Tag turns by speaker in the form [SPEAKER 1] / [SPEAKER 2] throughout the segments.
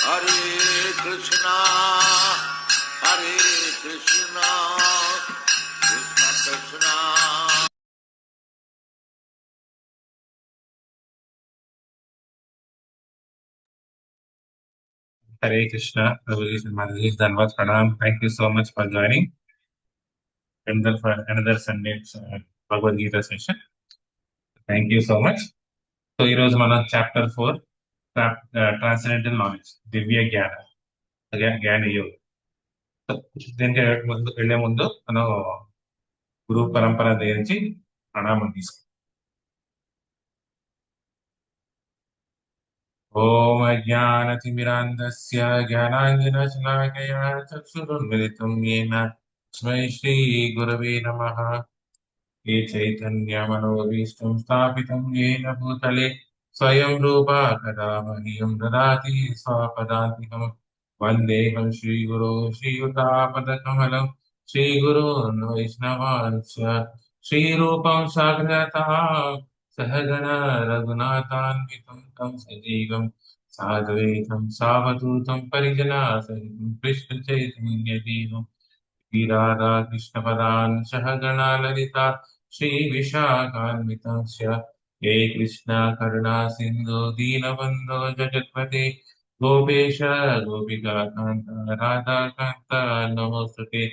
[SPEAKER 1] Hare Krishna, Hare Krishna, Krishna Krishna.
[SPEAKER 2] Hare Krishna, Prabhuji, Mataji, Dhanavad Pranam. Thank you so much for joining another Sunday's Bhagavad Gita session. Thank you so much. So, ఈరోజు మనం chapter 4 transcendental knowledge దివ్య జ్ఞాన యోగ. So దీనికి వెళ్లే ముందు మనం గురు పరంపర నుంచి ప్రణామం తీసుకుంటాం. ఓం అజ్ఞానతిమిరాంధస్య జ్ఞానాంజనశలాకయా చక్షురున్మిలితం येन తస్మై శ్రీ గురవే నమః. ये चैतन्यमनोभीष्टं स्थापितं येन भूतले स्वयं रूपा कदा मह्यं ददाति स्वपदान्तिकं वन्देऽहं श्रीगुरो श्रीयुतापदकमलं श्रीगुरोन् वैष्णवांश्च श्रीरूपं साग्रता सहगण रघुनाथान्वितं तं सजीवं साद्वैतं सावधूतं परिजनासहितं कृष्णचैतन्यदेवं श्रीराधा कृष्णपदान् सहगणा ललिता श्रीविशाखान्वितस्य हे कृष्णा करुणा सिन्धु दीनबन्धो जगत्पते गोपेश गोपिकान्त राधाकान्त नमोस्तुते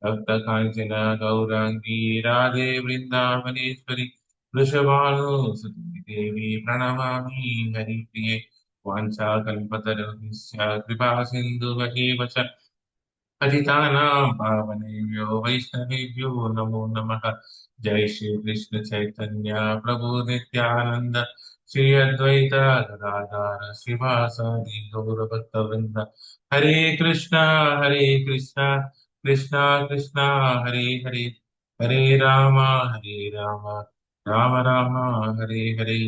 [SPEAKER 2] भक्तकाञ्चन गौराङ्गी राधे वृन्दावनेश्वरि वृषभानुसुते देवी प्रणमामि हरिप्रिये वाञ्छाकल्पतरुभ्यश्च कृपा सिन्धुवैव च पतितानां पावनेभ्यो वैष्णवेभ्यो नमो नमः। जय श्री कृष्ण चैतन्य प्रभु नित्यानंद श्री अद्वैत गदाधर श्रीवासादि गौरभक्तवृंद। हरे कृष्णा कृष्णा कृष्णा हरे हरे, हरे राम राम राम हरे हरे।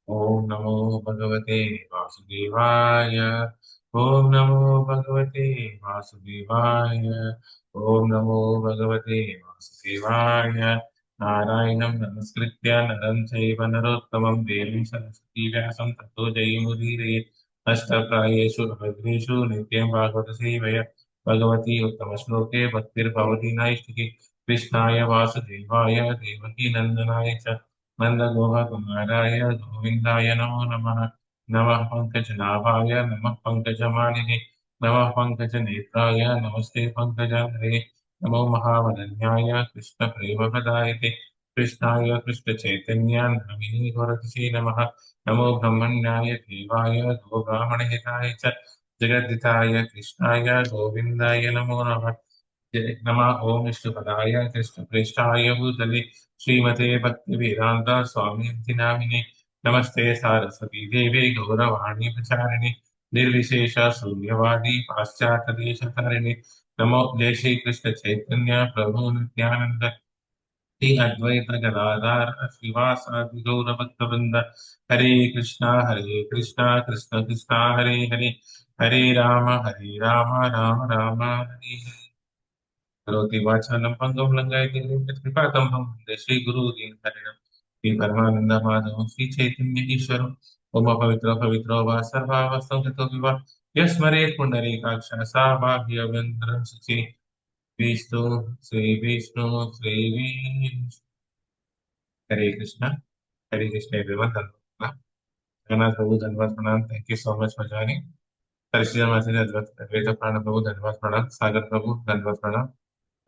[SPEAKER 2] ओम नमो भगवते वासुदेवाय, ओम नमो भगवते वासुदेवाय, ओम नमो भगवते वासुदेवाय। नारायणं नमस्कृत्य नरं चैव नरोत्तमं देवीं सरस्वती व्यासं ततो जयमुदीरयेत्। अष्टप्रायेषु भद्रेषु नित्यं भागवत सेवया भगवती उत्तमश्लोके भक्तिर्भवति नैष्टिकी। कृष्णाय वासुदेवाय देवकी नन्दनाय च नन्दगोपकुमाराय गोविन्दाय नमो नमः। नमः पंकजनाभाय नमः पंकजमालिने नमः पंकजनेत्राय नमस्ते पंकजाङ्घ्रे। नमो महावदन्याय कृष्णप्रेमप्रदायते कृष्णाय कृष्णचैतन्य नामिने गौरतिसे नमः। नमो ब्रह्मण्याय देवाय गोब्राह्मणहिताय च जगद्दिताय कृष्णाय गोविन्दाय नमो नमः। नमः ओम विष्णुपदाय कृष्णप्रेष्ठाय भूतले श्रीमते भक्तिवेदान्त स्वामी नामिने नमस्ते सारस्वती देवे गौरवाणी प्रचारिणे निर्विशेष शून्यवादी पाश्चात्यदेशतारिणे। नमो जय श्री कृष्ण चैतन्य प्रभु नित्यानंद श्री अद्वैत गदाधर श्रीवासादि गौरभक्तवृंद। हरे कृष्णा कृष्ण कृष्णा हरे हरे, हरे राम राम राम हरे हरे। करोति वाचालं पङ्गुं लङ्घयति कृपातमहं वन्दे श्रीगुरुदीनहरिणं श्रीपरमानन्दमाधवं श्रीचैतन्य ईश्वरम्। ओम पवित्रो पवित्रो वा सर्वावस्थं गतो विवा यस्मरेत् पुण्डरीकाक्ष सा भाग्यवन्तरं शुचि विष्णु श्री विष्णु। हरे कृष्ण एवरीवन। जगन्नाथ प्रभु धन्यवाद प्रणाम। Thank you so much for joining. परिश्री माता जी अद्वैत प्राण प्रभु धन्यवाद प्रणाम। सागर प्रभु धन्यवाद प्रणाम।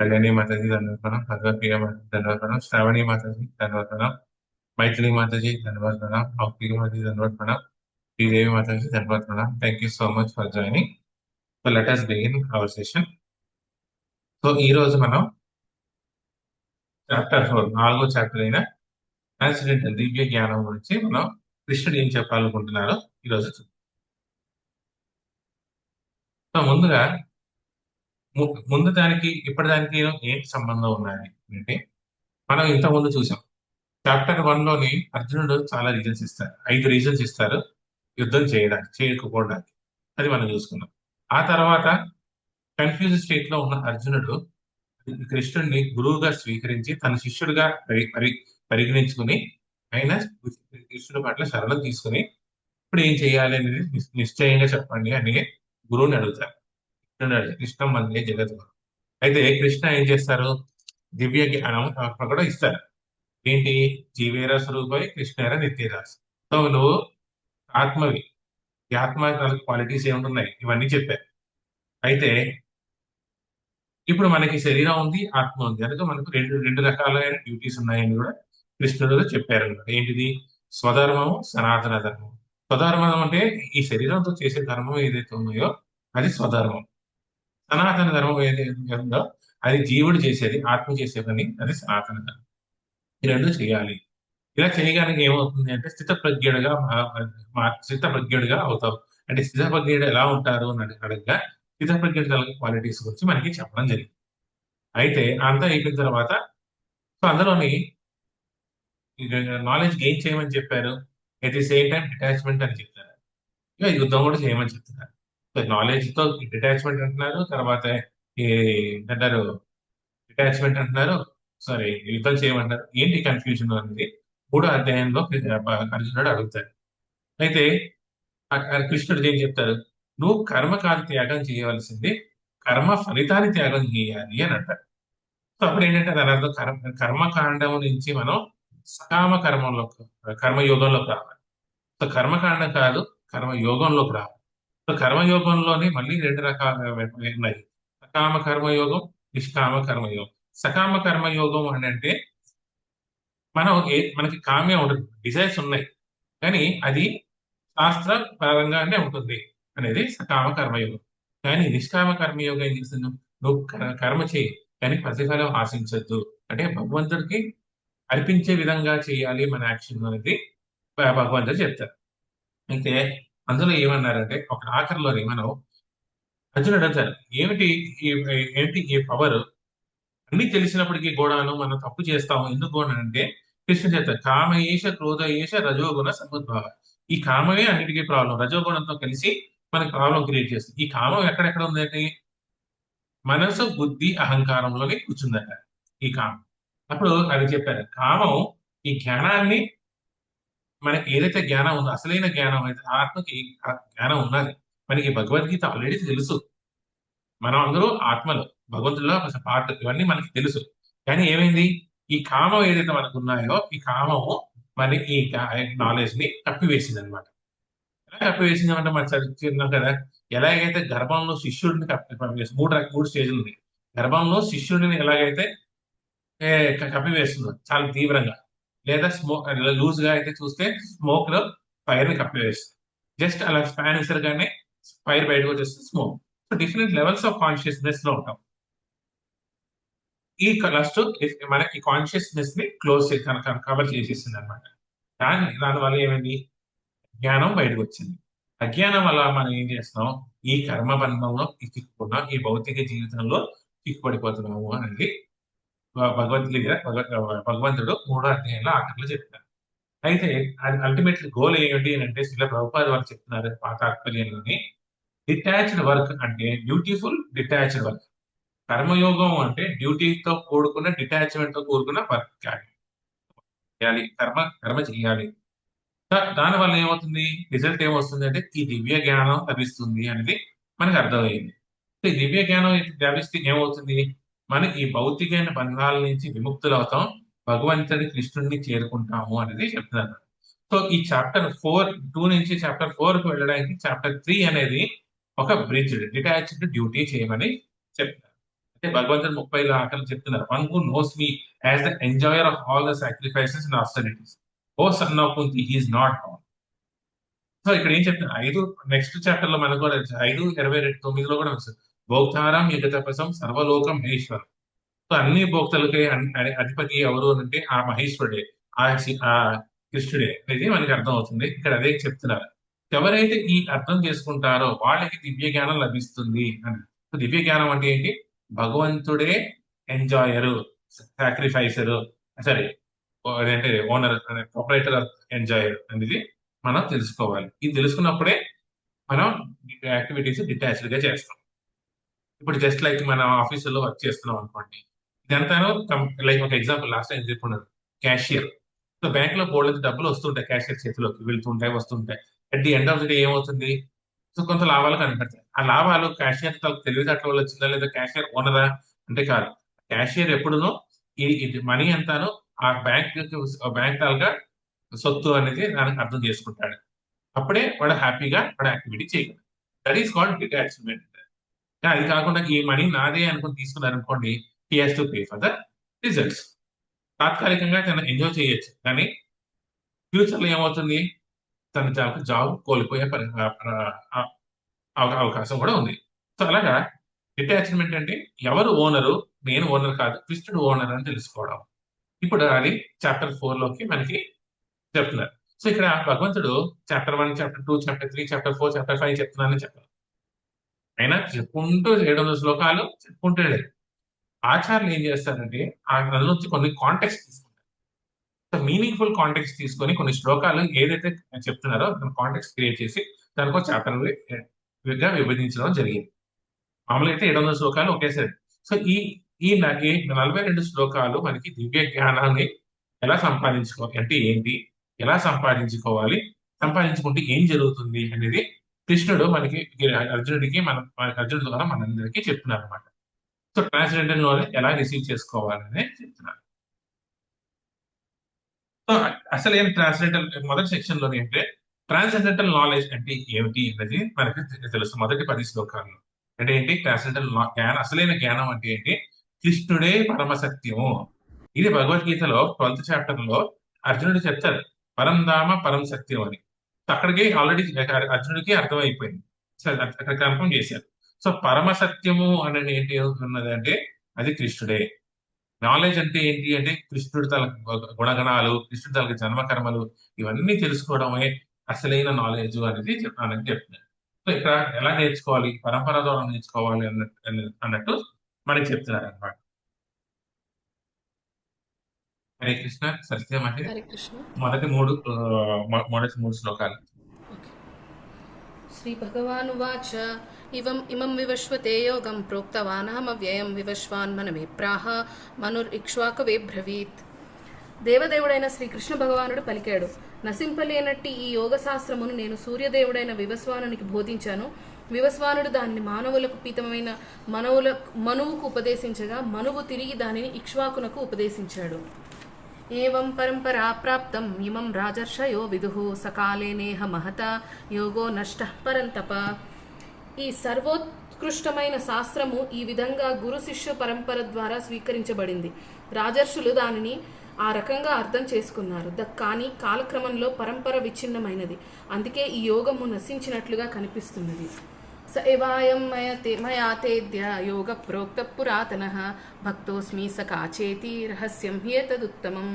[SPEAKER 2] कल्याणी माता जी धन्यवाद प्रणाम। भगवत प्रिया माता जी धन्यवाद प्रणाम। श्रावणी माता जी धन्यवाद प्रणाम। मैथिली माता जी धन्यवाद प्रणाम। भक्ति माता जी धन्यवाद प्रणाम। श्रीदेवी माता जी धन्यवाद प्रणाम। Thank you so much for joining. So let us begin our session. So ఈ రోజు మనం చాప్టర్ 4 నాలుగో చాప్టర్ అయిన ట్రాన్సెండెంటల్ దివ్య జ్ఞానం గురించి మనం కృష్ణుడు ఏం చెప్పాలనుకుంటున్నారో ఈ రోజు చూద్దాం. సో ముందు దానికి ఇప్పటిదానికి ఏంటి సంబంధం ఉన్నది అంటే, మనం ఇంతకుముందు చూసాం చాప్టర్ 1 లోని అర్జునుడు చాలా రీజన్స్ ఇస్తారు. 5 రీజన్స్ ఇస్తారు యుద్ధం చేయకపోవడానికి. అది మనం చూసుకున్నాం. ఆ తర్వాత కన్ఫ్యూజ్ స్టేట్ లో ఉన్న అర్జునుడు కృష్ణుడిని గురువుగా స్వీకరించి తన శిష్యుడిగా పరిగణించుకుని ఆయన కృష్ణుడి పట్ల శరణం తీసుకుని ఇప్పుడు ఏం చేయాలి అనేది నిశ్చయంగా చెప్పండి అని గురువుని అడుగుతారు. కృష్ణుని అడుగుతారు, కృష్ణ మందే జగద్గురు. అయితే కృష్ణ ఏం చేస్తారు? దివ్య జ్ఞానం అక్కడ కూడా ఇస్తారు. ఏంటి? జీవేర స్వరూపై కృష్ణేర నిత్యదాస్. సో నువ్వు ఆత్మవి, ఈ ఆత్మ క్వాలిటీస్ ఏముంటున్నాయి ఇవన్నీ చెప్పారు. అయితే ఇప్పుడు మనకి శరీరం ఉంది, ఆత్మ ఉంది, అందుకే మనకు రెండు రెండు రకాలైన డ్యూటీస్ ఉన్నాయని కూడా కృష్ణుడు చెప్పారు అన్నమాట. ఏంటిది? స్వధర్మము, సనాతన ధర్మం. స్వధర్మం అంటే ఈ శరీరంతో చేసే ధర్మం ఏదైతే ఉన్నాయో అది స్వధర్మం. సనాతన ధర్మం ఏదైతే ఉందో అది జీవుడు చేసేది, ఆత్మ చేసే పని, అది సనాతన ధర్మం. ఈ రెండు చేయాలి. ఇలా చేయగానే ఏమవుతుంది అంటే స్థితప్రజ్ఞుడిగా స్థితప్రజ్ఞుడిగా అవుతావు. అంటే స్థితప్రజ్ఞుడు ఎలా ఉంటారు అని అడగగా స్థితప్రజ్ఞుడు గల క్వాలిటీస్ గురించి మనకి చెప్పడం జరిగింది. అయితే అంతా అయిపోయిన తర్వాత సో అందులోని నాలెడ్జ్ గెయిన్ చేయమని చెప్పారు. At the same time detachment అని చెప్తారు. ఇక యుద్ధం కూడా చేయమని చెప్తున్నారు. సో నాలెడ్జ్ తో డిటాచ్మెంట్ అంటున్నారు, తర్వాత ఈ అంటారు డిటాచ్మెంట్ అంటున్నారు, సారీ యుద్ధం చేయమంటారు. ఏంటి కన్ఫ్యూజన్ అనేది మూడో అధ్యాయంలో అర్జునుడు అడుగుతారు. అయితే కృష్ణుడు ఏం చెప్తారు? నువ్వు కర్మ కాదు త్యాగం చేయవలసింది, కర్మ ఫలితాన్ని త్యాగం చేయాలి అని అంటారు. సో అప్పుడు ఏంటంటే దాని అర్థం కర్మకాండం నుంచి మనం సకామ కర్మయోగంలోకి రావాలి. సో కర్మకాండం కాదు, కర్మయోగంలోకి రావాలి. సో కర్మయోగంలోని మళ్ళీ రెండు రకాల ఉన్నాయి. సకామ కర్మయోగం, నిష్కామ కర్మయోగం. సకామ కర్మయోగం అని అంటే మనకి కామ్యం ఉంటుంది, డిజైర్స్ ఉన్నాయి, కానీ అది శాస్త్ర పరంగానే ఉంటుంది అనేది సకామ కర్మయోగం. కానీ నిష్కామ కర్మయోగం ఏం చేస్తుంది? నువ్వు కర్మ చేయి కానీ ప్రతిఫలం ఆశించద్దు. అంటే భగవంతుడికి అర్పించే విధంగా చేయాలి మన యాక్షన్ అనేది భగవంతుడు చెప్తారు. అయితే అందులో ఏమన్నారంటే ఒక ఆఖరిలోని మనం అర్జునుడు అడుగుతారు, ఏమిటి ఏంటి ఈ పవర్? అన్ని తెలిసినప్పటికీ కూడాను మనం తప్పు చేస్తాము ఎందుకు అని అంటే కృష్ణ చెప్తారు, కామయేష క్రోధయేష రజోగుణ సముద్భవ. ఈ కామమే అన్నిటికీ ప్రాబ్లం, రజోగుణంతో కలిసి మనకి ప్రాబ్లం క్రియేట్ చేస్తుంది. ఈ కామం ఎక్కడెక్కడ ఉందంటే మనసు, బుద్ధి, అహంకారంలోనే కూర్చుందట ఈ కామం. అప్పుడు అది చెప్పారు, కామం ఈ జ్ఞానాన్ని, మనకి ఏదైతే జ్ఞానం ఉందో అసలైన జ్ఞానం అయితే ఆత్మకి ఆ జ్ఞానం ఉన్నది. మనకి భగవద్గీత ఆల్రెడీ తెలుసు, మనం అందరూ ఆత్మలు, భగవంతుల్లో ఒక పార్ట్, ఇవన్నీ మనకి తెలుసు. కానీ ఏమైంది? ఈ కామం ఏదైతే మనకు ఉన్నాయో ఈ కామము మన ఈ నాలెడ్జ్ ని కప్పివేసింది అనమాట. ఎలా కప్పివేసింది అంటే మనం చదువుతున్నాం కదా, ఎలాగైతే గర్భంలో శిష్యుడిని కప్పివేసి మూడు స్టేజ్లు ఉన్నాయి. గర్భంలో శిష్యుడిని ఎలాగైతే కప్పివేస్తుందో చాలా తీవ్రంగా, లేదా లూజ్ గా అయితే చూస్తే స్మోక్ లో ఫైర్ ని కప్పివేస్తుంది. జస్ట్ అలా ఫ్యాన్ విసరగానే ఫైర్ బయటకు వచ్చేస్తే smoke. So different levels of consciousness లో ఉంటాం. ఈ లస్ట్ మనకి కాన్షియస్నెస్ ని క్లోజ్ కవర్ చేసేసింది అనమాట. దానివల్ల ఏమైంది? జ్ఞానం బయటకు వచ్చింది. అజ్ఞానం వల్ల మనం ఏం చేస్తున్నాం? ఈ కర్మ బంధంలో చిక్కుకున్నాం, ఈ భౌతిక జీవితంలో చిక్కుపడిపోతున్నాము అనేది భగవద్గీత భగవంతుడు మూడో అధ్యాయంలో ఆఖరిలో చెప్తారు. అయితే అల్టిమేట్లీ గోల్ ఏంటి అని అంటే శిల ప్రభుపాద వారు చెప్తున్నారు తాత్పర్యంలోని, డిటాచ్డ్ వర్క్ అంటే బ్యూటిఫుల్ డిటాచ్డ్ వర్క్. కర్మయోగం అంటే డ్యూటీతో కూడుకున్న, డిటాచ్మెంట్ తో కూడుకున్న వర్క్ చేయాలి, కర్మ చేయాలి. దాని వల్ల ఏమవుతుంది? రిజల్ట్ ఏమొస్తుంది అంటే ఈ దివ్య జ్ఞానం లభిస్తుంది అనేది మనకు అర్థమైంది. ఈ దివ్య జ్ఞానం లభిస్తే ఏమవుతుంది? మనకి ఈ భౌతికమైన బంధాల నుంచి విముక్తులు అవుతాం, భగవంతుడి కృష్ణుడిని చేరుకుంటాము అనేది చెప్తున్నారు. సో ఈ చాప్టర్ 2 నుంచి చాప్టర్ 4 కు వెళ్ళడానికి చాప్టర్ 3 అనేది ఒక బ్రిడ్జ్, డిటాచ్డ్ డ్యూటీ చేయమని చెప్తున్నారు. అంటే భగవంతుడు 30 ఆకలి చెప్తున్నారు, one who knows me as the enjoyer of all the sacrifices and austerities, O son of Kunti he is not God. So ఇక్కడ ఏం చెప్తున్నారు? 5 నెక్స్ట్ చాప్టర్ లో మనకు కూడా 5:29 కూడా వస్తుంది, భోక్తారం యజ్ఞ తపసం సర్వలోకం మహేశ్వరం. సో అన్ని భోక్తలకి అధిపతి ఎవరు అంటే ఆ మహేశ్వరుడే, ఆ కృష్ణుడే అనేది మనకి అర్థం అవుతుంది. ఇక్కడ అదే చెప్తున్నారు, ఎవరైతే ఈ అర్థం చేసుకుంటారో వాళ్ళకి దివ్య జ్ఞానం లభిస్తుంది అని. దివ్య జ్ఞానం అంటే ఏంటి? భగవంతుడే ఎంజాయరు, సాక్రిఫైసరు, సరే అదేంటే ఓనర్, ప్రొపరేటర్ ఎంజాయర్ అనేది మనం తెలుసుకోవాలి. ఇది తెలుసుకున్నప్పుడే మనం యాక్టివిటీస్ డిటాచ్డ్ గా చేస్తాం. ఇప్పుడు జస్ట్ లైక్ మన ఆఫీసులో వర్క్ చేస్తున్నాం అనుకోండి, ఇదంతా లైక్ ఒక ఎగ్జాంపుల్ లాస్ట్ టైం చెప్పుకున్నాను, క్యాషియర్. సో బ్యాంక్ లో బోర్డు డబ్బులు వస్తుంటాయి, క్యాషియర్ చేతిలోకి వెళ్తుంటాయి, వస్తుంటాయి. At the end of the day ఏమవుతుంది? సో కొంత లాభాలు కనపడతాయి. ఆ లాభాలు క్యాషియర్ తెలివితేటల వల్ల వచ్చిందా లేదా క్యాషియర్ ఓనరా అంటే కాదు. క్యాషియర్ ఎప్పుడునో ఇది మనీ అంతాను ఆ బ్యాంక్ తాలూకా సొత్తు అనేది దానికి అర్థం చేసుకుంటాడు. అప్పుడే వాడు హ్యాపీగా వాడు యాక్టివిటీ చేయగలడు. That is called detachment. అది కాకుండా ఈ మనీ నాదే అనుకుని తీసుకున్నారు అనుకోండి, he has to pay for the results. తాత్కాలికంగా తను ఎంజాయ్ చేయొచ్చు, కానీ ఫ్యూచర్ లో ఏమవుతుంది, తన జాబ్ కోల్పోయే అవకాశం కూడా ఉంది. సో అలాగా డిటాచ్మెంట్ అంటే ఎవరు ఓనరు, నేను ఓనర్ కాదు, కృష్ణుడు ఓనర్ అని తెలుసుకోవడం. ఇప్పుడు అది చాప్టర్ 4 లోకి మనకి చెప్తున్నారు. సో ఇక్కడ భగవంతుడు chapter 1, chapter 2, chapter 3, chapter 4, chapter 5 చెప్తున్నానని చెప్పారు. అయినా చెప్పుకుంటూ 700 శ్లోకాలు చెప్పుకుంటాడు. ఆచార్యులు ఏం చేస్తారంటే ఆ నుంచి కొన్ని కాంటెక్స్ట్ తీసుకుంటారు. సో మీనింగ్ఫుల్ కాంటెక్స్ట్ తీసుకొని కొన్ని శ్లోకాలు ఏదైతే చెప్తున్నారో కాంటెక్స్ట్ క్రియేట్ చేసి దానికో చాప్టర్ గా విభజించడం జరిగింది. మామూలుగా అయితే 700 శ్లోకాలు ఒకేసారి. సో ఈ 42 శ్లోకాలు మనకి దివ్య జ్ఞానాన్ని ఎలా సంపాదించుకోవాలి అంటే ఏంటి, ఎలా సంపాదించుకోవాలి, సంపాదించుకుంటే ఏం జరుగుతుంది అనేది కృష్ణుడు మనకి అర్జునుడికి అర్జునుడి ద్వారా మనందరికీ చెప్తున్నారు అనమాట. సో ట్రాన్స్జెండర్ నాలెడ్జ్ ఎలా రిసీవ్ చేసుకోవాలని చెప్తున్నారు. సో అసలు ఏం ట్రాన్స్జెండర్ మొదటి సెక్షన్ లోనే అంటే ట్రాన్స్జెండెంటల్ నాలెడ్జ్ అంటే ఏమిటి అనేది మనకి తెలుసు మొదటి 10 శ్లోకాల్లో. అంటే ఏంటి ట్రాన్స్జెండెంటల్ జ్ఞానం, అసలైన జ్ఞానం అంటే ఏంటి, కృష్ణుడే పరమ సత్యము. ఇది భగవద్గీతలో 12th చాప్టర్ లో అర్జునుడు చెప్తారు పరంధామ పరం సత్యం అని. సో అక్కడికి ఆల్రెడీ అర్జునుడికి అర్థమైపోయింది. సో అక్కడ కన్ఫర్మ్ చేశారు. సో పరమ సత్యము అనేది ఏంటి ఉన్నది అంటే అది కృష్ణుడే. నాలెడ్జ్ అంటే ఏంటి అంటే కృష్ణుడి తల గుణగణాలు, కృష్ణుడి తల జన్మకర్మలు, ఇవన్నీ తెలుసుకోవడమే అసలైన నాలెడ్జ్ అనేది చెప్తున్నారు. సో ఇక్కడ ఎలా నేర్చుకోవాలి, పరంపర ద్వారా నేర్చుకోవాలి అన్నట్టు మనకి చెప్తున్నారు అనమాట. హరే కృష్ణ. సత్యం అంటే
[SPEAKER 3] హరే కృష్ణ.
[SPEAKER 2] మొదటి మూడు శ్లోకాలు.
[SPEAKER 3] శ్రీ భగవానువాచ ఇమం వివశ్వతే యోగం ప్రోక్తవానహమవ్యయం వివశ్వాన్ మనమే ప్రాహ మనురిక్ష్వాకవే బ్రవీత్. దేవదేవుడైన శ్రీకృష్ణ భగవానుడు పలికాడు, నశింపలేనట్టి ఈ యోగ శాస్త్రమును నేను సూర్యదేవుడైన వివస్వానునికి బోధించాను. వివస్వానుడు దానిని మానవులకు పీతమైన మనువుకు ఉపదేశించగా మనువు తిరిగి దానిని ఇక్ష్వాకునకు ఉపదేశించాడు. ఏవం పరంపరా ప్రాప్తం ఇమం రాజర్షయో విదుః సకాలే నేహ మహత యోగో నష్టః పరంతప. ఈ సర్వోత్కృష్టమైన శాస్త్రము ఈ విధంగా గురు శిష్య పరంపర ద్వారా స్వీకరించబడింది. రాజర్షులు దానిని ఆ రకంగా అర్థం చేసుకున్నారు. కానీ కాలక్రమంలో పరంపర విచ్ఛిన్నమైనది. అందుకే ఈ యోగము నశించినట్లుగా కనిపిస్తున్నది. స ఏవాయం మయా తేద్య యోగ ప్రోక్త పురాతనః భక్తోస్మి స కాచేతి రహస్యం హ్యేతదుత్తమం.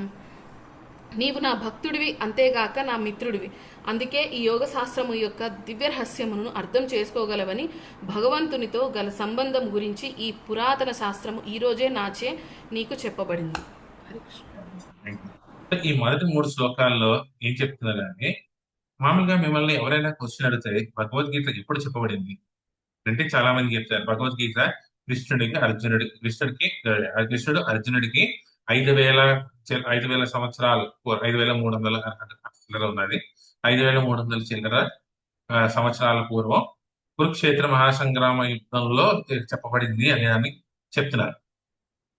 [SPEAKER 3] నీవు నా భక్తుడివి, అంతేగాక నా మిత్రుడివి. అందుకే ఈ యోగ శాస్త్రము యొక్క దివ్య రహస్యమును అర్థం చేసుకోగలవని భగవంతునితో గల సంబంధం గురించి ఈ పురాతన శాస్త్రము ఈ రోజే నాచే నీకు చెప్పబడింది.
[SPEAKER 2] ఈ మొదటి 3 శ్లోకాల్లో ఏం చెప్తున్నారంటే, మామూలుగా మిమ్మల్ని ఎవరైనా క్వశ్చన్ అడిగితే భగవద్గీత ఎప్పుడు చెప్పబడింది అంటే చాలా మంది చెప్తారు భగవద్గీత కృష్ణుడు అర్జునుడికి 5,000 సంవత్సరాలు 5,300 చిల్లర ఉన్నది 5,300 చిల్లర సంవత్సరాల పూర్వం కురుక్షేత్ర మహాసంగ్రామ యుద్ధంలో చెప్పబడింది అని దాన్ని చెప్తున్నారు.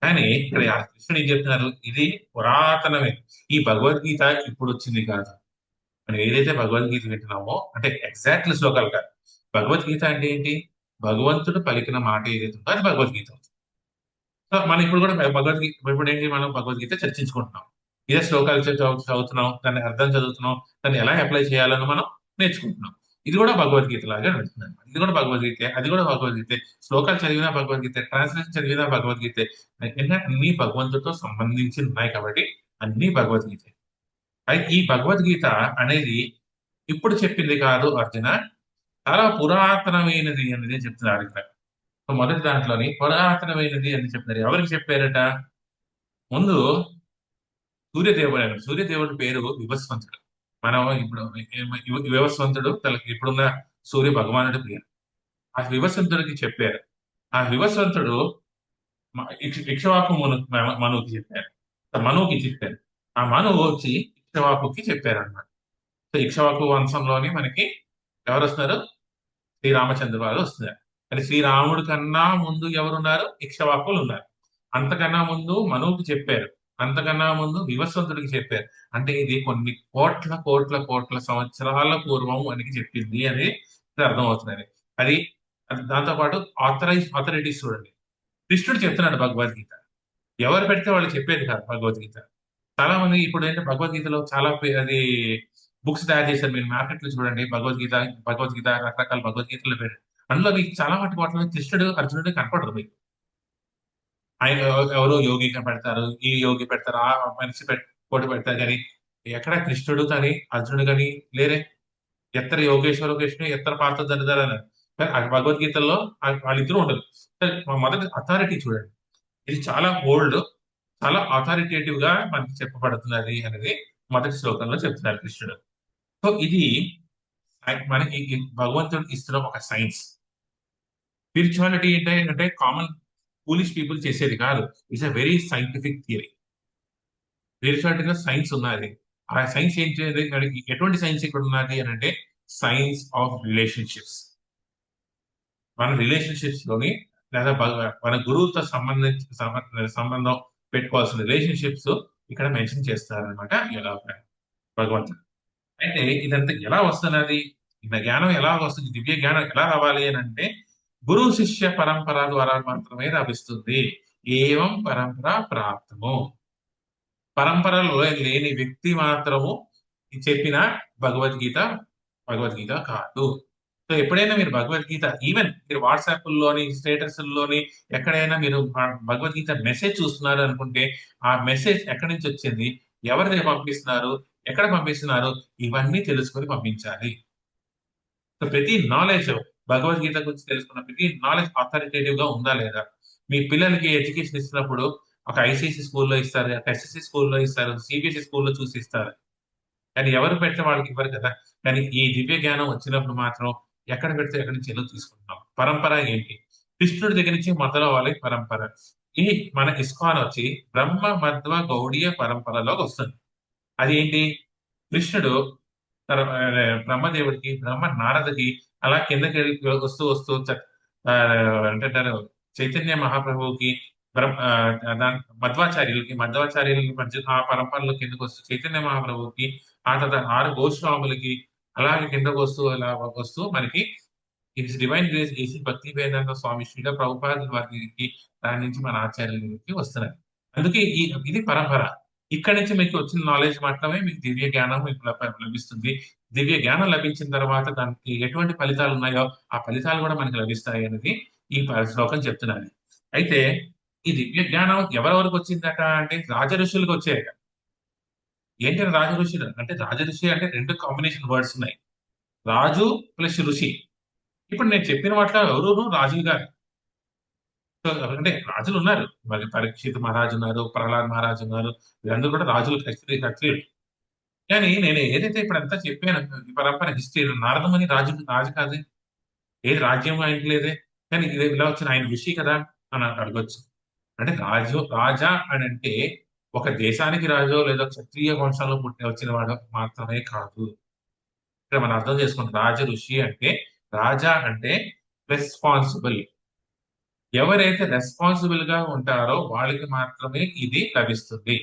[SPEAKER 2] కానీ ఇక్కడ కృష్ణుడు ఏం చెప్తున్నారు, ఇది పురాతనమే. ఈ భగవద్గీత ఇప్పుడు వచ్చింది కాదు. మనం ఏదైతే భగవద్గీత వింటున్నామో అంటే ఎగ్జాక్ట్ శ్లోకాలు కాదు. భగవద్గీత అంటే ఏంటి, భగవంతుడు పలికిన మాట ఏదైతే ఉందో అది భగవద్గీత. సో మనం ఇప్పుడు కూడా ఇప్పుడు ఏంటి, మనం భగవద్గీత చర్చించుకుంటున్నాం. ఇదే శ్లోకాలు చదువుతున్నాం, దాన్ని అర్థం చదువుతున్నాం, దాన్ని ఎలా అప్లై చేయాలని మనం నేర్చుకుంటున్నాం. ఇది కూడా భగవద్గీత లాగా నడుస్తుంది. ఇది కూడా భగవద్గీత, అది కూడా భగవద్గీత. శ్లోకాలు చదివినా భగవద్గీత, ట్రాన్స్లేషన్ చదివినా భగవద్గీత. ఎందుకంటే అన్ని భగవంతుడితో సంబంధించి ఉన్నాయి కాబట్టి అన్ని భగవద్గీత. అయితే ఈ భగవద్గీత అనేది ఇప్పుడు చెప్పింది కాదు అర్జున, చాలా పురాతనమైనది అనేది చెప్తున్నారు ఇక్కడ. మొదటి దాంట్లోని పురాతనమైనది అని చెప్తున్నారు. ఎవరికి చెప్పారట, ముందు సూర్యదేవుడి పేరు వివస్వంతుడు. మనం ఇప్పుడు వివస్వంతుడు తనకి ఇప్పుడున్న సూర్య భగవానుడి పేరు. ఆ వివస్వంతుడికి చెప్పారు. ఆ వివస్వంతుడు ఇక్ష్వాకు మనువుకి చెప్పారు. మనువుకి చెప్పారు. ఆ మనువు వచ్చి ఇక్ష్వాకుకి చెప్పారు అనమాట. సో ఇక్ష్వాకు వంశంలోని మనకి ఎవరు వస్తున్నారు, శ్రీరామచంద్ర వారు వస్తున్నారు. కానీ శ్రీరాముడి కన్నా ముందు ఎవరున్నారు? ఇక్ష్వాకులు ఉన్నారు. అంతకన్నా ముందు మనువుకి చెప్పారు. అంతకన్నా ముందు వివస్వంతుడికి చెప్పారు. అంటే ఇది కొన్ని కోట్ల కోట్ల కోట్ల సంవత్సరాల పూర్వం అని చెప్పింది అని అర్థం అవుతున్నది. అది దాంతో పాటు ఆథరిటీస్ చూడండి. కృష్ణుడు చెప్తున్నాడు భగవద్గీత. ఎవరు పెడితే వాళ్ళు చెప్పేది కాదు భగవద్గీత. చాలా మంది ఇప్పుడు ఏంటంటే భగవద్గీతలో చాలా అది బుక్స్ తయారు చేశారు. మీరు మార్కెట్ లో చూడండి, భగవద్గీత భగవద్గీత రకరకాల భగవద్గీతలు పేరు. అందులో మీకు చాలా వాటిలో కృష్ణుడు అర్జునుడు కనపడరు మీకు. ఆయన ఎవరో యోగి పెడతారు, ఈ యోగి పెడతారు, ఆ మనిషి పోటీ పెడతారు, కానీ ఎక్కడ కృష్ణుడు కానీ అర్జునుడు కానీ లేరే. ఎత్తర యోగేశ్వర కృష్ణుడు ఎత్తర పాత్ర దరిదారు అన్నారు. కానీ ఆ భగవద్గీతలో వాళ్ళిద్దరూ ఉండరు. మొదటి అథారిటీ చూడండి, ఇది చాలా ఓల్డ్, చాలా అథారిటేటివ్ గా మనకి చెప్పబడుతున్నది అనేది మొదటి శ్లోకంలో చెప్తున్నారు కృష్ణుడు. సో ఇది మనకి భగవంతుడు ఇస్తున్న ఒక సైన్స్. స్పిరిచువాలిటీ ఏంటంటే కామన్ ఫూలిష్ పీపుల్ చేసేది కాదు. It's a very scientific theory. స్పిరిచువాలిటీలో సైన్స్ ఉన్నది. ఆ సైన్స్ ఏంటి? ఎటువంటి సైన్స్ ఇక్కడ ఉన్నది అని అంటే సైన్స్ ఆఫ్ రిలేషన్షిప్స్. మన రిలేషన్షిప్స్ లోని లేదా మన గురువుతో సంబంధం పెట్టుకోవాల్సిన రిలేషన్షిప్స్ ఇక్కడ మెన్షన్ చేస్తారనమాట ఎలా భగవంతుడు. అయితే ఇదంతా ఎలా వస్తున్నది? జ్ఞానం ఎలా వస్తుంది? దివ్య జ్ఞానం ఎలా రావాలి అని అంటే గురు శిష్య పరంపర ద్వారా మాత్రమే లభిస్తుంది. ఏవం పరంపర ప్రాప్తము. పరంపరలో లేని వ్యక్తి మాత్రము చెప్పిన భగవద్గీత భగవద్గీత కాదు. సో ఎప్పుడైనా మీరు భగవద్గీత ఈవెన్ మీరు వాట్సాప్ లోని స్టేటస్ లోని ఎక్కడైనా మీరు భగవద్గీత మెసేజ్ చూస్తున్నారు అనుకుంటే ఆ మెసేజ్ ఎక్కడి నుంచి వచ్చింది, ఎవరిని పంపిస్తున్నారు, ఎక్కడ పంపిస్తున్నారు, ఇవన్నీ తెలుసుకొని పంపించాలి. సో ప్రతి నాలెడ్జ్ భగవద్గీత గురించి తెలుసుకున్న ప్రతి నాలెడ్జ్ అథారిటేటివ్ గా ఉందా లేదా? మీ పిల్లలకి ఎడ్యుకేషన్ ఇస్తున్నప్పుడు ఒక ఐసీసీ స్కూల్లో ఇస్తారు, ఎస్ఎస్సి స్కూల్లో ఇస్తారు, సిబిఎస్ఈ స్కూల్లో చూసి ఇస్తారు. కానీ ఎవరు పెట్టిన వాళ్ళకి ఇవ్వరు కదా. కానీ ఈ దివ్య జ్ఞానం వచ్చినప్పుడు మాత్రం ఎక్కడ పెడితే ఎక్కడి నుంచి ఎలా తీసుకుంటున్నాం. పరంపర ఏంటి? కృష్ణుడి దగ్గర నుంచి మొదలవ్వాలి పరంపర. ఈ మన ఇస్కాన్ వచ్చి బ్రహ్మ మధ్వ గౌడీయ పరంపరలోకి వస్తుంది. అది ఏంటి? కృష్ణుడు బ్రహ్మదేవుడికి, బ్రహ్మ నారదకి అలా కిందకి వస్తూ వస్తూ అంటే చైతన్య మహాప్రభువుకి మధ్వాచార్యులకి మధ్య ఆ పరంపరలో కిందకు వస్తూ చైతన్య మహాప్రభువుకి, ఆ తర్వాత 6 గోస్వాములకి అలాగే కిందకు వస్తూ అలా వస్తూ మనకి ఇది డివైన్ గ్రేస్ ఏసీ భక్తి వేదాంత స్వామి శ్రీల ప్రభుపాద వారికి దాని నుంచి మన ఆచార్యులకి వస్తున్నాయి. అందుకే ఇది పరంపర. ఇక్కడి నుంచి మీకు వచ్చిన నాలెడ్జ్ మాత్రమే మీకు దివ్య జ్ఞానం మీకు లభిస్తుంది. దివ్య జ్ఞానం లభించిన తర్వాత దానికి ఎటువంటి ఫలితాలు ఉన్నాయో ఆ ఫలితాలు కూడా మనకి లభిస్తాయి అనేది ఈ శ్లోకం చెప్తున్నది. అయితే ఈ దివ్య జ్ఞానం ఎవరెవరికి వచ్చిందట అంటే రాజ ఋషులకు వచ్చాయట. ఏంటంటే రాజ ఋషులు అంటే రాజ ఋషి అంటే 2 కాంబినేషన్ వర్డ్స్ ఉన్నాయి, రాజు ప్లస్ ఋషి. ఇప్పుడు నేను చెప్పిన వాటిలో ఎవరు రాజులు గారు. సో అంటే రాజులు ఉన్నారు, మరి పరీక్షిత్ మహారాజు ఉన్నారు, ప్రహ్లాద్ మహారాజు ఉన్నారు, వీళ్ళందరూ కూడా రాజులు ఖచ్చితంగా. కానీ నేను ఏదైతే ఇప్పుడు అంతా చెప్పాను ఈ పరంపర హిస్టరీ, నారదముని రాజు కాదు, ఏది రాజ్యం ఆయనకి లేదే, కానీ ఇది ఇలా వచ్చిన ఆయన ఋషి కదా అని అడగొచ్చు. అంటే రాజా అని అంటే ఒక దేశానికి రాజు లేదా క్షత్రియ వంశంలో వచ్చిన వాడు మాత్రమే కాదు. ఇక్కడ మనం అర్థం చేసుకుంటాం, రాజ ఋషి అంటే రాజా అంటే రెస్పాన్సిబుల్. ఎవరైతే రెస్పాన్సిబుల్ గా ఉంటారో వాళ్ళకి మాత్రమే ఇది లభిస్తుంది.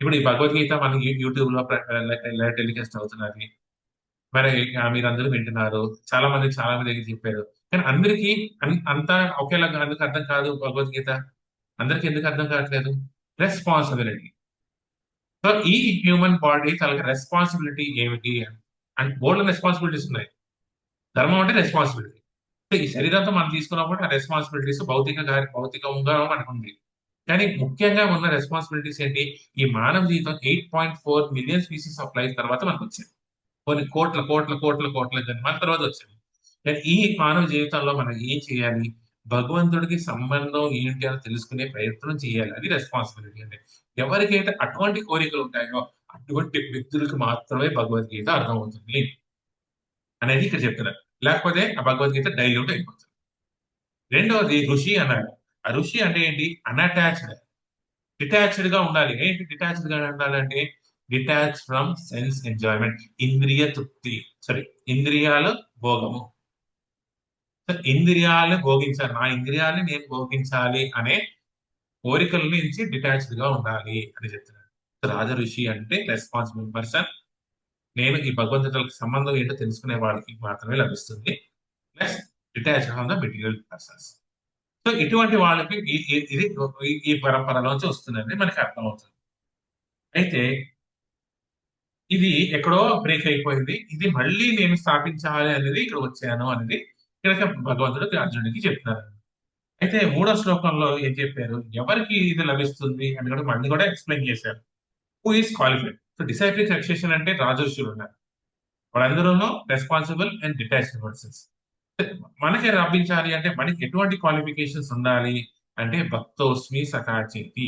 [SPEAKER 2] ఇప్పుడు ఈ భగవద్గీత మనకి యూట్యూబ్ లో టెలికాస్ట్ అవుతున్నది, మరి మీరందరూ వింటున్నారు, చాలా మంది చెప్పారు. కానీ అందరికీ అంతా ఒకేలాగా అందుకు అర్థం కాదు భగవద్గీత. అందరికి ఎందుకు అర్థం కావట్లేదు? రెస్పాన్సిబిలిటీ. సో ఈ హ్యూమన్ బాడీ తనకి రెస్పాన్సిబిలిటీ ఏమిటి అంటే బోల్డ్ రెస్పాన్సిబిలిటీస్ ఉన్నాయి. ధర్మం అంటే రెస్పాన్సిబిలిటీ. ఈ శరీరంతో మనం తీసుకున్నప్పుడు ఆ రెస్పాన్సిబిలిటీస్ భౌతికంగా మనకు ఉంది. కానీ ముఖ్యంగా ఉన్న రెస్పాన్సిబిలిటీస్ ఏంటి? ఈ మానవ జీవితం 8.4 మిలియన్ స్పీసీస్ ఆఫ్ లైఫ్ తర్వాత మనకు వచ్చింది. కొన్ని కోట్ల కోట్ల కోట్ల కోట్ల జన్మాల తర్వాత వచ్చింది. కానీ ఈ మానవ జీవితంలో మనం ఏం చేయాలి? భగవంతుడికి సంబంధం ఏంటి అని తెలుసుకునే ప్రయత్నం చేయాలి. అది రెస్పాన్సిబిలిటీ అంటే. ఎవరికైతే అటువంటి కోరికలు ఉంటాయో అటువంటి వ్యక్తులకు మాత్రమే భగవద్గీత అర్థమవుతుంది అనేది ఇక్కడ చెప్తున్నారు. లేకపోతే ఆ భగవద్గీత డైల్యూట్ అయిపోతుంది. రెండవది ఋషి అన్నారు. ఆ ఋషి అంటే ఏంటి? అన్అటాచ్డ్, డిటాచ్డ్ గా ఉండాలి. ఏంటి డిటాచ్డ్ గా ఉండాలంటే డిటాచ్ ఫ్రమ్ సెన్స్ ఎంజాయ్మెంట్, ఇంద్రియ తృప్తి, ఇంద్రియాల భోగము. సో ఇంద్రియాలను భోగించాలి, నా ఇంద్రియాలని నేను భోగించాలి అనే కోరికల నుంచి డిటాచ్డ్ గా ఉండాలి అని చెప్తున్నాడు. సో రాజ ఋషి అంటే రెస్పాన్సిబుల్ పర్సన్. నేను ఈ భగవంతుడికి సంబంధం ఏంటో తెలుసుకునే వాళ్ళకి మాత్రమే లభిస్తుంది. Plus detached from the material persons. So ఇటువంటి వాళ్ళకి ఇది ఈ పరంపరలోంచి వస్తుందని మనకి అర్థమవుతుంది. అయితే ఇది ఎక్కడో బ్రేక్ అయిపోయింది, ఇది మళ్ళీ నేను స్థాపించాలి అనేది ఇక్కడ వచ్చాను అనేది ఇక్కడ భగవంతుడు అర్జునుడికి చెప్తున్నారు. అయితే మూడో శ్లోకంలో ఏం చెప్పారు, ఎవరికి ఇది లభిస్తుంది అని కూడా మళ్ళీ కూడా ఎక్స్ప్లెయిన్ చేశారు. Who is qualified. So disciplic succession అంటే రాజర్షులు ఉన్నారు, వాళ్ళందరూ రెస్పాన్సిబుల్ అండ్ డిటాచ్డ్ పర్సన్స్. మనకి లభించాలి అంటే మనకి ఎటువంటి క్వాలిఫికేషన్స్ ఉండాలి అంటే భక్తోస్మి సఖాచేతి.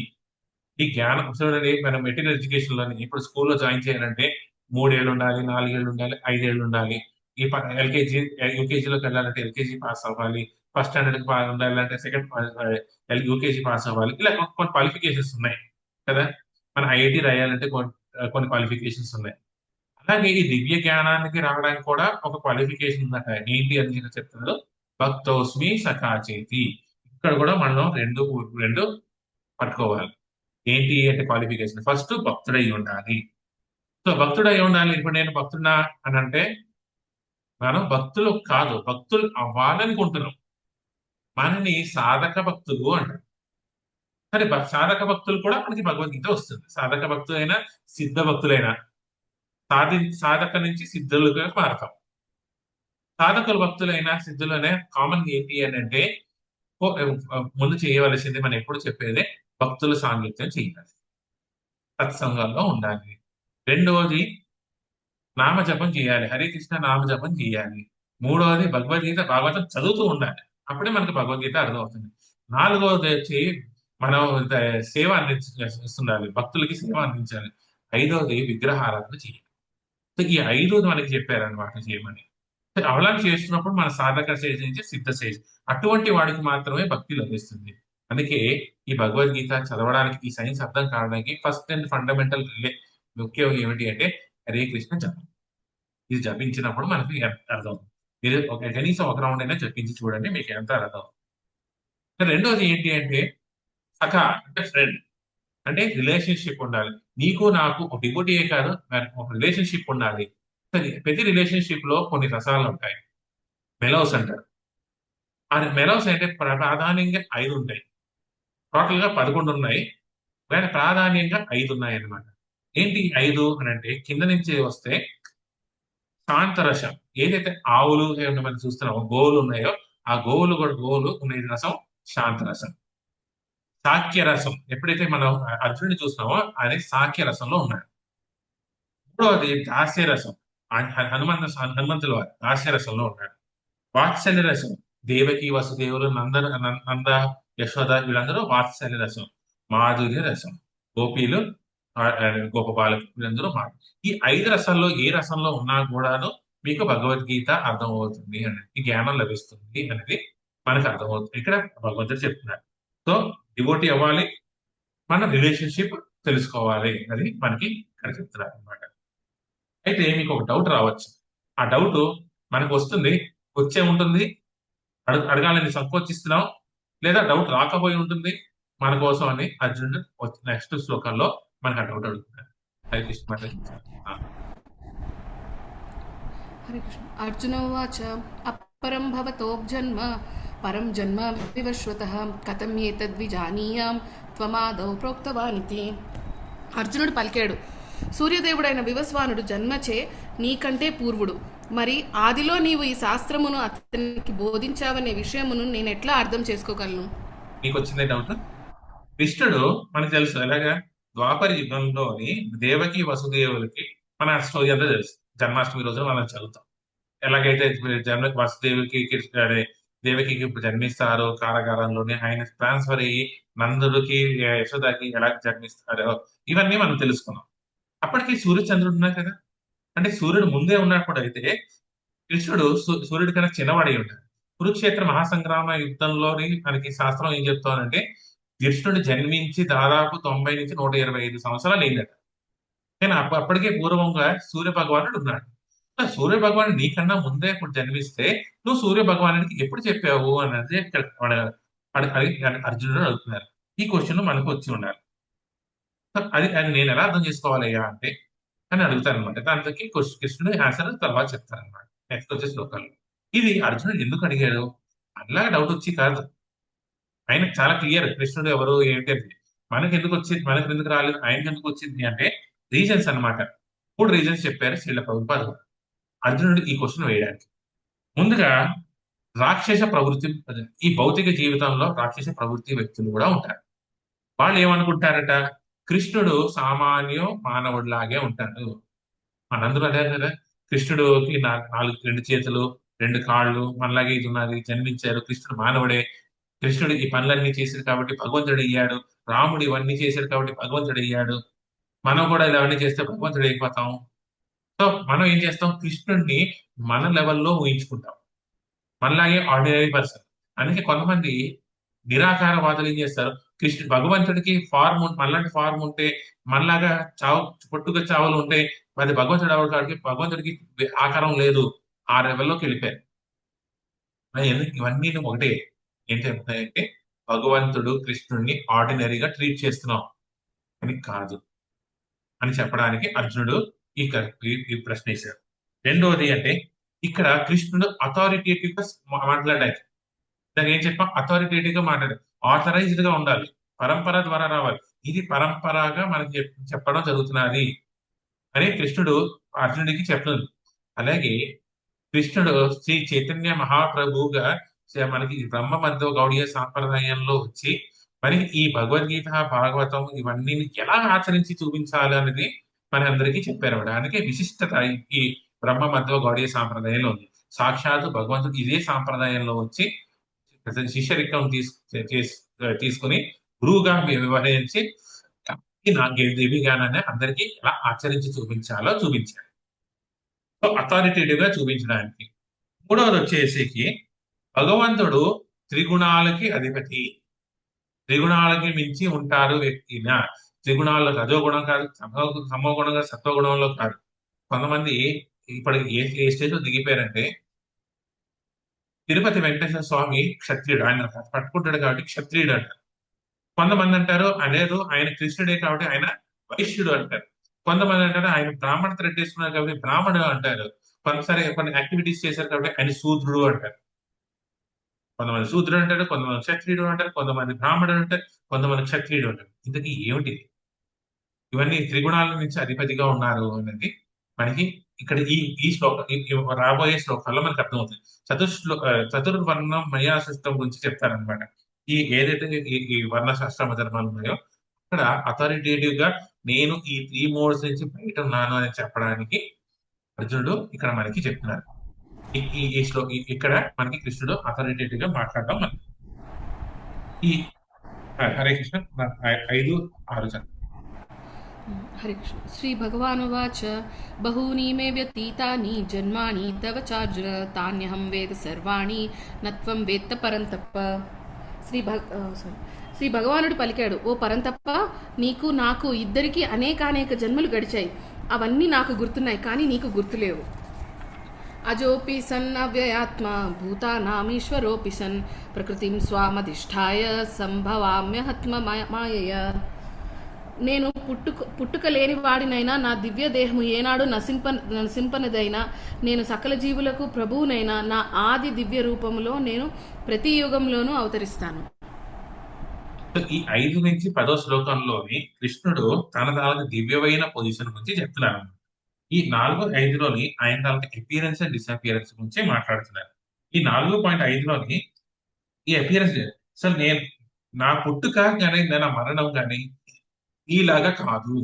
[SPEAKER 2] ఈ జ్ఞానం చూడండి, మనం మెటీరియల్ ఎడ్యుకేషన్ లోని ఇప్పుడు స్కూల్లో జాయిన్ చేయాలంటే 3 ఏళ్ళు ఉండాలి, 4 ఏళ్ళు ఉండాలి, 5 ఏళ్ళు ఉండాలి. ఈ ఎల్కేజీ యూకేజీలోకి వెళ్ళాలంటే ఎల్కేజీ పాస్ అవ్వాలి, ఫస్ట్ స్టాండర్డ్ ఉండాలంటే సెకండ్ యూకేజీ పాస్ అవ్వాలి. ఇలా కొన్ని క్వాలిఫికేషన్స్ ఉన్నాయి కదా. మన ఐఐటి రాయాలంటే కొన్ని క్వాలిఫికేషన్స్ ఉన్నాయి. అలాగే ఈ దివ్య జ్ఞానానికి రావడానికి కూడా ఒక క్వాలిఫికేషన్ ఉందట. ఏంటి అని చెప్తున్నారు, భక్తోస్మి సఖాచేతి. ఇక్కడ కూడా మనం రెండు రెండు పట్టుకోవాలి. ఏంటి అంటే క్వాలిఫికేషన్, ఫస్ట్ భక్తుడై ఉండాలి. సో భక్తుడై ఉండాలి. ఇప్పుడు నేను భక్తుడా అని అంటే మనం భక్తులు కాదు, భక్తులు అవ్వాలనుకుంటున్నాం. మనని సాధక భక్తులు అంటారు. సరే, సాధక భక్తులు కూడా మనకి భగవద్గీత వస్తుంది. సాధక భక్తులైనా సిద్ధ భక్తులైనా సాధక నుంచి సిద్ధులుగా మారతాం. సాధకులు భక్తులైనా సిద్ధులైనా కామన్ ఏంటి అని అంటే ముందు చేయవలసింది మనం ఎప్పుడు చెప్పేదే భక్తుల సాంగత్యం చేయాలి, సత్సంగంలో ఉండాలి. రెండవది నామజపం చేయాలి, హరే కృష్ణ నామజపం చేయాలి. మూడవది భగవద్గీత భాగవతం చదువుతూ ఉండాలి, అప్పుడే మనకు భగవద్గీత అర్థమవుతుంది. నాలుగవది వచ్చి మనం సేవ అందించాలి, భక్తులకి సేవ అందించాలి. ఐదవది విగ్రహారాధన చేయాలి. సో ఈ 5 మనకి చెప్పారనమాట చేయమని. అవలాంటి చేస్తున్నప్పుడు మన సాధక స్టేజ్ నుంచి సిద్ధ స్టేజ్, అటువంటి వాడికి మాత్రమే భక్తి లభిస్తుంది. అందుకే ఈ భగవద్గీత చదవడానికి, ఈ సైన్స్ అర్థం కావడానికి ఫస్ట్ అండ్ ఫండమెంటల్ ముఖ్యం ఏమిటి అంటే హరే కృష్ణ జపం. ఇది జపించినప్పుడు మనకి అర్థం. మీరు కనీసం ఒక రౌండ్ అయినా జపించి చూడండి, మీకు ఎంత అర్థం. రెండోది ఏంటి అంటే సఖ అంటే ఫ్రెండ్, అంటే రిలేషన్షిప్ ఉండాలి. నీకు నాకు ఒక డివోటీయే కాదు, ఒక రిలేషన్షిప్ ఉండాలి. ప్రతి రిలేషన్షిప్ లో కొన్ని రసాలు ఉంటాయి, మెలోస్ అంటారు. ఆ మెలోస్ అంటే ప్రాధాన్యంగా 5 ఉంటాయి. టోటల్ గా 11 ఉన్నాయి, కానీ ప్రాధాన్యంగా 5 ఉన్నాయి అన్నమాట. ఏంటి 5 అని అంటే కింద నుంచి వస్తే శాంతరసం, ఏదైతే ఆవులు మనం చూస్తున్నామో గోవులు ఉన్నాయో ఆ గోవులు ఉన్న రసం శాంతరసం. సాఖ్య రసం, ఎప్పుడైతే మనం అర్జునుడిని చూస్తున్నామో అది సాఖ్య రసంలో ఉన్నాడు. మూడవది దాస్య రసం, హనుమంతుల వారు దాస్య రసంలో ఉన్నాడు. వాత్సల్య రసం, దేవకి వసుదేవులు నంద యశోద వీళ్ళందరూ వాత్సల్య రసం. మాధుర్య రసం, గోపీలు గోపబాలకు వీళ్ళందరూ ఈ 5 రసాల్లో ఏ రసంలో ఉన్నా కూడాను మీకు భగవద్గీత అర్థమవుతుంది అనేది, జ్ఞానం లభిస్తుంది అనేది మనకు అర్థమవుతుంది. ఇక్కడ భగవంతుడు చెప్తున్నారు. సో డివోటీ అవ్వాలి, మన రిలేషన్షిప్ తెలుసుకోవాలి అది మనకి ఇక్కడ చెప్తున్నారు అనమాట. అయితే మీకు ఒక డౌట్ రావచ్చు, ఆ డౌట్ మనకు వచ్చే ఉంటుంది, అడగాలని సంకోచిస్తున్నాం, లేదా డౌట్ రాకపోయి ఉంటుంది మన కోసం అని అర్జునుడు నెక్స్ట్ శ్లోకంలో మనకు ఆ డౌట్ అడుగుతున్నారు. హరే కృష్ణ.
[SPEAKER 3] హరే కృష్ణ. అర్జునోవాచ అపరం భవతోజన్మ పరం జన్మ వివశ్వతః కథం ఏతద్విజానీయాం త్వమాదౌ ప్రోక్తవానితి. అర్జునుడు పలికాడు, సూర్యదేవుడైన వివస్వానుడు జన్మచే నీకంటే పూర్వుడు. మరి ఆదిలో నీవు ఈ శాస్త్రమును అతనికి బోధించావనే విషయమును నేను ఎట్లా అర్థం చేసుకోగలను?
[SPEAKER 2] మీకు వచ్చిందే డౌట్. కృష్ణుడు మనకు తెలుసు ఎలాగా, ద్వాపర యుగంలోని దేవకి వసుదేవులకి మన స్టోరీ అంతా తెలుసు. జన్మాష్టమి రోజున మనం చదువుతాం. ఎలాగైతే వసుదేవికి దేవకి జన్మిస్తారో కారాగారంలోనే, ఆయన ట్రాన్స్ఫర్ అయ్యి నందుడికి యశోదకి ఎలా జన్మిస్తారో ఇవన్నీ మనం తెలుసుకున్నాం. అప్పటికి సూర్యచంద్రుడు ఉన్నారు కదా, అంటే సూర్యుడు ముందే ఉన్నప్పుడు అయితే కృష్ణుడు సూర్యుడి కన్నా చిన్నవాడి ఉంటాడు. కురుక్షేత్ర మహాసంగ్రామ యుద్ధంలోని మనకి శాస్త్రం ఏం చెప్తానంటే కృష్ణుడు జన్మించి దాదాపు 90 నుంచి 125 సంవత్సరాలు అయిందట. కానీ అప్పటికే పూర్వంగా సూర్య భగవానుడు ఉన్నాడు. సూర్య భగవానుడు నీకన్నా ముందే ఇప్పుడు జన్మిస్తే నువ్వు సూర్య భగవానుడికి ఎప్పుడు చెప్పావు అన్నది ఇక్కడ అర్జునుడు అడుగుతున్నారు. ఈ క్వశ్చన్ మనకు వచ్చి ఉండాలి. అది అది నేను ఎలా అర్థం చేసుకోవాలయ్యా అంటే అని అడుగుతారు అనమాట. దానికి కృష్ణుడు ఆన్సర్ తర్వాత చెప్తారనమాట నెక్స్ట్ వచ్చే శ్లోకాలు. ఇది అర్జునుడు ఎందుకు అడిగాడు అలాగే డౌట్ వచ్చి కాదు. ఆయనకు చాలా క్లియర్ కృష్ణుడు ఎవరు ఏంటి అని. మనకి ఎందుకు వచ్చింది, మనకి ఎందుకు రాలేదు, ఆయనకి ఎందుకు వచ్చింది అంటే రీజన్స్ అన్నమాట. 3 రీజన్స్ చెప్పారు శ్రీల ప్రభుపాద అర్జునుడు ఈ క్వశ్చన్ వేయడానికి. ముందుగా రాక్షస ప్రవృత్తి, ఈ భౌతిక జీవితంలో రాక్షస ప్రవృత్తి వ్యక్తులు కూడా ఉంటారు. వాళ్ళు ఏమనుకుంటారట, కృష్ణుడు సామాన్య మానవుడిలాగే ఉంటాడు. మనందరూ అదే కదా, కృష్ణుడికి 2 చేతులు 2 కాళ్ళు మనలాగే ఇది ఉన్నది, జన్మించారు, కృష్ణుడు మానవుడే, కృష్ణుడు ఈ పనులన్నీ చేశాడు కాబట్టి భగవంతుడు అయ్యాడు, రాముడు ఇవన్నీ చేశాడు కాబట్టి భగవంతుడు అయ్యాడు, మనం కూడా ఇవన్నీ చేస్తే భగవంతుడు అయిపోతాం. సో మనం ఏం చేస్తాం, కృష్ణుడిని మన లెవెల్లో ఊహించుకుంటాం, మనలాగే ఆర్డినరీ పర్సన్. అందుకే కొంతమంది నిరాకారవాదులు ఏం చేస్తారు, భగవంతుడికి ఫార్మ్ మనలాంటి ఫార్మ్ ఉంటే, మనలాగా పొట్టుగా చావులు ఉంటే అది భగవంతుడు ఎవరు కాబట్టి భగవంతుడికి ఆకారం లేదు, ఆ లెవెల్లోకి వెళ్ళిపోయారు. ఇవన్నీ ఒకటే ఏంటంటే భగవంతుడు కృష్ణుడిని ఆర్డినరీగా ట్రీట్ చేస్తున్నాం అని కాదు అని చెప్పడానికి అర్జునుడు ఈ ప్రశ్న వేశాడు. రెండవది అంటే ఇక్కడ కృష్ణుడు అథారిటేటివ్ గా మాట్లాడాలి. దాన్ని ఏం చెప్పాం, అథారిటేటివ్ గా మాట్లాడాలి, ఆథరైజ్డ్ గా ఉండాలి, పరంపర ద్వారా రావాలి. ఇది పరంపరగా మనకి చెప్పడం జరుగుతున్నది అని కృష్ణుడు అర్జునుడికి చెప్తుంది. అలాగే కృష్ణుడు శ్రీ చైతన్య మహాప్రభువుగా మనకి బ్రహ్మ మధ్వ గౌడీయ సాంప్రదాయంలో వచ్చి మనకి ఈ భగవద్గీత భాగవతం ఇవన్నీ ఎలా ఆచరించి చూపించాలి అనేది మన అందరికీ చెప్పారు. అందుకే విశిష్టత ఈ బ్రహ్మ మధ్వ గౌడీయ సాంప్రదాయంలో ఉంది. సాక్షాత్తు భగవంతుడు ఇదే సాంప్రదాయంలో వచ్చి శిష్యరికం తీసుకుని గురువుగా వ్యవహరించి దివ్య జ్ఞానాన్ని అందరికీ ఎలా ఆచరించి చూపించాలో చూపించారు. సో అథారిటేటివ్ గా చూపించడానికి. మూడవది వచ్చేసి భగవంతుడు త్రిగుణాలకి అధిపతి, త్రిగుణాలకి మించి ఉంటారు వ్యక్తిన. త్రిగుణాల్లో రజోగుణం కాదు, సమోగుణం కాదు, సత్వగుణంలో కాదు. కొంతమంది ఇప్పటికి ఏ స్టేజ్ లో దిగిపోయారంటే, తిరుపతి వెంకటేశ్వర స్వామి క్షత్రియుడు, ఆయన పట్టుకుంటాడు కాబట్టి క్షత్రియుడు అంటారు. కొంతమంది అంటారు లేదు ఆయన కృష్ణుడే కాబట్టి ఆయన వైశ్యుడు అంటారు. కొంతమంది అంటారు ఆయన బ్రాహ్మణ థ్రెడ్ వేసుకున్నారు కాబట్టి బ్రాహ్మణుడు అంటారు. కొన్ని యాక్టివిటీస్ చేశారు కాబట్టి ఆయన శూద్రుడు అంటారు. కొంతమంది శూద్రుడు అంటారు, కొంతమంది క్షత్రియుడు అంటారు, కొంతమంది బ్రాహ్మణుడు అంటారు, కొంతమంది క్షత్రియుడు అంటారు. ఇంతకీ ఏమిటి? ఇవన్నీ త్రిగుణాల నుంచి అధిపతిగా ఉన్నారు అనేది మనకి ఇక్కడ ఈ శ్లోకం రాబోయే శ్లోకాల్లో మనకు అర్థమవుతుంది. చతుర్వర్ణం మయా సిస్టమ్ గురించి చెప్తారనమాట. ఏదైతే ఈ వర్ణ శాస్త్రమ ధర్మాలు ఉన్నాయో అక్కడ అథారిటేటివ్ గా నేను ఈ 3 మోడ్స్ నుంచి బయట ఉన్నాను అని చెప్పడానికి అర్జునుడు ఇక్కడ మనకి చెప్తున్నారు. ఇక్కడ మనకి కృష్ణుడు అథారిటేటివ్ గా మాట్లాడడం మనకి ఈ హరే కృష్ణ 5-6
[SPEAKER 3] హరే కృష్ణ. శ్రీ భగవానువాచ బహూని మే వ్యతీతాని జన్మాని తవ చార్జున తాన్యహం వేద సర్వాణి నత్వం వేత్త పరంతప్ప. శ్రీ భగవానుడు పలికాడు, ఓ పరంతప్ప, నీకు నాకు ఇద్దరికి అనేక జన్మలు గడిచాయి, అవన్నీ నాకు గుర్తున్నాయి కానీ నీకు గుర్తులేవు. అజోపి సన్ అవ్యయాత్మ భూతానామీశ్వరోపి సన్ ప్రకృతిం స్వామధిష్ఠాయ సంభవామ్యహత్మ మాయయ. నేను పుట్టుక లేని వాడినైనా, నా దివ్య దేహము ఏనాడు నశింపనిదైనా, నేను సకల జీవులకు ప్రభువునైనా, నా ఆది దివ్య రూపములో నేను ప్రతి యుగంలోనూ అవతరిస్తాను.
[SPEAKER 2] ఈ 5 నుంచి 10వ శ్లోకంలోని కృష్ణుడు తన దివ్యమైన పొజిషన్ గురించి చెప్తున్నాడు. ఈ 4-5లోని ఆయన తాలూకు అపియరెన్స్ అండ్ డిసపియరెన్స్ గురించి మాట్లాడుతున్నారు. ఈ 4.5లోని ఈ అపియరెన్స్ అసలు నా పుట్టుక కానీ నా మరణం కానీ ఈలాగా కాదు.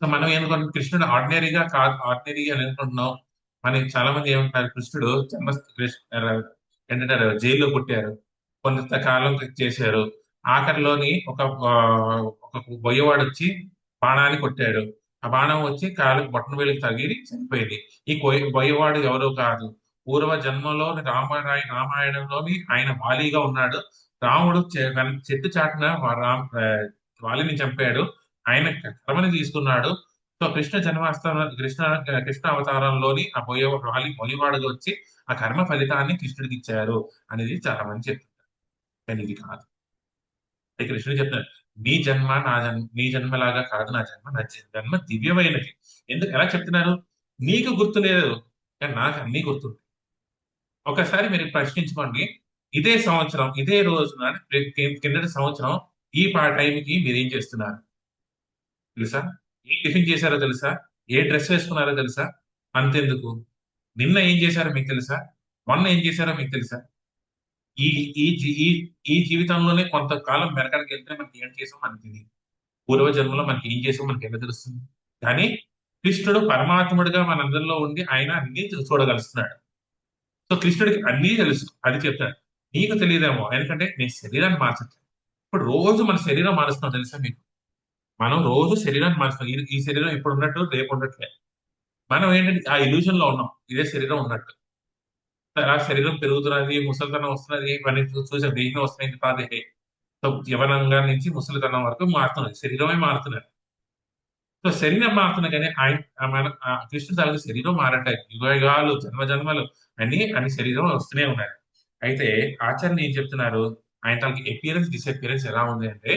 [SPEAKER 2] సో మనం ఏమనుకుంటున్నాం, కృష్ణుడు ఆర్డినరీగా కాదు, ఆర్డినరీ అని అనుకుంటున్నాం. మనకి చాలా మంది ఏమంటారు, కృష్ణుడు ఏంటంటే జైల్లో పుట్టారు, కొంతకాలం చేశారు, ఆఖరిలోని ఒక బొయ్యవాడు వచ్చి బాణాన్ని కొట్టాడు, ఆ బాణం వచ్చి కాలుకి బొట్టన వేలికి తగిలి చనిపోయింది. ఈ బొయ్యవాడు ఎవరో కాదు, పూర్వ జన్మలోని రామాయణంలోని ఆయన వాలీగా ఉన్నాడు. రాముడు చెట్టు చాటున వాలిని చంపాడు, ఆయన కర్మని తీసుకున్నాడు, సో కృష్ణ అవతారంలోని ఆ పోయే మొలివాడుగా వచ్చి ఆ కర్మ ఫలితాన్ని కృష్ణుడికి ఇచ్చారు అనేది చాలా మంది చెప్తున్నారు. కానీ ఇది కాదు. అయితే కృష్ణుడు చెప్తున్నారు, నీ జన్మలాగా కాదు నా జన్మ, నా జన్మ దివ్యమైనది. ఎలా చెప్తున్నారు? నీకు గుర్తు లేదు, కానీ నాకు అన్ని గుర్తుంది. ఒకసారి మీరు ప్రశ్నించుకోండి, ఇదే సంవత్సరం ఇదే రోజున కిందటి సంవత్సరం ఈ టైంకి మీరు ఏం చేస్తున్నారు తెలుసా? ఏ టిఫిన్ చేశారో తెలుసా? ఏ డ్రెస్ వేసుకున్నారో తెలుసా? అంతెందుకు, నిన్న ఏం చేశారో మీకు తెలుసా? మొన్న ఏం చేశారో మీకు తెలుసా? ఈ ఈ జీ- ఈ ఈ జీవితంలోనే కొంతకాలం వెనకడికి వెళ్తే మనకి ఏం చేసాం మనకి తెలియదు. పూర్వ జన్మలో మనకి ఏం చేసాం మనకి ఎలా తెలుస్తుంది? కానీ కృష్ణుడు పరమాత్ముడిగా మనందరిలో ఉండి ఆయన అన్ని చూడగలుస్తున్నాడు. సో కృష్ణుడికి అన్నీ తెలుసు, అది చెప్తాడు. నీకు తెలియదేమో, ఎందుకంటే నేను శరీరాన్ని మార్చట్లేదు. ఇప్పుడు రోజు మన శరీరం మారుస్తున్నాం తెలుసా మీకు? మనం రోజు శరీరాన్ని మారుస్తున్నాం. ఈ శరీరం ఇప్పుడు ఉన్నట్టు రేపు ఉండట్లేదు. మనం ఏంటంటే ఆ ఇల్యూజన్ లో ఉన్నాం, ఇదే శరీరం ఉన్నట్టు. ఆ శరీరం పెరుగుతున్నది, ముసలితనం వస్తున్నది, ఇవన్నీ చూసే దేహం వస్తున్నాయి కాదే. సో యవనంగా నుంచి ముసలితనం వరకు మారుతున్నది, శరీరమే మారుతున్నది. సో శరీరం మారుతున్నా కానీ కృష్ణుడు తాలూకు శరీరం మారట్లేదు. యుగాలు జన్మలు అన్ని శరీరం వస్తూనే ఉన్నాయి. అయితే ఆచార్యులు ఏం చెప్తున్నారు, ఆయన తాలూకు అపియరెన్స్ డిసపియరెన్స్ ఎలా ఉంది అంటే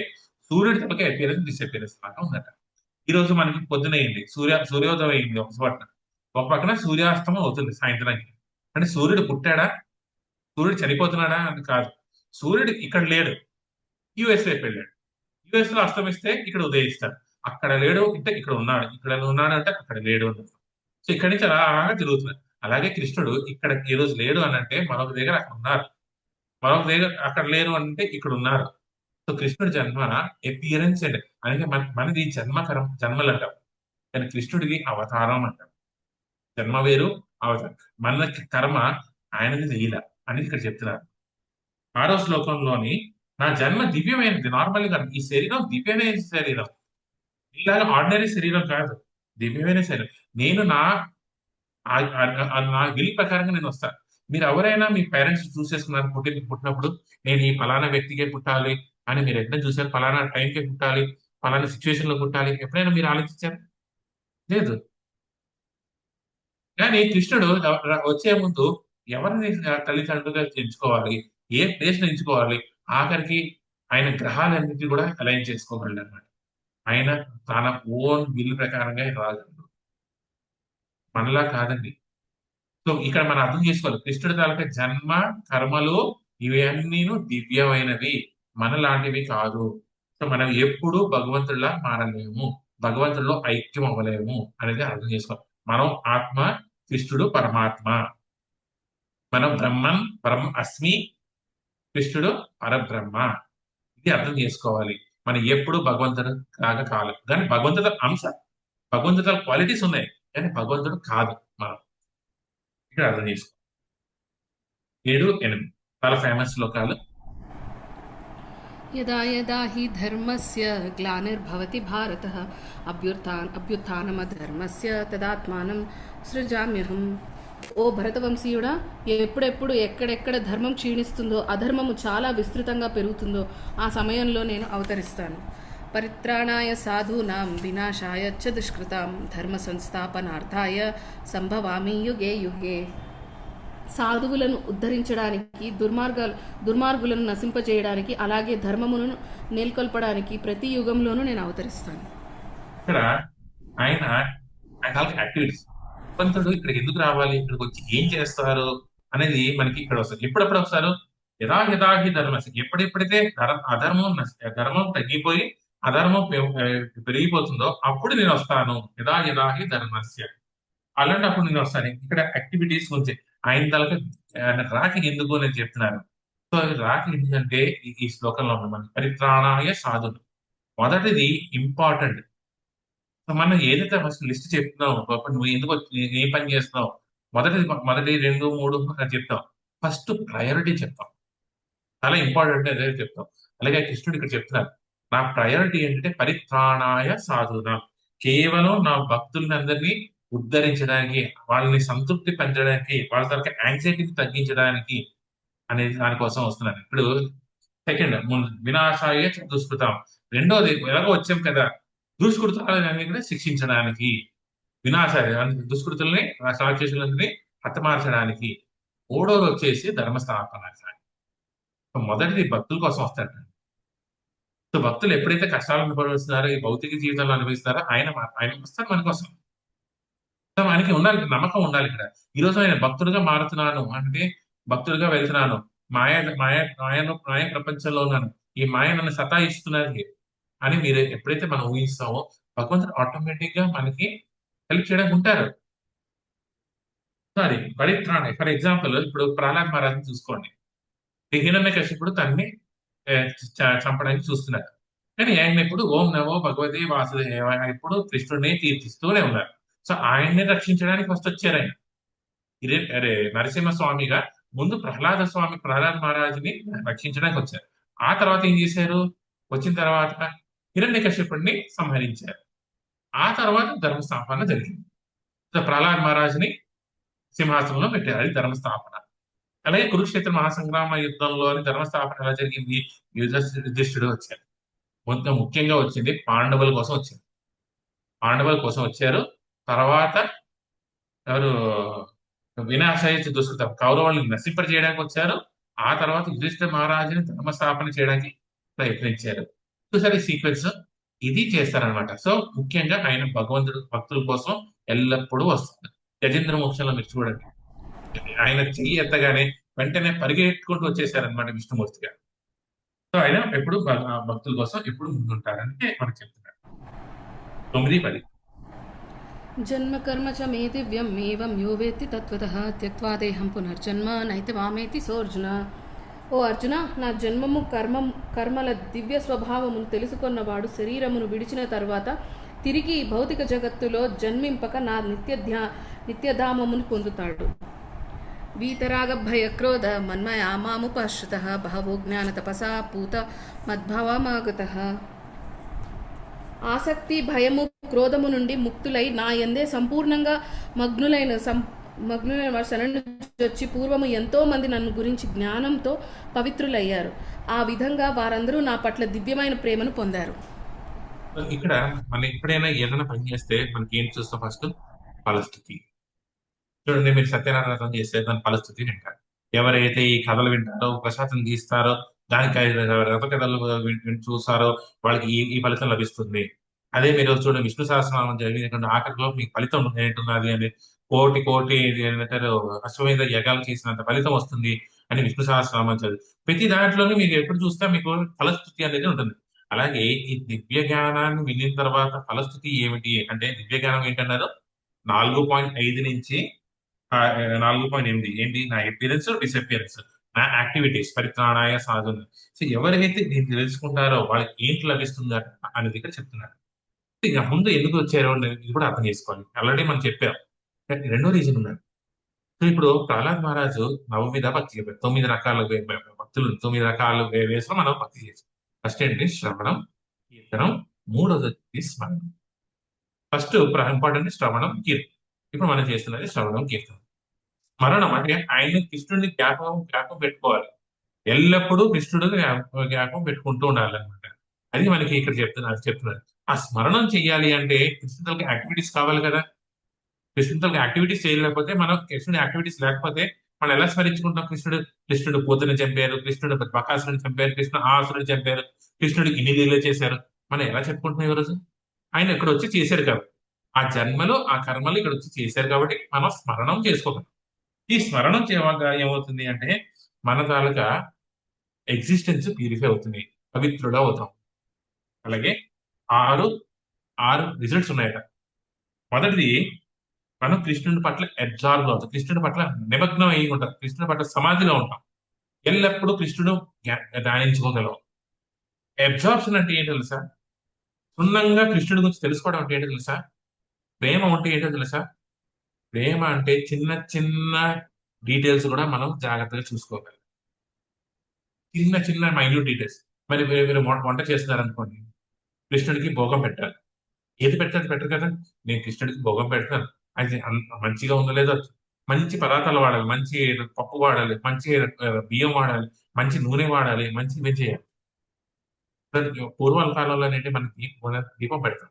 [SPEAKER 2] సూర్యుడి తాలూకు అపియరెన్స్ డిసపియరెన్స్ లాగా ఉందట. ఈ రోజు మనకి పొద్దునయింది, సూర్యోదయం అయింది ఒక పక్కన సూర్యాస్తమం అవుతుంది సాయంత్రానికి. అంటే సూర్యుడు పుట్టాడా, సూర్యుడు చనిపోతున్నాడా అని కాదు. సూర్యుడు ఇక్కడ లేడు, యుఎస్ వైపు వెళ్ళాడు. యుఎస్ లో అస్తమిస్తే ఇక్కడ ఉదయిస్తాడు. అక్కడ లేడు అంటే ఇక్కడ ఉన్నాడు, ఇక్కడ ఉన్నాడు అంటే అక్కడ లేడు అని. సో ఇక్కడి నుంచి అలాగా తిరుగుతున్నాడు. అలాగే కృష్ణుడు ఇక్కడ ఈ రోజు లేడు అని అంటే మరొక దగ్గర అక్కడ ఉన్నారు, మరొక దగ్గర అక్కడ లేరు అంటే ఇక్కడ ఉన్నారు. సో కృష్ణుడి జన్మ అపియరెన్స్ అండి. అలాగే మనది జన్మలు అంటాం, కానీ కృష్ణుడిది అవతారం అంటాం. జన్మ వేరు, అవతారం. మనకి కర్మ, ఆయనది లీల అనేది ఇక్కడ చెప్తున్నారు. 6వ శ్లోకంలోని నా జన్మ దివ్యమైనది. నార్మల్ గా ఈ శరీరం దివ్యమైన శరీరం, ఇలాగ ఆర్డినరీ శరీరం కాదు, దివ్యమైన శరీరం. నేను నా విల్ ప్రకారంగా నేను వస్తాను. మీరు ఎవరైనా మీ పేరెంట్స్ చూసేసుకున్నారు పుట్టినప్పుడు, నేను ఈ ఫలానా వ్యక్తికే పుట్టాలి అని మీరు ఎప్పుడైనా చూసారు? ఫలానా టైంకే పుట్టాలి, ఫలానా సిచ్యువేషన్ లో పుట్టాలి ఎప్పుడైనా మీరు ఆలోచించారు? లేదు. కానీ కృష్ణుడు వచ్చే ముందు ఎవరిని తల్లిదండ్రులుగా ఎంచుకోవాలి, ఏ ప్లేస్ ఎంచుకోవాలి, ఆఖరికి ఆయన గ్రహాలన్నింటినీ కూడా అలైన్ చేసుకోగలడు అనమాట. ఆయన తన ఓన్ విల్ ప్రకారంగా రాగలడు, మనలా కాదండి. సో ఇక్కడ మనం అర్థం చేసుకోవాలి, కృష్ణుడి తాలూకా జన్మ కర్మలు ఇవన్నీ దివ్యమైనవి, మనలాంటివి కాదు. సో మనం ఎప్పుడూ భగవంతుడిలా మారలేము, భగవంతుడిలో ఐక్యం అవ్వలేము అనేది అర్థం చేసుకోవాలి. మనం ఆత్మ, కృష్ణుడు పరమాత్మ. మనం పరం అస్మి, కృష్ణుడు పరబ్రహ్మ. ఇది అర్థం చేసుకోవాలి. మనం ఎప్పుడు భగవంతుడు లాగా కాదు, కానీ భగవంతుడు అంశ, భగవంతుడు క్వాలిటీస్ ఉన్నాయి, కానీ భగవంతుడు కాదు మనం. ఇక్కడ అర్థం చేసుకోవాలి. 7, 8 చాలా ఫేమస్ శ్లోకాలు.
[SPEAKER 3] యదా యదా హి ధర్మస్య గ్లానిర్భవతి భారతః అభ్యుత్థానమధర్మస్య తదాత్మానం సృజామ్యహం. ఓ భరతవంశీయుడా, ఎప్పుడెప్పుడు ఎక్కడెక్కడ ధర్మం క్షీణిస్తుందో, అధర్మము చాలా విస్తృతంగా పెరుగుతుందో ఆ సమయంలో నేను అవతరిస్తాను. పరిత్రాణాయ సాధూనాం వినాశాయ చ దుష్కృతాం ధర్మ సంస్థాపనార్థాయ సంభవామి యుగే యుగే. సాధువులను ఉద్ధరించడానికి, దుర్మార్గులను నశింపజేయడానికి, అలాగే ధర్మమును నెలకొల్పడానికి ప్రతి యుగంలోనూ నేను అవతరిస్తాను.
[SPEAKER 2] ఇక్కడ ఆయన యాక్టివిటీస్, భగవంతుడు ఇక్కడికి ఎందుకు రావాలి, ఇక్కడికి వచ్చి ఏం చేస్తారు అనేది మనకి ఇక్కడ వస్తుంది. ఎప్పుడెప్పుడు వస్తారు? యథాహి ధర్మస్య, ఎప్పుడెప్పుడైతే ధర్మం తగ్గిపోయి అధర్మం పెరిగిపోతుందో అప్పుడు నేను వస్తాను. యథాహి ధర్మస్య, అలాంటప్పుడు నేను వస్తాను. ఇక్కడ యాక్టివిటీస్ గురించి ఆయన తలక రాక ఎందుకు నేను చెప్తున్నాను. సో రాక ఎందుకంటే ఈ శ్లోకంలో ఉన్న మనకి పరిత్రాణాయ సాధులు, మొదటిది ఇంపార్టెంట్. సో మనం ఏదైతే ఫస్ట్ లిస్ట్ చెప్తున్నావు, నువ్వు ఎందుకు ఏ పని చేస్తున్నావు, మొదటి 2, 3 చెప్తాం. ఫస్ట్ ప్రయారిటీ చెప్తాం, చాలా ఇంపార్టెంట్ అదే చెప్తాం. అలాగే కృష్ణుడు ఇక్కడ చెప్తున్నారు, నా ప్రయారిటీ ఏంటంటే పరిత్రాణాయ సాధున, కేవలం నా భక్తుల్ని అందరినీ ఉద్ధరించడానికి, వాళ్ళని సంతృప్తి పెంచడానికి, వాళ్ళ తరగతి యాంగ్జైటీని తగ్గించడానికి అనేది దానికోసం వస్తున్నాను. ఇప్పుడు సెకండ్, వినాశాయ దుష్కృతం, రెండోది ఎలాగో వచ్చాం కదా, దుష్కృతాలని కూడా శిక్షించడానికి, వినాశాలు దుష్కృతుల్ని, రాక్షసులని హతమార్చడానికి. మూడోది వచ్చేసి ధర్మస్థాపన. మొదటిది భక్తుల కోసం వస్తాడు. సో భక్తులు ఎప్పుడైతే కష్టాలు అనుభవిస్తున్నారో, ఈ భౌతిక జీవితంలో అనుభవిస్తారో ఆయన వస్తాడు మన కోసం. సో ఆయనకి ఉండాలి, నమ్మకం ఉండాలి. ఇక్కడ ఈ రోజు ఆయన భక్తుడిగా మారుతున్నాను అంటే, భక్తుడిగా వెళ్తున్నాను, మాయ మాయ మాయ ప్రపంచంలో ఉన్నాను, ఈ మాయ నన్ను సతాయిస్తున్నది అని మీరు ఎప్పుడైతే మనం ఊహిస్తామో, భగవంతుడు ఆటోమేటిక్ గా మనకి హెల్ప్ చేయడానికి ఉంటారు. సారీ, పరిత్రాణ. ఫర్ ఎగ్జాంపుల్ ఇప్పుడు ప్రహ్లాద్ మహారాజ్ చూసుకోండి. హిరణ్యకశిపుడు తన్ని చంపడానికి చూస్తున్నారు. కానీ ఆయన ఇప్పుడు ఓం నమో భగవతే వాసుదేవ ఇప్పుడు కృష్ణుడిని కీర్తిస్తూనే ఉన్నారు. సో ఆయన్ని రక్షించడానికి ఫస్ట్ వచ్చారు ఆయన. అరే నరసింహస్వామిగా ముందు ప్రహ్లాద మహారాజుని రక్షించడానికి వచ్చారు. ఆ తర్వాత ఏం చేశారు? వచ్చిన తర్వాత హిరణ్యకశిపుడిని సంహరించారు. ఆ తర్వాత ధర్మస్థాపన జరిగింది. సో ప్రహ్లాద్ మహారాజుని సింహాసనంలో పెట్టారు. అది ధర్మస్థాపన. అలాగే కురుక్షేత్ర మహాసంగ్రామ యుద్ధంలోని ధర్మస్థాపన ఎలా జరిగింది? యుధిష్ఠిరుడు వచ్చారు. కొంచెం ముఖ్యంగా వచ్చింది పాండవుల కోసం వచ్చింది. పాండవుల కోసం వచ్చారు. తర్వాత ఎవరు? వినాశయ దుష్కృత కౌరవుల్ని నశింపజేయడానికి వచ్చారు. ఆ తర్వాత యుధిష్ఠిర మహారాజుని ధర్మస్థాపన చేయడానికి ప్రయత్నించారు. చూసారు ఈ సీక్వెన్స్? ఇది చేస్తారనమాట. సో ముఖ్యంగా ఆయన భగవంతుడు భక్తుల కోసం ఎల్లప్పుడూ వస్తారు. గజేంద్ర మోక్షంలో మీరు చూడండి, ఆయన చెయ్యి ఎత్తగానే వెంటనే పరిగెట్టుకుంటూ వచ్చేసారనమాట విష్ణుమూర్తి గారు. సో ఆయన ఎప్పుడు భక్తుల కోసం ఎప్పుడు ముందుంటారంటే మనకు చెప్తున్నారు. 9-10.
[SPEAKER 3] జన్మ కర్మ చ మే దివ్యం ఏవం యో వేత్తి తత్వతః త్యక్త్వా దేహం పునర్జన్మ నైతి మామేతి సోర్జున. ఓ అర్జున, నా జన్మము కర్మల దివ్య స్వభావమును తెలుసుకున్నవాడు శరీరమును విడిచిన తర్వాత తిరిగి భౌతిక జగత్తులో జన్మింపక నా నిత్యధామమును పొందుతాడు. వీతరాగ భయ క్రోధ మన్మయా మాముపశ్రుతః బహవో జ్ఞాన తపసా పూత మద్భవమాగతః. ఆసక్తి, భయము, క్రోధము నుండి ముక్తులై నా యందే సంపూర్ణంగా మగ్నులైన వారి శరణు వచ్చి పూర్వము ఎంతో మంది నన్ను గురించి జ్ఞానంతో పవిత్రులయ్యారు. ఆ విధంగా వారందరూ నా పట్ల దివ్యమైన ప్రేమను పొందారు.
[SPEAKER 2] ఇక్కడ మనం ఎప్పుడైనా ఏదైనా పని చేస్తే మనకి ఏం చూస్తాం? ఫస్ట్ ఫలస్థుతి. చూడండి, మీరు సత్యనారాయణ వ్రతం చేస్తే దాని ఫలస్థుతి వింటారు. ఎవరైతే ఈ కథలు వింటారో, ప్రసాదం గీస్తారో, దానికి రథ కథలు చూస్తారో వాళ్ళకి ఈ ఫలితం లభిస్తుంది. అదే మీరు చూడండి, విష్ణు సహస్రనామం జరిగినటువంటి ఆఖరిలో మీకు ఫలితం ఏంటున్నది అని కోటి ఏమంటారు అశ్వమేధ యజ్ఞాలు చేసినంత ఫలితం వస్తుంది అని విష్ణు సహస్రనామం చదివి ప్రతి దాంట్లోనే మీరు ఎప్పుడు చూస్తే మీకు ఫలస్థుతి అనేది ఉంటుంది. అలాగే ఈ దివ్య జ్ఞానాన్ని వినిన తర్వాత ఫలస్థుతి ఏమిటి అంటే, దివ్య జ్ఞానం ఏంటన్నారు? 4.5 నుంచి 4.8 ఏంటి? నా అపియరెన్స్, డిసపియరెన్స్, నా యాక్టివిటీస్, పరిత్రాణాయ సాధన. సో ఎవరైతే దీన్ని తెలుసుకుంటారో వాళ్ళకి ఏంటి లభిస్తుందట అనేది ఇక్కడ చెప్తున్నారు. ఇక ముందు ఎందుకు వచ్చారో ఇది కూడా అర్థం చేసుకోవాలి. ఆల్రెడీ మనం చెప్పాం. రెండో రీజన్ ఉన్నాడు. సో ఇప్పుడు ప్రహ్లాద్ మహారాజు నవమిద భక్తి చెప్పారు. 9 రకాల భక్తులు, 9 రకాల వేసులో మనం భక్తి చేసాం. ఫస్ట్ ఏంటి? శ్రవణం, కీర్తనం. మూడోది స్మరణం. ఫస్ట్ ఇంపార్టెంట్ శ్రవణం, కీర్తనం. ఇప్పుడు మనం చేస్తున్నది శ్రవణం, కీర్తనం. స్మరణం అంటే ఆయన కృష్ణుడిని జ్ఞాపకం పెట్టుకోవాలి. ఎల్లప్పుడూ కృష్ణుడు జ్ఞాపకం పెట్టుకుంటూ ఉండాలి అనమాట. అది మనకి ఇక్కడ చెప్తున్నారు. ఆ స్మరణం చెయ్యాలి అంటే కృష్ణుడికి యాక్టివిటీస్ కావాలి కదా. కృష్ణుడికి యాక్టివిటీస్ చేయలేకపోతే, మనం కృష్ణుడి యాక్టివిటీస్ లేకపోతే మనం ఎలా స్మరించుకుంటాం? కృష్ణుడు పూతని చంపారు, కృష్ణుడు బకాసురుని చంపారు, కృష్ణుడు ఆసురుని చంపారు, కృష్ణుడికి ఇన్ని లీలలు చేశారు, మనం ఎలా చెప్పుకుంటున్నాం ఈ రోజు? ఆయన ఇక్కడ వచ్చి చేశారు కాబట్టి, ఆ జన్మలో ఆ కర్మలు ఇక్కడ వచ్చి చేశారు కాబట్టి మనం స్మరణం చేసుకోగలం. ఈ స్మరణం చేయగా ఏమవుతుంది అంటే మన తాలూకా ఎగ్జిస్టెన్స్ ప్యూరిఫై అవుతుంది, పవిత్రుడు అవుతాం. అలాగే ఆరు రిజల్ట్స్ ఉన్నాయట. మొదటిది, మనం కృష్ణుడి పట్ల అబ్జార్వ్ అవుతాం, కృష్ణుడి పట్ల నిమగ్నం అయి ఉంటాం, కృష్ణుడి పట్ల సమాధిలో ఉంటాం, ఎల్లప్పుడూ కృష్ణుడు ధ్యానించుకోగలం. అబ్జార్ప్షన్ అంటే ఏంటో తెలుసా? క్షుణ్ణంగా కృష్ణుడి గురించి తెలుసుకోవడం అంటే ఏంటో తెలుసా? ప్రేమ అంటే ఏంటో తెలుసా? ప్రేమ అంటే చిన్న చిన్న డీటెయిల్స్ కూడా మనం జాగ్రత్తగా చూసుకోవాలి. చిన్న మైన్యూట్ డీటెయిల్స్. మరి మీరు వంట చేస్తున్నారు అనుకోండి, కృష్ణుడికి భోగం పెట్టాలి. ఏది పెట్టరు కదా. నేను కృష్ణుడికి భోగం పెడతాను, అది మంచిగా ఉందో లేదో, మంచి పదార్థాలు వాడాలి, మంచి పప్పు వాడాలి, మంచి బియ్యం వాడాలి, మంచి నూనె వాడాలి, మంచి ఇవి చేయాలి. పూర్వాల కాలంలో ఏంటంటే మనకి దీపం పెడతాం.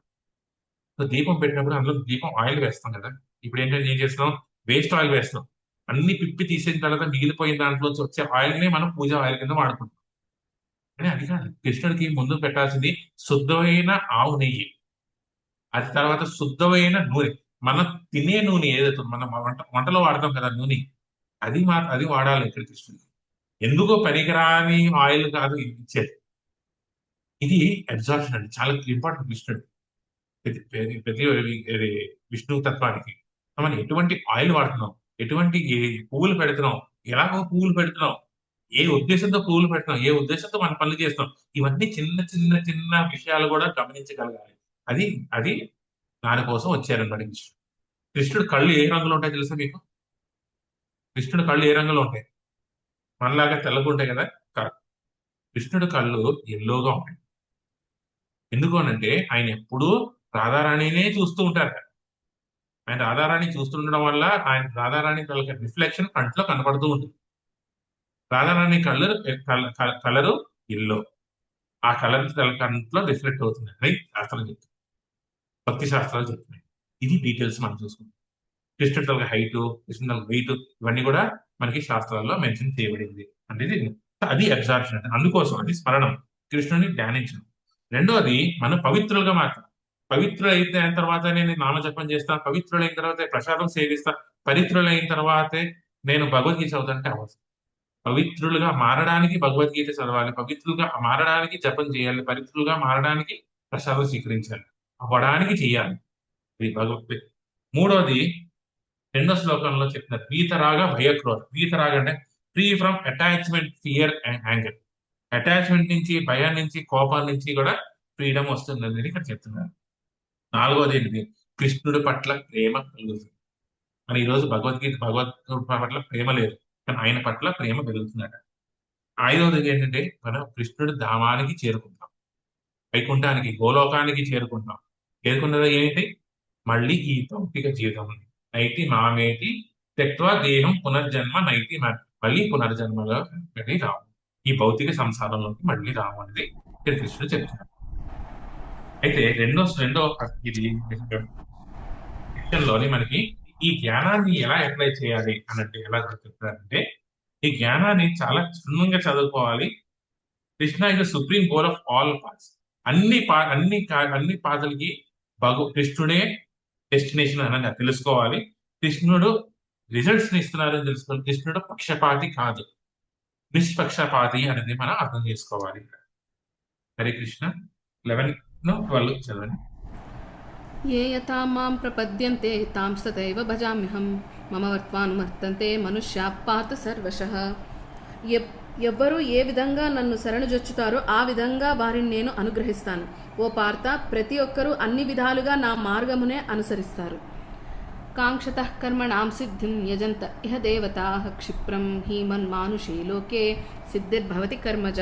[SPEAKER 2] సో దీపం పెట్టినప్పుడు అందులో దీపం ఆయిల్ వేస్తాం కదా. ఇప్పుడు ఏంటంటే ఏం చేస్తున్నాం, వేస్ట్ ఆయిల్ వేస్తున్నాం. అన్ని పిప్పి తీసిన తర్వాత మిగిలిపోయిన దాంట్లోంచి వచ్చే ఆయిల్ ని మనం పూజ ఆయిల్ కింద వాడుకుంటాం. కానీ అది కాదు, కృష్ణుడికి ముందు పెట్టాల్సింది శుద్ధమైన ఆవు నెయ్యి, అది తర్వాత శుద్ధమైన నూనె. మనం తినే నూనె ఏదైతే మనం వంటలో వాడతాం కదా నూనె, అది వాడాలి ఇక్కడ కృష్ణుడికి. ఎందుకో పనికిరాని ఆయిల్ కాదు ఇది ఇచ్చేది. ఇది అబ్జార్ప్షన్ అండి, చాలా ఇంపార్టెంట్ కృష్ణుడు ప్రతి విష్ణు తత్వానికి. మనం ఎటువంటి ఆయిల్ వాడుతున్నాం, ఎటువంటి పువ్వులు పెడుతున్నాం, ఎలాగో పువ్వులు పెడుతున్నాం, ఏ ఉద్దేశంతో పువ్వులు పెడుతున్నాం, ఏ ఉద్దేశంతో మనం పనులు చేస్తున్నాం, ఇవన్నీ చిన్న చిన్న చిన్న విషయాలు కూడా గమనించగలగాలి. అది అది దానికోసం వచ్చారన్నమాట కృష్ణుడు. కృష్ణుడు కళ్ళు ఏ రంగులో ఉంటాయి తెలుసా మీకు? కృష్ణుడు కళ్ళు ఏ రంగులో ఉంటాయి? మనలాగా తెల్లగా ఉంటాయి కదా, కాదు. కృష్ణుడు కళ్ళు ఎల్లోగా ఉంటాయి. ఎందుకు అనంటే ఆయన ఎప్పుడూ రాధారాణినే చూస్తూ ఉంటారు. ఆయన రాధారాణి చూస్తుండడం వల్ల ఆయన రాధారాణి రిఫ్లెక్షన్ కంట్లో కనపడుతూ ఉంటుంది. రాధారాణి కలరు ఎల్లో, ఆ కలర్ కంట్లో రిఫ్లెక్ట్ అవుతుంది అని శాస్త్రం చెప్తుంది, భక్తి శాస్త్రాలు చెప్తున్నాయి. ఇది డీటెయిల్స్ మనం చూసుకుంటాం. కృష్ణుడి తల హైట్, కృష్ణుడి తల వెయిట్, ఇవన్నీ కూడా మనకి శాస్త్రాల్లో మెన్షన్ చేయబడింది అనేది. అది అబ్జార్ప్షన్ అంటే, అందుకోసం అది స్మరణం, కృష్ణుడిని ధ్యానించడం. రెండోది మనం పవిత్రులుగా మాత్రం, పవిత్రులైన తర్వాత నేను నామజపం చేస్తాను, పవిత్రులైన తర్వాత ప్రసాదం సేవిస్తా, పవిత్రులైన తర్వాతే నేను భగవద్గీత చదువుతానంటే అవసరం. పవిత్రులుగా మారడానికి భగవద్గీత చదవాలి, పవిత్రులుగా మారడానికి జపం చేయాలి, పవిత్రులుగా మారడానికి ప్రసాదం స్వీకరించాలి, అవ్వడానికి చేయాలి. ఇది భగవద్గీత. మూడోది రెండో శ్లోకంలో చెప్పిన వీతరాగ భయక్రోధ. వీతరాగ అంటే free from attachment, fear and anger. Attachment నుంచి, భయం నుంచి, కోపం నుంచి కూడా ఫ్రీడమ్ వస్తుంది అనేది ఇక్కడ చెప్తున్నారు. నాలుగోది ఏంటిది, కృష్ణుడి పట్ల ప్రేమ కలుగుతుంది. మన ఈరోజు భగవద్గీత పట్ల ప్రేమ లేదు, కానీ ఆయన పట్ల ప్రేమ పెరుగుతుందట. ఐదవది ఏంటంటే మనం కృష్ణుడి ధామానికి చేరుకుంటాం, వైకుంఠానికి, గోలోకానికి చేరుకుంటాం. చేరుకున్నది ఏంటి? మళ్ళీ ఈ భౌతిక జీవితం నైతి మామేటి త్యక్త్వా దేహం పునర్జన్మ నైతి, మళ్ళీ పునర్జన్మగా రావు, ఈ భౌతిక సంసారంలోకి మళ్ళీ రావు అనేది కృష్ణుడు చెప్తున్నారు. అయితే రెండో ఇది లోని మనకి ఈ జ్ఞానాన్ని ఎలా అప్లై చేయాలి అన్నట్టు ఎలా చెప్తారంటే, ఈ జ్ఞానాన్ని చాలా క్షుణ్ణంగా చదువుకోవాలి. Krishna is the supreme goal of all paths. అన్ని పాతలకి కృష్ణుడే డెస్టినేషన్ అని తెలుసుకోవాలి. కృష్ణుడు రిజల్ట్స్ ని ఇస్తున్నారని తెలుసుకోవాలి. కృష్ణుడు పక్షపాతి కాదు, నిష్పక్షపాతి అనేది మనం అర్థం చేసుకోవాలి. హరే కృష్ణ. 11-12 చదవండి.
[SPEAKER 3] ఏ యథా మాం ప్రపద్యంతే తాం తథైవ భజామ్యహం మమ వర్త్మానువర్తంతే మనుష్యా పార్థ సర్వశః. ఎవ్వరూ ఏ విధంగా నన్ను శరణుజొచ్చుతారో ఆ విధంగా వారిని నేను అనుగ్రహిస్తాను. ఓ పార్థ, ప్రతి ఒక్కరూ అన్ని విధాలుగా నా మార్గమునే అనుసరిస్తారు. కాంక్షతః కర్మణాం సిద్ధిం యజంత ఇహ దేవతాః క్షిప్రం హీమన్ మానుషే లోకే సిద్ధిర్భవతి కర్మజ.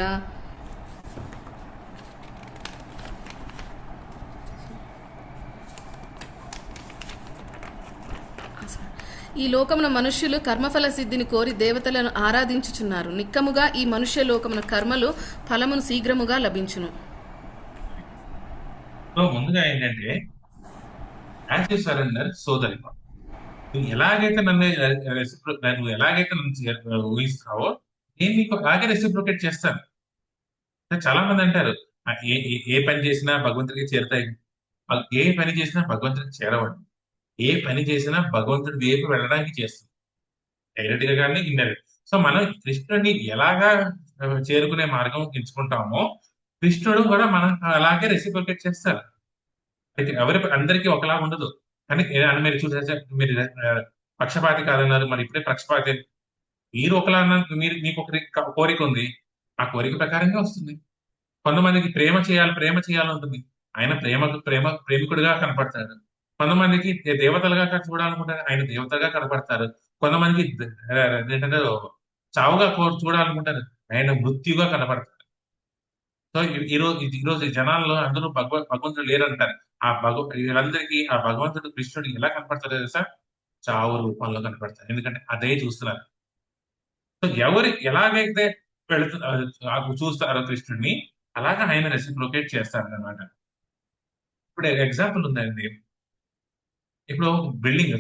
[SPEAKER 3] ఈ లోకమున మనుష్యులు కర్మఫల సిద్ధిని కోరి దేవతలను ఆరాధించుచున్నారు. నిక్కముగా ఈ మనుష్య లోకమున కర్మలు ఫలమును శీఘ్రముగా లభించును.
[SPEAKER 2] ముందుగా ఏంటంటే యాజ్ యు సరెండర్ సోదరి, నువ్వు ఎలాగైతే నన్ను ఊహిస్తావో నేను నీకు అలాగే రెసిప్రొకేట్ చేస్తాను. చాలా మంది అంటారు ఏ పని చేసినా భగవంతుడికి చేరుతాయి, ఏ పని చేసినా భగవంతుడికి చేరవండి. ఏ పని చేసినా భగవంతుడి వైపు వెళ్ళడానికి చేస్తుంది, డైరెక్ట్ గా కానీ ఇండైరెక్ట్. సో మనం కృష్ణుడిని ఎలాగా చేరుకునే మార్గం ఎంచుకుంటామో కృష్ణుడు కూడా మనం అలాగే రెసిప్రొకేట్ చేస్తారు. అయితే అందరికీ ఒకలా ఉండదు. కానీ మీరు చూసే మీరు పక్షపాతి కాదన్నారు, మరి ఇప్పుడే పక్షపాతి. మీరు ఒకలా అన్నారు, మీకు ఒక కోరిక ఉంది, ఆ కోరిక ప్రకారంగా వస్తుంది. కొంతమందికి ప్రేమ చేయాలని ఉంటుంది, ఆయన ప్రేమికుడిగా కనపడతాడు. కొంతమందికి దేవతలుగా చూడాలనుకుంటారు, ఆయన దేవతగా కనపడతారు. కొంతమందికి ఏంటంటే చావుగా చూడాలనుకుంటారు, ఆయన మృత్యుగా కనపడతారు. సో ఈరోజు జనాల్లో అందరూ భగవంతుడు లేరంటారు. వీళ్ళందరికీ ఆ భగవంతుడు కృష్ణుడు ఎలా కనపడతారు తెలుసా? చావు రూపంలో కనపడతారు. ఎందుకంటే అదే చూస్తున్నారు. సో ఎవరు ఎలాగైతే చూస్తారో కృష్ణుడిని, అలాగా ఆయన రెసిప్రొకేట్ చేస్తారు అనమాట. ఇప్పుడు ఎగ్జాంపుల్ ఉందండి, ఇప్పుడు బిల్డింగ్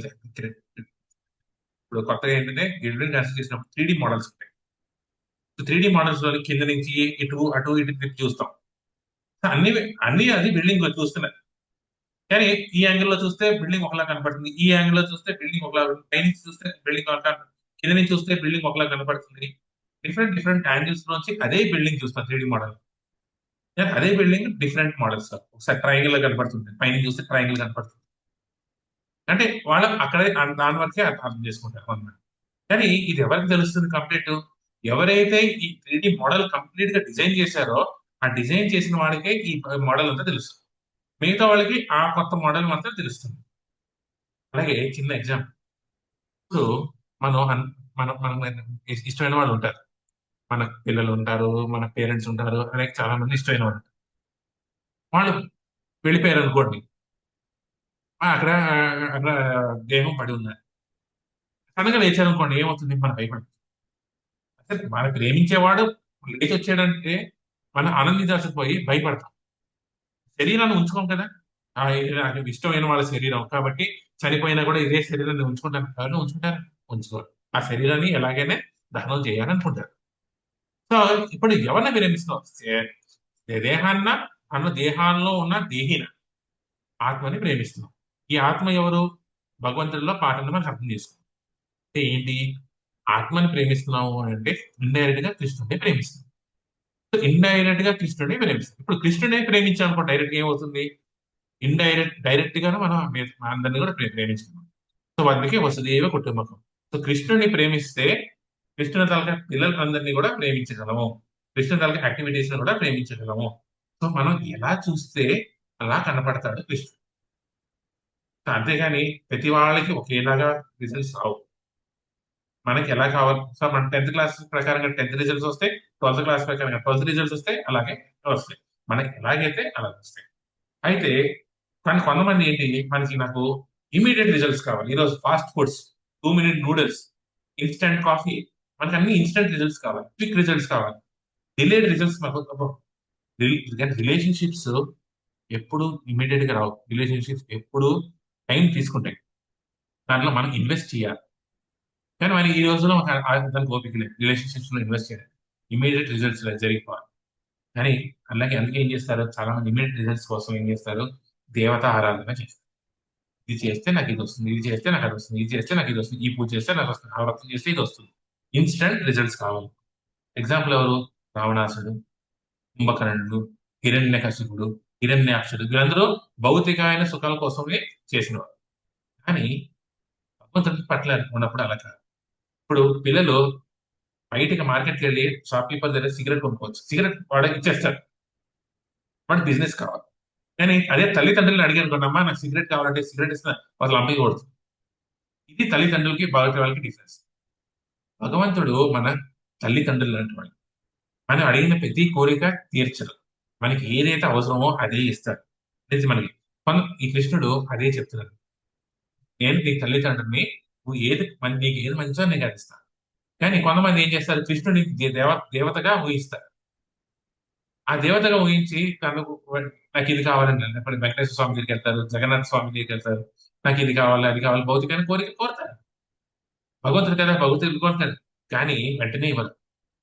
[SPEAKER 2] ఇప్పుడు కొత్తగా ఏంటంటే బిల్డింగ్ కన్స్ట్రక్ట్ చేసినప్పుడు 3D మోడల్స్ ఉంటాయి. 3D మోడల్స్ లో కింద నుంచి ఇటు అటు ఇటు తిప్పి చూస్తాం. అన్ని అన్ని అది బిల్డింగ్ లో చూస్తున్నాయి. కానీ ఈ యాంగిల్ లో చూస్తే బిల్డింగ్ ఒకలా కనపడుతుంది, ఈ యాంగిల్ లో చూస్తే బిల్డింగ్ ఒకలా, పై నుంచి చూస్తే బిల్డింగ్ ఒకలా, కింద నుంచి చూస్తే బిల్డింగ్ ఒకలా కనపడుతుంది. డిఫరెంట్ డిఫరెంట్ యాంగిల్స్ నుంచి అదే బిల్డింగ్ చూస్తాం 3D మోడల్. అదే బిల్డింగ్ డిఫరెంట్ మోడల్స్ ఒకసారి ట్రయాంగిల్ లో కనపడుతుంది, పైన చూస్తే ట్రయాంగిల్ కనపడుతుంది. అంటే వాళ్ళు అక్కడే దాని వరకే అర్థం చేసుకుంటారు అన్నమాట. కానీ ఇది ఎవరికి తెలుస్తుంది కంప్లీట్? ఎవరైతే ఈ 3D మోడల్ కంప్లీట్ గా డిజైన్ చేశారో ఆ డిజైన్ చేసిన వాడికే ఈ మోడల్ అంతా తెలుస్తుంది. మిగతా వాళ్ళకి ఆ కొత్త మోడల్ మాత్రం తెలుస్తుంది. అలాగే చిన్న ఎగ్జాంపుల్, ఇప్పుడు మనం మన మన ఇష్టమైన వాళ్ళు ఉంటారు, మన పిల్లలు ఉంటారు, మన పేరెంట్స్ ఉంటారు, అలాగే చాలా మంది ఇష్టమైన వాళ్ళు ఉంటారు. వాళ్ళు వెళ్ళిపోయారు అనుకోండి, అక్కడ అక్కడ దేహం పడి ఉన్నారు, సడన్గా లేచారు అనుకోండి, ఏమవుతుంది? మన భయపడుతుంది. అసలు మన ప్రేమించేవాడు లేచి వచ్చాడంటే మనం ఆనందించాల్సి పోయి భయపడతాం. శరీరాన్ని ఉంచుకోం కదా, నాకు ఇష్టమైన వాళ్ళ శరీరం కాబట్టి చనిపోయినా కూడా ఇదే శరీరాన్ని ఉంచుకుంటాను కాబట్టి ఉంచుకుంటారు, ఉంచుకోరు. ఆ శరీరాన్ని ఎలాగైనా దహనం చేయాలనుకుంటారు. సో ఇప్పుడు ఎవరిని ప్రేమిస్తున్నాం? దేహాన్న అన్న దేహాల్లో ఉన్న దేహిన ఆత్మని ప్రేమిస్తున్నాం. ఈ ఆత్మ ఎవరు? భగవంతుడిలో పాటను మనకు అర్థం చేసుకున్నాం. అంటే ఏంటి? ఆత్మని ప్రేమిస్తున్నాము అంటే ఇండైరెక్ట్ గా కృష్ణుడిని ప్రేమిస్తున్నాం. ఇండైరెక్ట్ గా కృష్ణుడిని ప్రేమిస్తాం. ఇప్పుడు కృష్ణుడిని ప్రేమించాలనుకో డైరెక్ట్ గా ఏమవుతుంది? డైరెక్ట్ గానే మనం అందరినీ కూడా ప్రేమించుకున్నాం. సో అందుకే వసుదేవ కుటుంబకం. సో కృష్ణుడిని ప్రేమిస్తే కృష్ణుని తాలూకా పిల్లలందరినీ కూడా ప్రేమించగలము, కృష్ణుని తాలూకా యాక్టివిటీస్ కూడా ప్రేమించగలము. సో మనం ఎలా చూస్తే అలా కనపడతాడు కృష్ణుడు. అంతేగాని ప్రతి వాళ్ళకి ఒకేలాగా రిజల్ట్స్ రావు. మనకి ఎలా కావాలి? సో మన 10th క్లాస్ ప్రకారంగా 10th రిజల్ట్స్ వస్తాయి, 12th క్లాస్ ప్రకారంగా 12th రిజల్ట్స్ వస్తాయి, అలాగే వస్తాయి. మనకి ఎలాగైతే అలా వస్తాయి. అయితే కానీ కొంతమంది ఏంటి, నాకు ఇమీడియట్ రిజల్ట్స్ కావాలి. ఈరోజు fast foods, 2 minute noodles, instant coffee, మనకి అన్ని ఇన్స్టెంట్ రిజల్ట్స్ కావాలి, క్విక్ రిజల్ట్స్ కావాలి. డిలేడ్ రిజల్ట్స్ మాకు. రిలేషన్షిప్స్ ఎప్పుడు ఇమీడియట్ గా రావు. రిలేషన్షిప్స్ ఎప్పుడు టైం తీసుకుంటాయి. దాంట్లో మనం ఇన్వెస్ట్ చేయాలి. కానీ మరి ఈ రోజులో దానికి ఓపిక లేదు రిలేషన్షిప్స్ లో ఇన్వెస్ట్ చేయాలి, ఇమీడియట్ రిజల్ట్స్ జరిగిపోవాలి. కానీ అందుకే ఏం చేస్తారు, చాలా మంది ఇమీడియట్ రిజల్ట్స్ కోసం ఏం చేస్తారు? దేవతా ఆరాధన చేస్తారు. ఇది చేస్తే నాకు ఇది వస్తుంది, ఇది చేస్తే నాకు అది వస్తుంది, ఇది చేస్తే నాకు ఇది వస్తుంది, ఈ పూజ చేస్తే నాకు వస్తుంది, ఆ వ్రతం చేస్తే ఇది వస్తుంది. ఇన్స్టెంట్ రిజల్ట్స్ కావాలి. ఎగ్జాంపుల్ ఎవరు? రావణాసుడు, కుంభకర్ణుడు, హిరణ్యకశిపుడు, హిరణ్యాక్షుడు, వీళ్ళందరూ భౌతికమైన సుఖాల కోసమే చేసినవారు. కానీ భగవంతుడి పట్ల ఉన్నప్పుడు అలా కాదు. ఇప్పుడు పిల్లలు బయటికి మార్కెట్కి వెళ్ళి షాప్ కీపర్ దగ్గర సిగరెట్ కొనుక్కోవచ్చు, సిగరెట్ వాడికి ఇచ్చేస్తారు, వాడికి బిజినెస్ కావాలి. కానీ అదే తల్లిదండ్రులను అడిగాను కొన్నమ్మా నాకు సిగరెట్ కావాలంటే సిగరెట్ ఇస్తున్నా వాళ్ళ అమ్మాయి కొడుతుంది. ఇది తల్లిదండ్రులకి భగవతి వాళ్ళకి డిఫరెన్స్. భగవంతుడు మన తల్లిదండ్రులు లాంటి వాళ్ళు. మనం అడిగిన ప్రతి కోరిక తీర్చరు, మనకి ఏదైతే అవసరమో అదే ఇస్తాడు. మనకి ఈ కృష్ణుడు అదే చెప్తున్నాడు, నేను నీ తల్లిదండ్రుల్ని, నువ్వు నీకు ఏది మంచో నేను అది ఇస్తాను. కానీ కొంతమంది ఏం చేస్తారు, కృష్ణుడిని దేవతగా ఊహిస్తారు. ఆ దేవతగా ఊహించి నాకు ఇది కావాలని వెంకటేశ్వర స్వామి దగ్గరికి వెళ్తారు, జగన్నాథ స్వామి దగ్గరికి వెళ్తారు, నాకు ఇది కావాలి అది కావాలి భౌతికమైన కోరిక కోరుతారు. భగవంతుడు కదా, భగవంతుడు కోరుతాడు, కానీ వెంటనే ఇవ్వరు.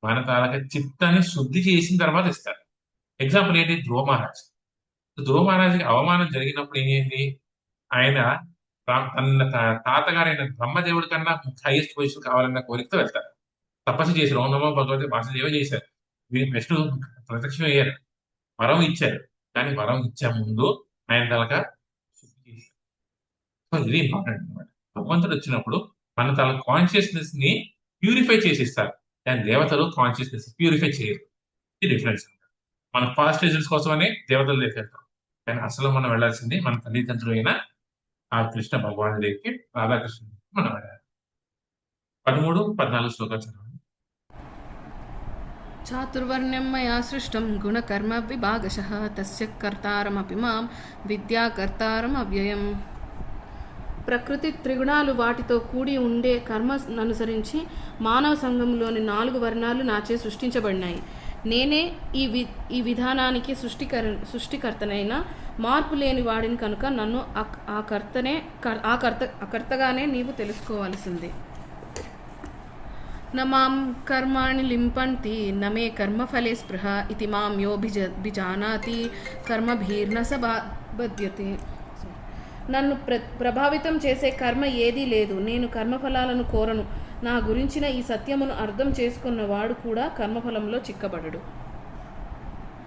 [SPEAKER 2] మన తాలూకా చిత్తాన్ని శుద్ధి చేసిన తర్వాత ఇస్తారు. ఎగ్జాంపుల్ ఏంటి? ధ్రువ మహారాజ్. ధ్రువ మహారాజుకి అవమానం జరిగినప్పుడు ఏమైంది? ఆయన తన తాతగారైన బ్రహ్మదేవుడి కన్నా హైయెస్ట్ పొజిషన్ కావాలన్న కోరికతో వెళ్తారు. తపస్సు చేశారు, ఓం నమో భగవతి వాసుదేవ చేశారు. విష్ణు ప్రత్యక్షం అయ్యారు, వరం ఇచ్చారు. కానీ వరం ఇచ్చే ముందు ఆయన తలక ఇది ఇంపార్టెంట్ అనమాట. భగవంతుడు వచ్చినప్పుడు మన తల కాన్షియస్నెస్ ని ప్యూరిఫై చేసిస్తారు, కానీ దేవతలు కాన్షియస్నెస్ ప్యూరిఫై చేయరు. ఇది డిఫరెన్స్. మన ఫాస్ట్ రిజల్ట్స్ కోసమనే దేవతలు దగ్గరికి, కానీ అసలు మనం వెళ్లాల్సింది మన తల్లిదండ్రులు అయిన ఆ కృష్ణ భగవాను దగ్గరికి, రాధాకృష్ణ మనం వెళ్ళాలి. 13-14 శ్లోకాలు చదవండి.
[SPEAKER 3] చాతుర్వర్ణ్యం మయా సృష్టం గుణకర్మ విభాగశః తస్య కర్తారమపి మాం విద్యాకర్తారం అవ్యయం. ప్రకృతి త్రిగుణాలు వాటితో కూడి ఉండే కర్మ అనుసరించి మానవ సంఘంలోని 4 వర్ణాలు నాచే సృష్టించబడినాయి. నేనే ఈ విధానానికి సృష్టికర్తనైన మార్పు లేని వాడిని కనుక నన్ను కర్తగానే నీవు తెలుసుకోవాల్సింది. న మాం కర్మాణి లింపంతి నమే కర్మఫలే స్పృహ ఇతి మాం యో బిజానాతి కర్మభీర్న స బధ్యతే. నన్ను ప్రభావితం చేసే కర్మ ఏదీ లేదు. నేను కర్మఫలాలను కోరను. నా గురించిన ఈ సత్యమును అర్థం చేసుకున్న వాడు కూడా కర్మఫలంలో చిక్కబడడు.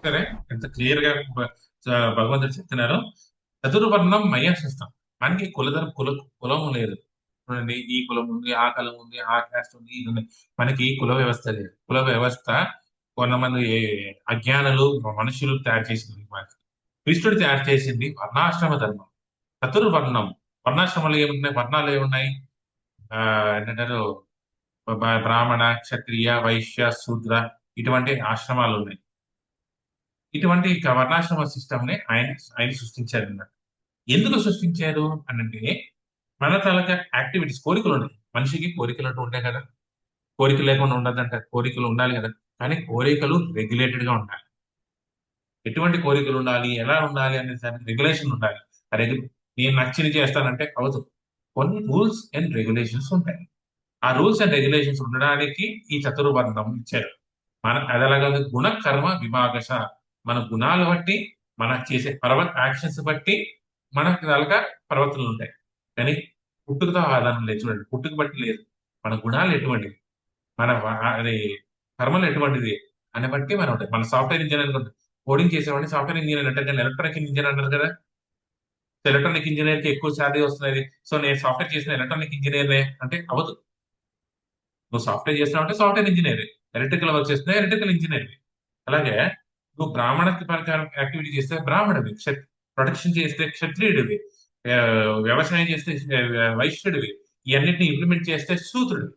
[SPEAKER 2] సరే, ఎంత క్లియర్ గా భగవంతుడు చెప్తున్నారు. చతుర్వర్ణం మయ సృష్టం. మనకి కులం లేదు. చూడండి, ఈ కులం ఉంది, ఆ కులం ఉంది, ఆ క్యాస్ట్ ఉంది, ఇది ఉంది. మనకి కుల వ్యవస్థ లేదు. కుల వ్యవస్థ కొంతమంది అజ్ఞానులు మనుషులు తయారు చేసింది. మనకి కృష్ణుడు తయారు చేసింది వర్ణాశ్రమ ధర్మం. చతుర్వర్ణం. వర్ణాశ్రమాలు ఏమున్నాయి? వర్ణాలు ఏమున్నాయి? ఏంటంటారు, బ్రాహ్మణ, క్షత్రియ, వైశ్య, శూద్ర, ఇటువంటి ఆశ్రమాలు ఉన్నాయి. ఇటువంటి వర్ణాశ్రమ సిస్టమ్ ని ఆయన సృష్టించారు అన్నమాట. ఎందుకు సృష్టించారు అని అంటే, మన తాలూకా యాక్టివిటీస్, కోరికలు ఉన్నాయి. మనిషికి కోరికలు అంటూ ఉంటాయి కదా. కోరిక లేకుండా ఉండదంట. కోరికలు ఉండాలి కదా. కానీ కోరికలు రెగ్యులేటెడ్ గా ఉండాలి. ఎటువంటి కోరికలు ఉండాలి, ఎలా ఉండాలి అనే దానికి రెగ్యులేషన్ ఉండాలి. నేను నచ్చింది చేస్తానంటే అవదు. కొన్ని రూల్స్ అండ్ రెగ్యులేషన్స్ ఉంటాయి. ఆ రూల్స్ అండ్ రెగ్యులేషన్స్ ఉండడానికి ఈ చతుర్వర్ణం ఇచ్చారు. అది ఎలాగా? గుణ కర్మ విభాగశ. మన గుణాలు బట్టి, మన చేసే యాక్షన్స్ బట్టి మన అలాగా ప్రవర్తనలు ఉంటాయి. కానీ పుట్టుకతో ఆధారం లేదు. చూడండి, పుట్టుక బట్టి లేదు. మన గుణాలు ఎటువంటివి, మన అది కర్మలు ఎటువంటిది అని బట్టి మనం ఉంటాయి. మన సాఫ్ట్వేర్ ఇంజనీర్ కోడింగ్ చేసేవాడిని సాఫ్ట్వేర్ ఇంజనీర్ అంటారు, కానీ ఎలక్ట్రానిక్ ఇంజనీర్ అంటారు కదా. ఎలక్ట్రానిక్ ఇంజనీర్ కి ఎక్కువ శాలరీ వస్తున్నది, సో నేను సాఫ్ట్వేర్ చేసిన ఎలక్ట్రానిక్ ఇంజనీర్ అంటే అవదు. నువ్వు సాఫ్ట్వేర్ చేస్తున్నావు అంటే సాఫ్ట్వేర్ ఇంజనీర్, ఎలక్ట్రికల్ వర్క్ చేస్తున్నా ఎలక్ట్రికల్ ఇంజనీర్. అలాగే నువ్వు బ్రాహ్మణ యాక్టివిటీ చేస్తే బ్రాహ్మణుడివి, ప్రొటెక్షన్ చేస్తే క్షత్రియుడివి, వ్యవసాయం చేస్తే వైశ్యుడివి, ఇవన్నిటిని ఇంప్లిమెంట్ చేస్తే శూద్రుడు.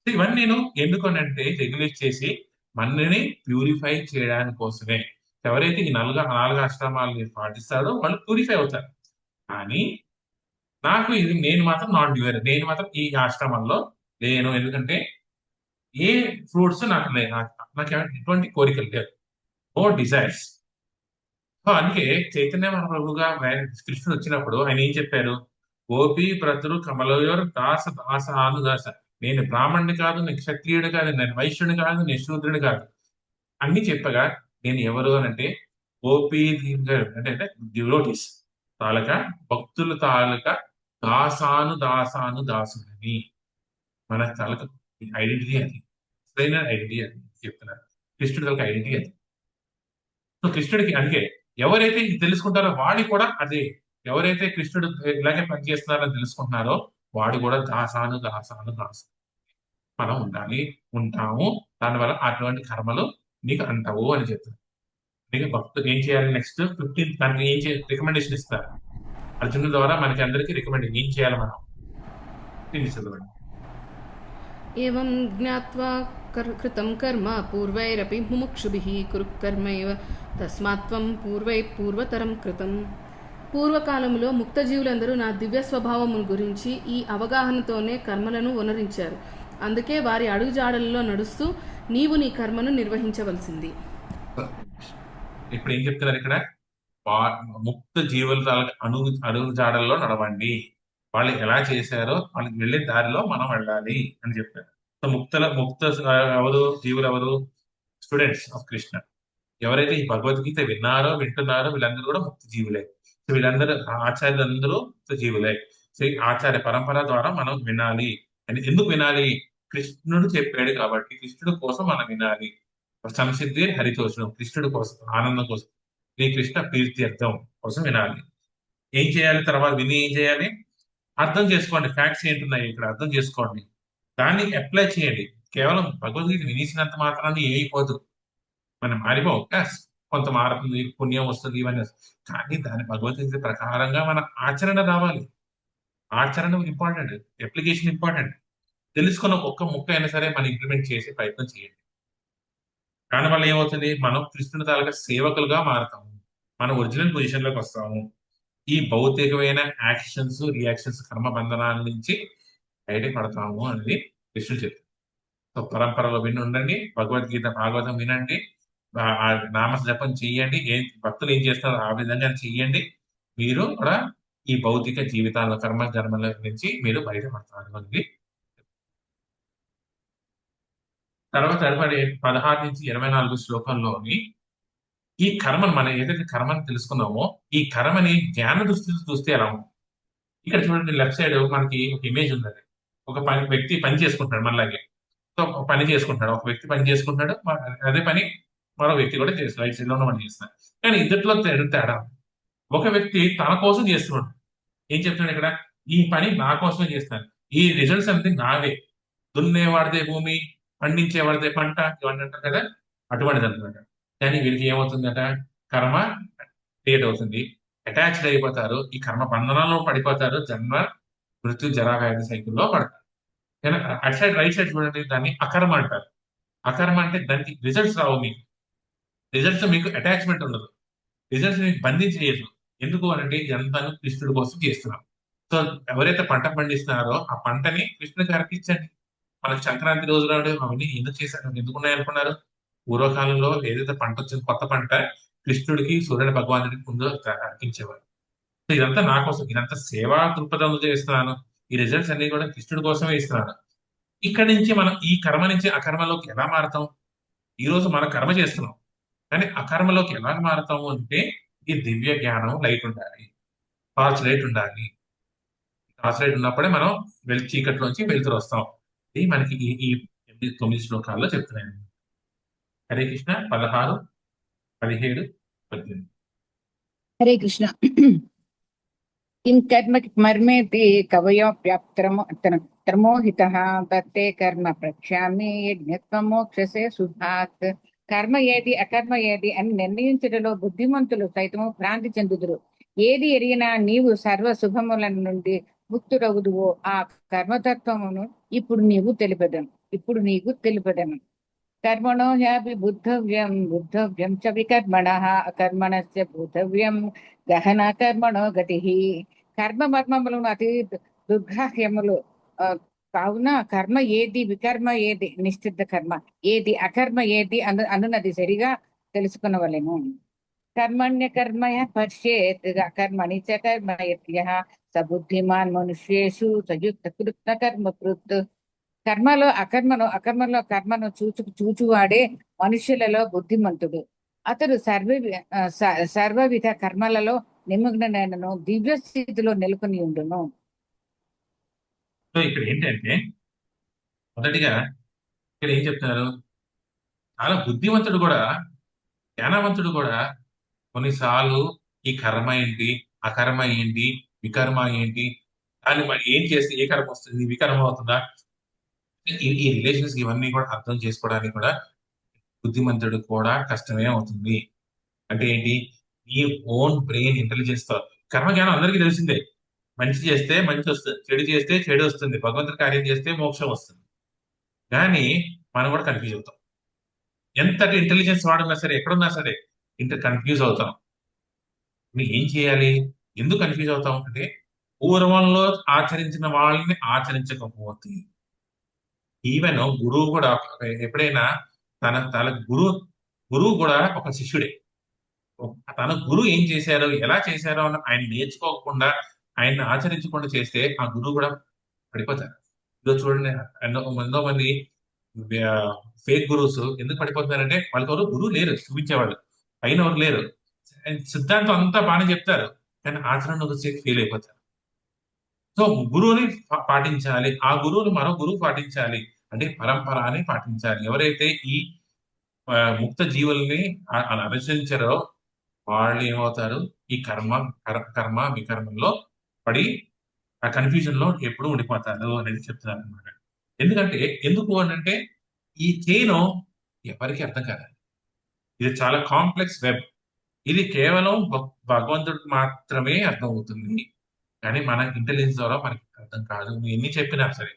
[SPEAKER 2] ఇవన్నీ నేను ఎందుకనంటే రెగ్యులేట్ చేసి మనని ప్యూరిఫై చేయడానికి కోసమే. ఎవరైతే ఈ నాలుగు ఆశ్రమాలు పాటిస్తారో వాళ్ళు ప్యూరిఫై అవుతారు. కానీ నాకు ఇది, నేను మాత్రం నాన్ డ్యూయర్. నేను మాత్రం ఈ ఆశ్రమంలో లేను. ఎందుకంటే ఏ ఫ్రూట్స్ నాకు నాకు ఎటువంటి కోరికలు లేవు, నో డిజైర్స్. సో అందుకే చైతన్య మహాప్రభుగా కృష్ణుడు వచ్చినప్పుడు ఆయన ఏం చెప్పారు? గోపి ప్రతులు కమలయోర్ దాస దాస అనుదాస. నేను బ్రాహ్మణుని కాదు, నేను క్షత్రియుడు కాదు, నేను వైశ్యుడు కాదు, నేను శూద్రుడు కాదు. అన్ని చెప్పగా నేను ఎవరు అని అంటే గోపి అంటే డివోటీస్ తాలూకా, భక్తుల తాలూకా దాసుడని మన తాలూకా ఐడెంటిటీ అది. అసలైన ఐడెంటిటీ అది చెప్తున్నారు. కృష్ణుడి తాలూకా ఐడెంటిటీ అది. సో కృష్ణుడికి అందుకే ఎవరైతే ఇది తెలుసుకుంటారో వాడి కూడా అదే. ఎవరైతే కృష్ణుడు ఇలాగే పనిచేస్తున్నారని తెలుసుకుంటున్నారో వాడు కూడా దాసాను మనం ఉండాలి, ఉంటాము. దానివల్ల అటువంటి కర్మలు నీకు అంటావు అని చెప్తారు. నీకు భక్తులు ఏం చేయాలి? నెక్స్ట్ 15 దానికి ఏం రికమెండేషన్ ఇస్తారు అర్జునుడి ద్వారా మనకి అందరికి రికమెండేషన్ ఏం చేయాలి మనం చదవండి.
[SPEAKER 3] ఏవం జ్ఞాత్వా కృతం కర్మ పూర్వైరపి ముముక్షుభిః కురు కర్మైవ తస్మాత్వం పూర్వతరం కృతం. పూర్వకాలంలో ముక్తజీవులందరూ నా దివ్య స్వభావము గురించి ఈ అవగాహనతోనే కర్మలను వనరించారు. అందుకే వారి అడుగుజాడలలో నడుస్తూ నీవు నీ కర్మను నిర్వహించవలసింది.
[SPEAKER 2] ఇప్పుడు ఏం చెప్తున్నారు ఇక్కడ? ముక్త జీవుల అడుగుజాడల్లో నడవండి. వాళ్ళు ఎలా చేశారో వాళ్ళకి వెళ్ళే దారిలో మనం వెళ్ళాలి అని చెప్పారు. సో ముక్త ఎవరు? జీవులు ఎవరు? Students of Krishna. ఎవరైతే ఈ భగవద్గీత వింటున్నారో వీళ్ళందరూ కూడా ముక్త జీవులే. సో వీళ్ళందరూ ఆచార్యులందరూ ముక్త జీవులే. సో ఆచార్య పరంపర ద్వారా మనం వినాలి. అని ఎందుకు వినాలి? కృష్ణుడు చెప్పాడు కాబట్టి, కృష్ణుడు కోసం మనం వినాలి. సంసిద్ధి హరితోషణం, కృష్ణుడి కోసం, ఆనందం కోసం, శ్రీకృష్ణ ప్రీత్యర్థం కోసం వినాలి. ఏం చేయాలి? తర్వాత విని ఏం చేయాలి? అర్థం చేసుకోండి. ఫ్యాక్ట్స్ ఏంటున్నాయి ఇక్కడ అర్థం చేసుకోండి, దాన్ని అప్లై చేయండి. కేవలం భగవద్గీత వినేసినంత మాత్రాన్ని ఏమైపోదు, మనం మారిపోవు. కొంత మారుతుంది, పుణ్యం వస్తుంది, ఇవన్నీ. కానీ దాని భగవద్గీత ప్రకారంగా మన ఆచరణ రావాలి. ఆచరణ ఇంపార్టెంట్, అప్లికేషన్ ఇంపార్టెంట్. తెలుసుకున్న ఒక్క ముక్క అయినా సరే మనం ఇంప్లిమెంట్ చేసే ప్రయత్నం చేయండి. దానివల్ల ఏమవుతుంది? మనం కృష్ణుడి తాలూకా సేవకులుగా మారుతాము, మన ఒరిజినల్ పొజిషన్ లోకి వస్తాము. ఈ భౌతికమైన యాక్షన్స్, రియాక్షన్స్, కర్మ బంధనాల నుంచి బయటపడతాము అనేది కృష్ణుడు చెప్తారు. సో పరంపరలో విని ఉండండి, భగవద్గీత భాగవతం వినండి, ఆ నామ జపం చెయ్యండి, భక్తులు ఏం చేస్తారో ఆ విధంగా చెయ్యండి. మీరు కూడా ఈ భౌతిక జీవితాల కర్మ జన్మల నుంచి మీరు బయటపడతారు అండి. తర్వాత తదుపరి 16 నుంచి 24 శ్లోకంలోని ఈ కర్మను మనం ఏదైతే కర్మను తెలుసుకున్నామో ఈ కర్మని జ్ఞాన దృష్టితో చూస్తే ఎలా ఉంటుంది. ఇక్కడ చూడండి, లెఫ్ట్ సైడ్ మనకి ఒక ఇమేజ్ ఉందండి. ఒక వ్యక్తి పని చేసుకుంటాడు మనలాగే. సో ఒక పని చేసుకుంటాడు, ఒక వ్యక్తి పని చేసుకుంటాడు, అదే పని మరో వ్యక్తి కూడా చేస్తాడు, రైట్ సైడ్ లో ఉన్న పని చేస్తాడు. కానీ ఇద్దరిలో తేడా, ఒక వ్యక్తి తన కోసం చేస్తున్నాడు. ఏం చెప్తున్నాడు ఇక్కడ, ఈ పని నా కోసమే చేస్తాను, ఈ రిజల్ట్స్ అంతే నావే, దున్నేవాడిదే భూమి, పండించేవాడిదే పంట, ఇవన్నీ అంటారు కదా, అటువంటిది అనమాట. కానీ వీరికి ఏమవుతుందట, కర్మ క్రియేట్ అవుతుంది, అటాచ్డ్ అయిపోతారు, ఈ కర్మ బంధనంలో పడిపోతారు, జన్మ మృత్యు జరా వ్యాధి సైకిల్లో పడతారు. కానీ అటు సైడ్ రైట్ సైడ్ చూడండి, దాన్ని అకర్మ అంటారు. అకర్మ అంటే దానికి రిజల్ట్స్ రావు, మీకు రిజల్ట్స్ మీకు అటాచ్మెంట్ ఉండదు, రిజల్ట్స్ మీకు బంధించేయదు. ఎందుకు అనంటే ఇదంతాను కృష్ణుడి కోసం చేస్తున్నాం. సో ఎవరైతే పంట పండిస్తున్నారో ఆ పంటని కృష్ణుడికి అర్పించండి. మనకు సంక్రాంతి రోజు నాడు అవన్నీ ఎందుకు చేశారు, ఎందుకు ఉన్నాయనుకున్నారు? పూర్వకాలంలో ఏదైతే పంట వచ్చింది, కొత్త పంట, కృష్ణుడికి సూర్యుడు భగవానుడికి ముందు అర్పించేవారు. సో ఇదంతా నా కోసం, ఇదంతా సేవా దృక్పథంలో చేస్తున్నాను, ఈ రిజల్ట్స్ అన్ని కూడా కృష్ణుడి కోసమే ఇస్తున్నాను. ఇక్కడి నుంచి మనం ఈ కర్మ నుంచి అకర్మలోకి ఎలా మారుతాం? ఈ రోజు మన కర్మ చేస్తున్నాం, కానీ అకర్మలోకి ఎలా మారుతాము అంటే ఈ దివ్య జ్ఞానం లైట్ ఉండాలి, టార్చ్ లైట్ ఉండాలి. టార్చ్ లైట్ ఉన్నప్పుడే మనం చీకట్లోంచి వెలుతురు వస్తాం. ఇది మనకి ఈ ఈ 9 శ్లోకాల్లో చెప్తున్నాను. హరే కృష్ణ. 16, 17, 18.
[SPEAKER 4] హరే కృష్ణ. కిం కర్మ మర్మేతి కవయోప్యాప్తమోహితః దత్తే కర్మ ప్రక్ష్యామి యజ్ఞత్వమోక్షసే శుభాత్. కర్మ ఏది అకర్మ ఏది అని నిర్ణయించడంలో బుద్ధిమంతులు సైతము భ్రాంతి చెందుదురు. ఏది ఎరిగినా నీవు సర్వ శుభముల నుండి ముక్తురగుదువో ఆ కర్మతత్వమును ఇప్పుడు నీకు తెలుపదను. కర్మణో హ్యాపి బుద్ధవ్యం చ వికర్మణః అకర్మణస్య బుద్ధవ్యం గహన కర్మణో గతి. కర్మ మర్మములను అతి దుర్గాహ్యములు కావున కర్మ ఏది వికర్మ ఏది నిశ్చిత కర్మ ఏది అకర్మ ఏది అనున్నది సరిగా తెలుసుకునవలెను. కర్మణ్య కర్మయ పశ్యేత్ అకర్మణి చ కర్మయత్యః స బుద్ధిమాన్ మనుష్యేషు సయుక్త కృత్న కర్మకృత్. అకర్మలో కర్మను చూచువాడే మనుష్యులలో బుద్ధిమంతుడు. అతడు సర్వవిధ కర్మలలో నిమగ్నను దివ్య స్థితిలో నెలకొని ఉండును.
[SPEAKER 2] సో ఇక్కడ ఏంటంటే మొదటిగా ఇక్కడ ఏం చెప్తున్నారు, చాలా బుద్ధివంతుడు కూడా, జ్ఞానవంతుడు కూడా కొన్నిసార్లు ఈ కర్మ ఏంటి, అకర్మ ఏంటి, వికర్మ ఏంటి, దాన్ని మరి ఏం చేస్తే ఏ కర్మ వస్తుంది, వికర్మ అవుతుందా, ఈ రిలేషన్స్ ఇవన్నీ కూడా అర్థం చేసుకోవడానికి కూడా బుద్ధిమంతుడు కూడా కష్టమే అవుతుంది. అంటే ఏంటి, ఈ ఓన్ బ్రెయిన్ ఇంటెలిజెన్స్ తో, కర్మ జ్ఞానం అందరికీ తెలిసిందే, మంచి చేస్తే మంచి వస్తుంది, చెడు చేస్తే చెడు వస్తుంది, భగవంతుడి కార్యం చేస్తే మోక్షం వస్తుంది. కానీ మనం కూడా కన్ఫ్యూజ్ అవుతాం. ఎంతటి ఇంటెలిజెన్స్ వాడున్నా సరే, ఎక్కడున్నా సరే కన్ఫ్యూజ్ అవుతాం. ఏం చేయాలి, ఎందుకు కన్ఫ్యూజ్ అవుతాం అంటే పూర్వంలో ఆచరించిన వాళ్ళని ఆచరించకపోతే. ఈవెన్ గురువు కూడా ఎప్పుడైనా తన గురువు కూడా ఒక శిష్యుడే. తన గురువు ఏం చేశారో, ఎలా చేశారో అని ఆయన నేర్చుకోకుండా, ఆయన్ని ఆచరించకుండా చేస్తే ఆ గురువు కూడా పడిపోతారు. ఇదో చూడండి, ఎంతో మంది ఫేక్ గురువుస్ ఎందుకు పడిపోతున్నారంటే వాళ్ళకెవరు గురువు లేరు, చూపించేవాళ్ళు పైన ఎవరు లేరు. సిద్ధాంతం అంతా బాగానే చెప్తారు, కానీ ఆచరణ వచ్చి ఫెయిల్ అయిపోతారు. సో గురువుని పాటించాలి, ఆ గురువుని మరో గురువు పాటించాలి, అంటే పరంపరాన్ని పాటించాలి. ఎవరైతే ఈ ముక్త జీవుల్ని అనుసరించారో వాళ్ళు ఏమవుతారు, ఈ కర్మ వికర్మంలో పడి ఆ కన్ఫ్యూజన్ లో ఎప్పుడు ఉండిపోతారు అనేది చెప్తున్నారు అనమాట. ఎందుకు అంటే ఈ చైన్ ఎవరికి అర్థం కాదు, ఇది చాలా కాంప్లెక్స్ వెబ్. ఇది కేవలం భగవంతుడికి మాత్రమే అర్థం అవుతుంది, కానీ మన ఇంటెలిజెన్స్ ద్వారా మనకి అర్థం కాదు. నువ్వు ఎన్ని చెప్పినా సరే,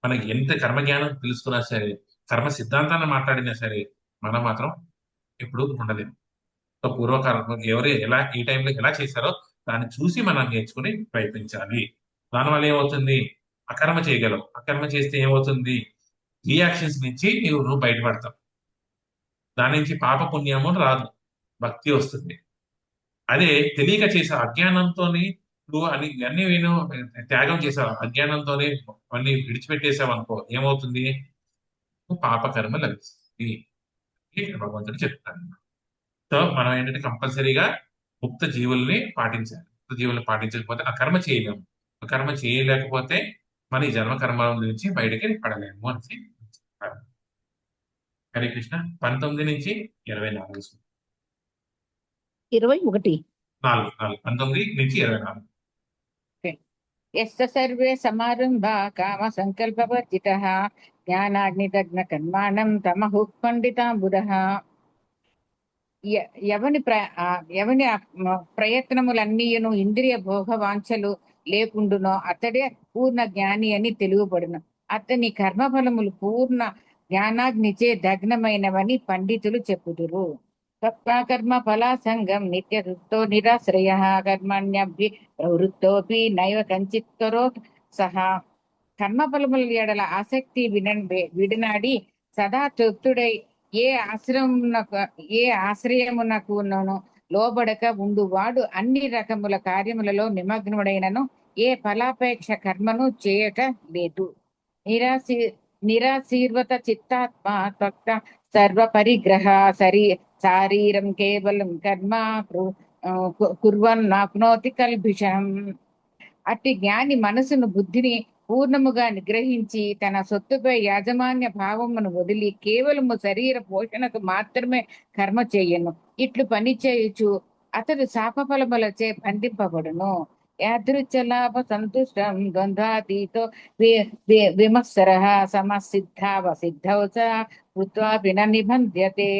[SPEAKER 2] మనకి ఎంత కర్మజ్ఞానం తెలుసుకున్నా సరే, కర్మ సిద్ధాంతాన్ని మాట్లాడినా సరే, మనం మాత్రం ఎప్పుడు ఉండలేము. సో పూర్వకాలం ఎవరు ఎలా ఈ టైంలో ఎలా చేశారో దాన్ని చూసి మనం నేర్చుకుని ప్రయత్నించాలి. దానివల్ల ఏమవుతుంది, అకర్మ చేయగలం. అకర్మ చేస్తే ఏమవుతుంది, రియాక్షన్స్ నుంచి నువ్వు బయటపడతావు. దాని నుంచి పాప పుణ్యము రాదు, భక్తి వస్తుంది. అదే తెలియక చేసావు అజ్ఞానంతోని, నువ్వు అన్ని నేను త్యాగం చేసావు అజ్ఞానంతోనే, అన్ని విడిచిపెట్టేసావు అనుకో, ఏమవుతుంది? పాప కర్మ లభిస్తుంది అని భగవంతుడు చెప్తాను. సో మనం ఏంటంటే కంపల్సరీగా ముక్త జీవుల్ని పాటించాలి. ముక్త జీవుల్ని పాటించకపోతే ఆ కర్మ చేయలేము. ఆ కర్మ చేయలేకపోతే మన ఈ జన్మ కర్మ నుంచి బయటకి పడలేము అని చెప్పారు. హరే కృష్ణ. 19 నుంచి 24.
[SPEAKER 4] 21.
[SPEAKER 2] 19 నుంచి 24.
[SPEAKER 4] యస్య సర్వే సమారంభా కామ సంకల్పవర్జితః జ్ఞానాగ్నిదగ్న కర్మాణం తమహు పండితాంబుధః. ఎవని ప్రయత్నములన్నీయును ఇంద్రియ భోగ వాంఛలు లేకుండునో అతడే పూర్ణ జ్ఞాని అని తెలుగుబడును. అతని కర్మఫలములు పూర్ణ జ్ఞానాగ్నిచే దగ్నమైనవని పండితులు చెప్పుదురు. కర్మ ఫలాసంగం నిత్యవృత్తో నిరాశ్రయ కర్మణ్యభి ప్రవృత్తోపి నైవ కంచిత్ కరోత్ సహా. కర్మఫలముల ఎడల ఆసక్తి విడనాడి సదా తృప్తుడై ఏ ఆశ్రయమునకు లోబడక ఉండువాడు అన్ని రకముల కార్యములలో నిమగ్నుడైనను ఏ ఫలాపేక్ష కర్మను చేయక లేదు. నిరాశీర్వత చిత్తాత్మ త్వక్త సర్వ పరిగ్రహ శారీరం కేవలం కర్మ కుర్వన్ నాప్నోతి కల్భిషం. అట్టి జ్ఞాని మనసును బుద్ధిని పూర్ణముగా నిగ్రహించి తన సొత్తుపై యాజమాన్య భావమును వదిలి కేవలము శరీర పోషణకు మాత్రమే కర్మ చేయను. ఇట్లు పని చేయుచు అతడు శాపఫలములచే బంధింపబడును. యాదృచ్చలాభ సంతుష్టం ద్వంద్వాతీతో విమత్సర సమసిద్ధావసిద్ధౌ చ కృత్వాపి న నిబంధ్యతే.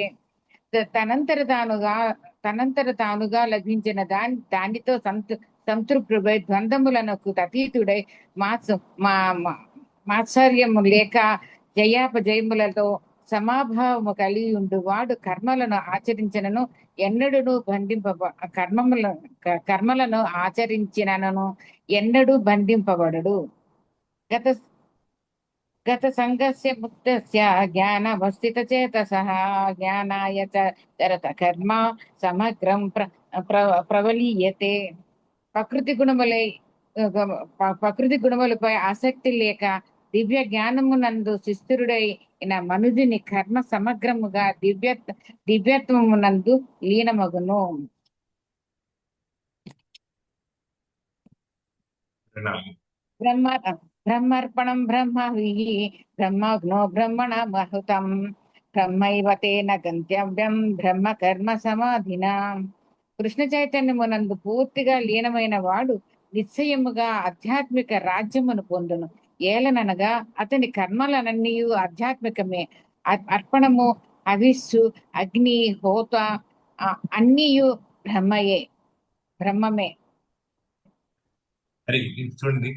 [SPEAKER 4] తనంతర తానుగా లభించిన దానితో సంతృప్తుడై ద్వంద్వములకు అతీతుడై మాత్సర్యము లేక జయాపజయములతో సమాభావము కలిగి ఉండువాడు కర్మలను ఆచరించినను ఎన్నడూ కర్మలను ఆచరించినను ఎన్నడూ బంధింపబడడు. గత సంగస్య ముక్తస్య జ్ఞానవస్థిత చేతసః జ్ఞానాయ చరత కర్మ సమగ్రం ప్రవలీయతే. ప్రకృతి గుణములపై ఆసక్తి లేక దివ్య జ్ఞానమునందు శిస్తుడైన మనుజుని కర్మ సమగ్రముగా దివ్యత్వమునందు లీనమగును. బ్రహ్మర్పణం బ్రహ్మవి బ్రహ్మగ్నో బ్రహ్మణ మహుతం బ్రహ్మైవ తేన గంతవ్యం బ్రహ్మ కర్మ సమాధినా. కృష్ణ చైతన్యమునందు పూర్తిగా లీనమైన వాడు నిశ్చయముగా ఆధ్యాత్మిక రాజ్యమును పొందును. ఏలననగా అతని కర్మలనన్నీ ఆధ్యాత్మికమే. అర్పణము, హవిస్సు, అగ్ని, హోత అన్నీయు బ్రహ్మమే.
[SPEAKER 2] అరే చూడండి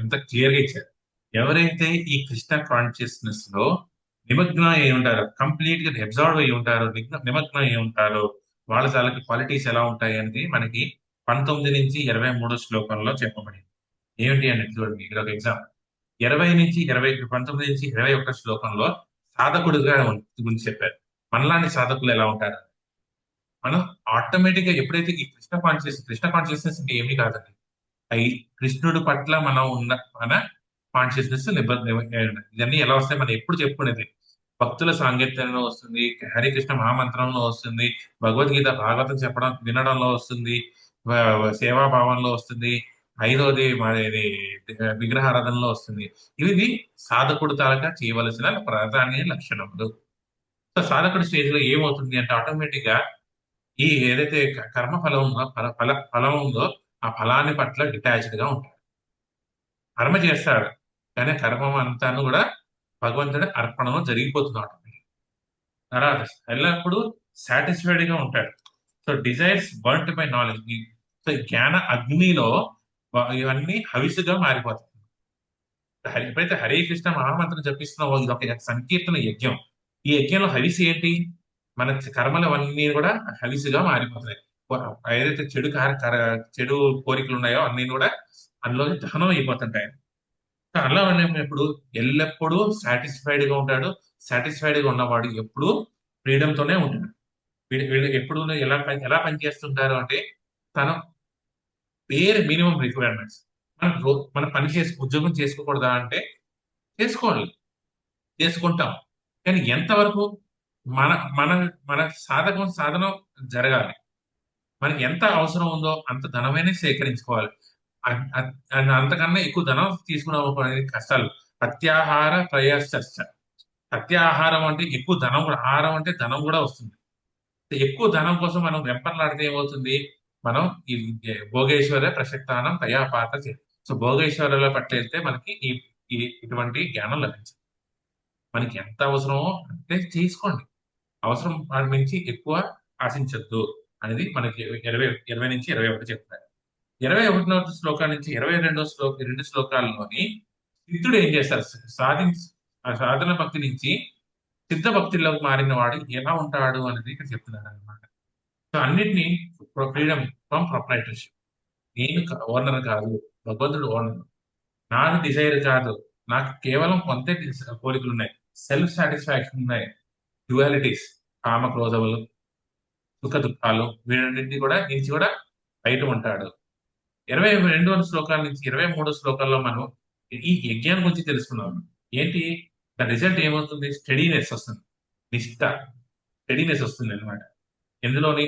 [SPEAKER 2] ఎంత క్లియర్ గా ఇచ్చారు. ఎవరైతే ఈ కృష్ణ కాన్షియస్నెస్ లో నిమగ్నం అయి ఉంటారో, కంప్లీట్ గా అబ్జర్వ్ అయి ఉంటారో, నిమగ్నం అయి ఉంటారో, వాళ్ళ తాలూకు క్వాలిటీస్ ఎలా ఉంటాయి అనేది మనకి 19 నుంచి 23 శ్లోకంలో చెప్పబడింది. ఏమిటి అంటే చూడండి, ఇక్కడ ఒక ఎగ్జాంపుల్. 19 నుంచి 21 శ్లోకంలో సాధకుడుగా గురించి చెప్పారు. మనలాంటి సాధకులు ఎలా ఉంటారు? మనం ఆటోమేటిక్ గా ఎప్పుడైతే ఈ కృష్ణ కాన్షియస్నెస్ అంటే ఏమీ కాదండి, అవి కృష్ణుడు పట్ల మనం ఉన్న మన కాన్షియస్నెస్ ఇవన్నీ ఎలా వస్తాయి? మనం ఎప్పుడు చెప్పుకునేది భక్తుల సాంగత్యంలో వస్తుంది, హరికృష్ణ మహామంత్రంలో వస్తుంది, భగవద్గీత భాగవతం చెప్పడం వినడంలో వస్తుంది, సేవాభావంలో వస్తుంది, ఐదోది ఇది విగ్రహారాధనలో వస్తుంది. ఇవి సాధకుడు తాలూకా చేయవలసిన ప్రాధాన్య లక్షణములు. సో సాధకుడి స్టేజ్ లో ఏమవుతుంది అంటే ఆటోమేటిక్ గా ఈ ఏదైతే కర్మ ఫలం ఉందో ఫలం ఉందో ఆ ఫలాన్ని పట్ల డిటాచ్డ్ గా ఉంటాడు. కర్మ చేస్తాడు కానీ కర్మ అంతాను కూడా భగవంతుడి అర్పణలో జరిగిపోతుంది ఆటోమేటిక్. తర్వాత ఎల్లప్పుడూ సాటిస్ఫైడ్ గా ఉంటాడు. So desires burnt by knowledge. So జ్ఞాన అగ్నిలో ఇవన్నీ హవిసుగా మారిపోతుంది. ఎప్పుడైతే హరే కృష్ణ మహామంత్రం జపిస్తున్నావో ఇది ఒక సంకీర్తన యజ్ఞం. ఈ యజ్ఞంలో హవిసు ఏంటి? మన కర్మలు అవన్నీ కూడా హవిసుగా మారిపోతున్నాయి. ఏదైతే చెడు కోరికలు ఉన్నాయో అన్ని కూడా అందులో దహనం అయిపోతుంటాయి. సో అలా ఇప్పుడు ఎల్లప్పుడూ సాటిస్ఫైడ్ గా ఉంటాడు. సాటిస్ఫైడ్ గా ఉన్నవాడు ఎప్పుడు ఫ్రీడమ్ తోనే ఉంటాడు. వీళ్ళు ఎప్పుడు ఎలా పనిచేస్తుంటారు అంటే తను వేరే మినిమం రిక్వైర్మెంట్స్. మనం పని ఉద్యోగం చేసుకోకూడదా అంటే చేసుకోవాలి, చేసుకుంటాం. కానీ ఎంతవరకు మన మన మన సాధనం జరగాలి. మనకి ఎంత అవసరం ఉందో అంత ధనమైనా సేకరించుకోవాలి. అంతకన్నా ఎక్కువ ధనం తీసుకున్నాం అనేది కష్టాలు. ప్రత్యాహార ప్రయాస. ప్రత్యాహారం అంటే ఎక్కువ ధనం కూడా, ఆహారం అంటే ధనం కూడా వస్తుంది. ఎక్కువ ధనం కోసం మనం వెంపర్లాడితే ఏమవుతుంది, మనం ఈ భోగేశ్వర ప్రసక్తానం తయాపాత సో భోగేశ్వరుల పట్ల వెళ్తే మనకి ఇటువంటి జ్ఞానం లభించదు. మనకి ఎంత అవసరమో అంటే చేసుకోండి, అవసరం వాటి నుంచి ఎక్కువ ఆశించద్దు అనేది మనకి 20 నుంచి 21 చెప్తారు. 21వ శ్లోకాల నుంచి 22 శ్లోకాల్లోని సిద్ధుడు ఏం చేస్తారు, సాధన భక్తి నుంచి సిద్ధ భక్తిలోకి మారిన వాడు ఎలా ఉంటాడు అనేది ఇక్కడ చెప్తున్నారు అనమాట. సో అన్నిటినీ ఫ్రీడమ్ ఫ్రమ్ ప్రొప్రైటర్షిప్. నేను ఓనర్ కాదు, భగవంతుడు ఓనర్. నాకు డిజైర్ కాదు, నాకు కేవలం కొంత కోరికలు ఉన్నాయి, సెల్ఫ్ సాటిస్ఫాక్షన్ ఉన్నాయి, డ్యువాలిటీస్, కామ క్రోధములు, సుఖ దుఃఖాలు, వీటన్నింటి నుంచి కూడా బయట ఉంటాడు. 22వ శ్లోకాల నుంచి 23 శ్లోకాల్లో మనం ఈ యజ్ఞాన్ని గురించి తెలుసుకున్నాం. ఏంటి ద రిజల్ట్ ఏమవుతుంది, స్టడీనెస్ వస్తుంది, నిష్ఠ, స్టడీనెస్ వస్తుంది అనమాట. ఎందులోని